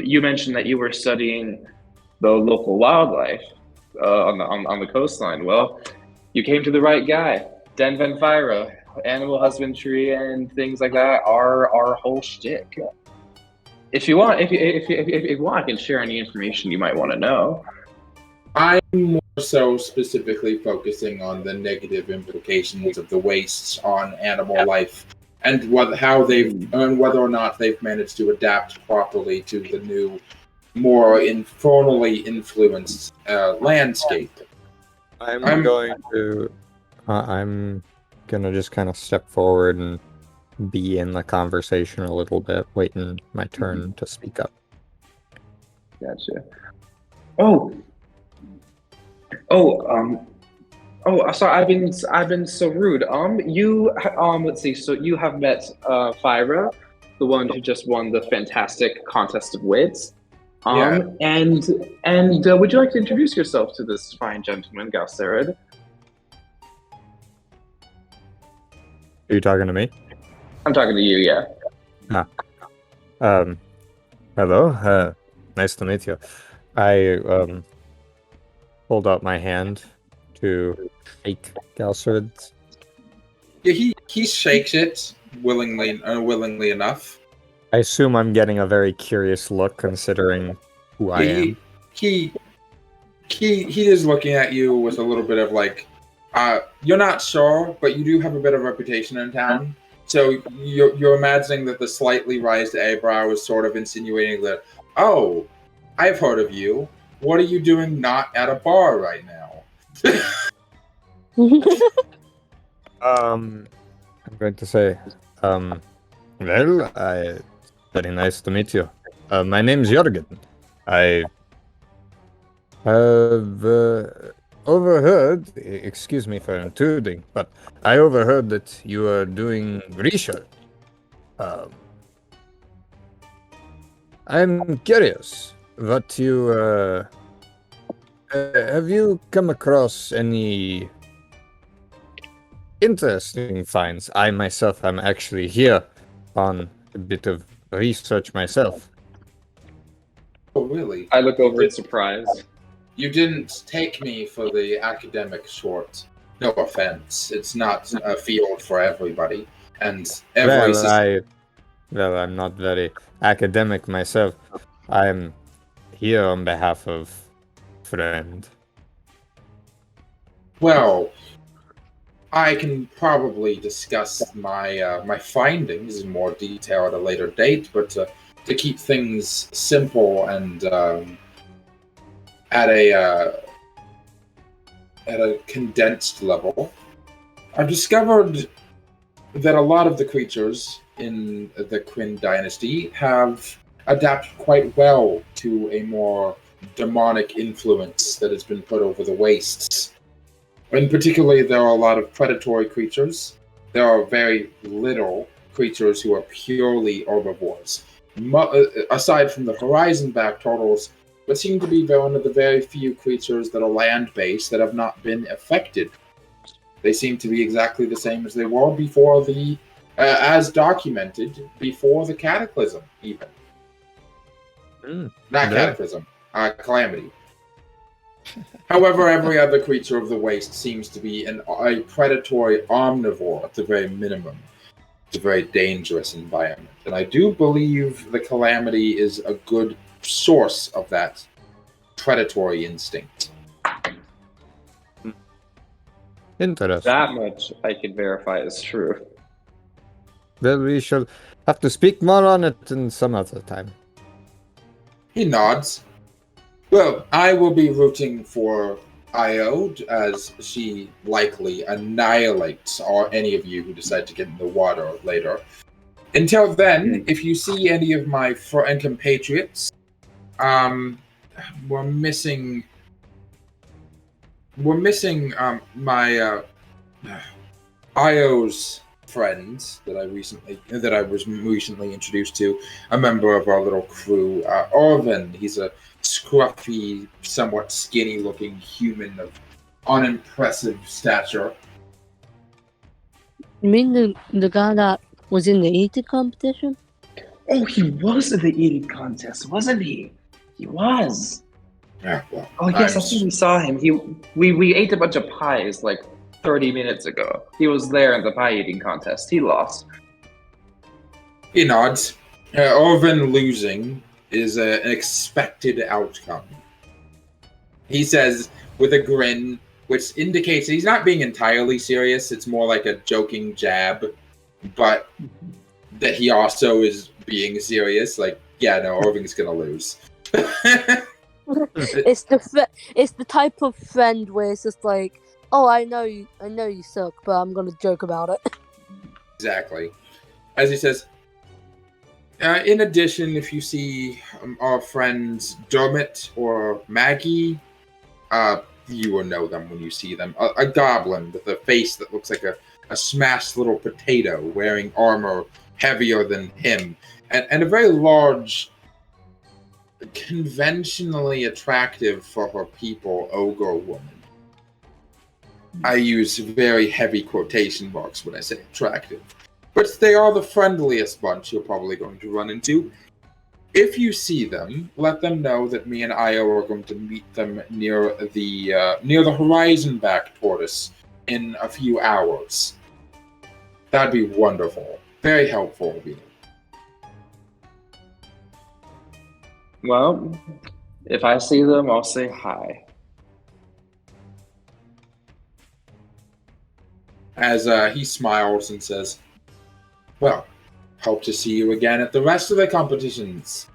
you mentioned that you were studying the local wildlife on the coastline. Well, you came to the right guy. Den Venphyra, animal husbandry and things like that are our whole shtick. If you want, I can share any information you might want to know. I'm more so specifically focusing on the negative implications of the wastes on animal life and whether or not they've managed to adapt properly to the new, more infernally influenced landscape. I'm gonna just kind of step forward and be in the conversation a little bit, waiting my turn to speak up. Gotcha. Sorry, I've been so rude. Let's see. So you have met Phyra, the one who just won the fantastic contest of wits. And would you like to introduce yourself to this fine gentleman, Galcerid? Are you talking to me? I'm talking to you, yeah. Hello. Nice to meet you. I hold out my hand to shake Galcerid's. Yeah, he shakes it willingly enough. I assume I'm getting a very curious look considering who I am. He is looking at you with a little bit of like, you're not sure, but you do have a bit of reputation in town. So you're imagining that the slightly raised eyebrow is sort of insinuating that, oh, I've heard of you. What are you doing not at a bar right now? I'm going to say, very nice to meet you. My name's Jurgen. I have overheard, excuse me for intruding, but I overheard that you are doing research. I'm curious, what you, have you come across any interesting finds? I myself am actually here on a bit of research myself. Oh, really? I look over in surprise. You didn't take me for the academic sort. No offense. It's not a field for everybody. And I'm not very academic myself. I'm here on behalf of friend. Well, I can probably discuss my findings in more detail at a later date, but to keep things simple and at a condensed level, I've discovered that a lot of the creatures in the Quinn dynasty have adapted quite well to a more demonic influence that has been put over the wastes. And particularly, there are a lot of predatory creatures. There are very little creatures who are purely herbivores. Aside from the horizon-back turtles, but seem to be one of the very few creatures that are land-based that have not been affected. They seem to be exactly the same as they were before the, as documented, before the cataclysm, even. Not cataclysm, calamity. However, every other creature of the waste seems to be a predatory omnivore at the very minimum. It's a very dangerous environment. And I do believe the calamity is a good source of that predatory instinct. Interesting. That much I can verify is true. Well, we shall have to speak more on it in some other time. He nods. Well, I will be rooting for Io, as she likely annihilates any of you who decide to get in the water later. Until then, if you see any of my compatriots, we're missing my Io's friends that I was recently introduced to, a member of our little crew, Orvin. He's a scruffy, somewhat skinny-looking human of unimpressive stature. You mean the guy that was in the eating competition? Oh, he was in the eating contest, wasn't he? He was. Yeah, well, oh yes, I think we saw him. We ate a bunch of pies like 30 minutes ago. He was there in the pie eating contest. He lost. He nods. Orvin losing is an expected outcome. He says with a grin, which indicates he's not being entirely serious. It's more like a joking jab. but that he also is being serious. Like, yeah, no, Irving's gonna lose. It's the type of friend where it's just like, oh, I know you suck, but I'm gonna joke about it. Exactly. As he says, in addition, if you see our friends Dermot or Maggie, you will know them when you see them. A goblin with a face that looks like a smashed little potato, wearing armor heavier than him, and a very large, conventionally attractive for her people ogre woman. I use very heavy quotation marks when I say attractive. But they are the friendliest bunch you're probably going to run into. If you see them, let them know that me and Io are going to meet them near the horizon back toward us in a few hours. That'd be wonderful. Very helpful of you. Well, if I see them, I'll say hi. As he smiles and says, well, hope to see you again at the rest of the competitions.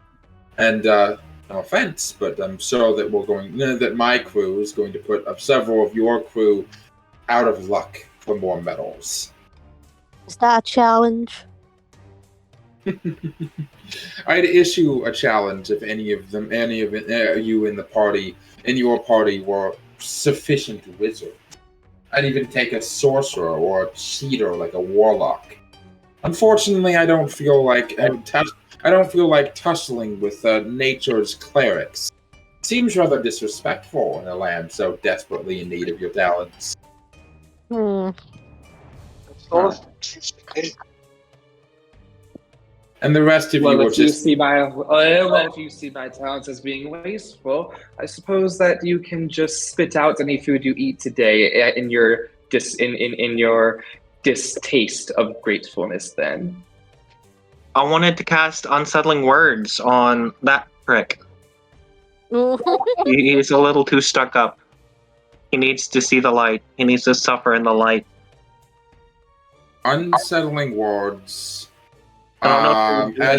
And no offense, but I'm sure that that my crew is going to put several of your crew out of luck for more medals. Is that a challenge? I'd issue a challenge if any of you in your party were sufficient wizard. I'd even take a sorcerer or a cheater like a warlock. Unfortunately, I don't feel like tussling with nature's clerics. Seems rather disrespectful in a land so desperately in need of your talents. And the rest of you will if you see my talents as being wasteful, I suppose that you can just spit out any food you eat today in your distaste of gratefulness. Then I wanted to cast unsettling words on that prick. He's a little too stuck up. He needs to see the light. He needs to suffer in the light. Unsettling words. This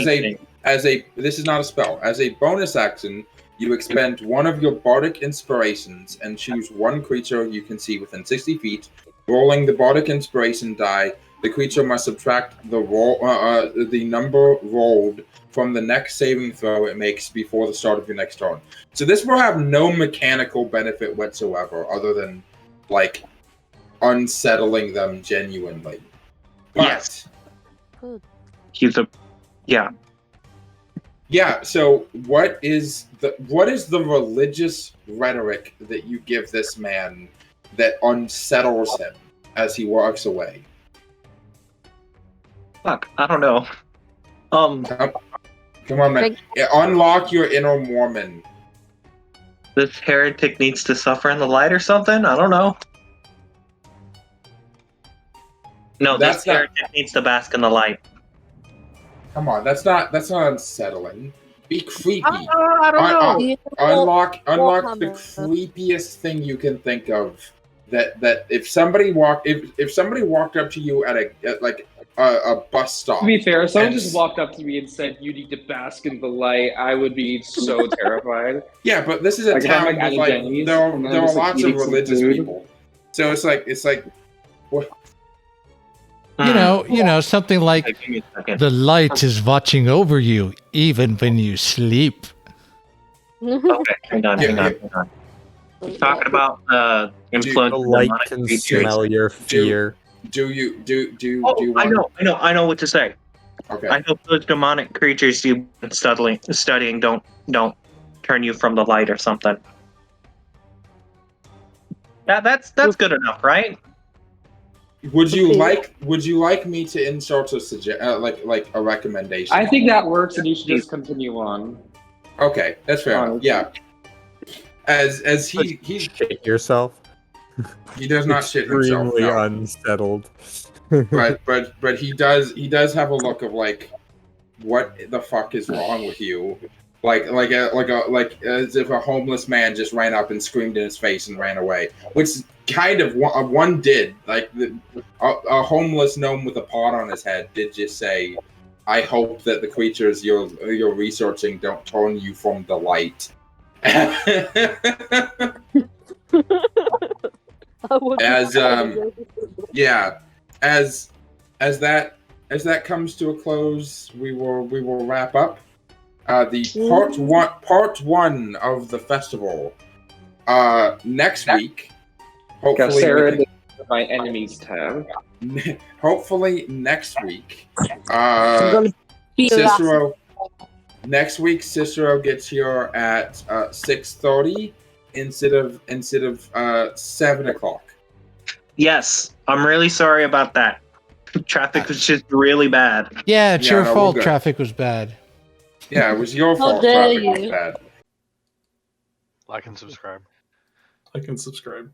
is not a spell. As a bonus action, you expend one of your bardic inspirations and choose one creature you can see within 60 feet. Rolling the bardic inspiration die, the creature must subtract the number rolled from the next saving throw it makes before the start of your next turn. So this will have no mechanical benefit whatsoever, other than like unsettling them genuinely. But, yes. Yeah, so what is the religious rhetoric that you give this man that unsettles him as he walks away? Fuck, I don't know. Come on, man. Unlock your inner Mormon. This heretic needs to suffer in the light or something? I don't know. No, this heretic needs to bask in the light. Come on, that's not unsettling. Be creepy. I don't know. Unlock the creepiest thing you can think of. That if somebody walked up to you at a bus stop. To be fair, if someone just walked up to me and said, "You need to bask in the light," I would be so terrified. Yeah, but this is a town with there are lots of religious people, so it's like what. You know, something like the light is watching over you even when you sleep. Okay, hang on. Talking about influence. The light can smell your fear. Do you I know what to say. Okay. I hope those demonic creatures you've been studying don't turn you from the light or something. That's good enough, right? Would you like me to insert a like a recommendation? I think that works, and you should just continue on. Okay, that's fair. Yeah. As he shit yourself. He does not shit himself. Extremely No. unsettled. but he does have a look of like, what the fuck is wrong with you? like as if a homeless man just ran up and screamed in his face and ran away, which kind of one did. Like a homeless gnome with a pot on his head did just say, "I hope that the creatures you're researching don't turn you from the light." As that comes to a close, we will wrap up the part one of the festival. Next week, hopefully, my enemies tab. hopefully next week, Cicero. Next week, Cicero gets here at 6:30 instead of 7 o'clock. Yes, I'm really sorry about that. Traffic was just really bad. Yeah, it's your fault. Traffic was bad. Yeah, it was your How fault. dare Traffic was you. bad. Like and subscribe. Like and subscribe.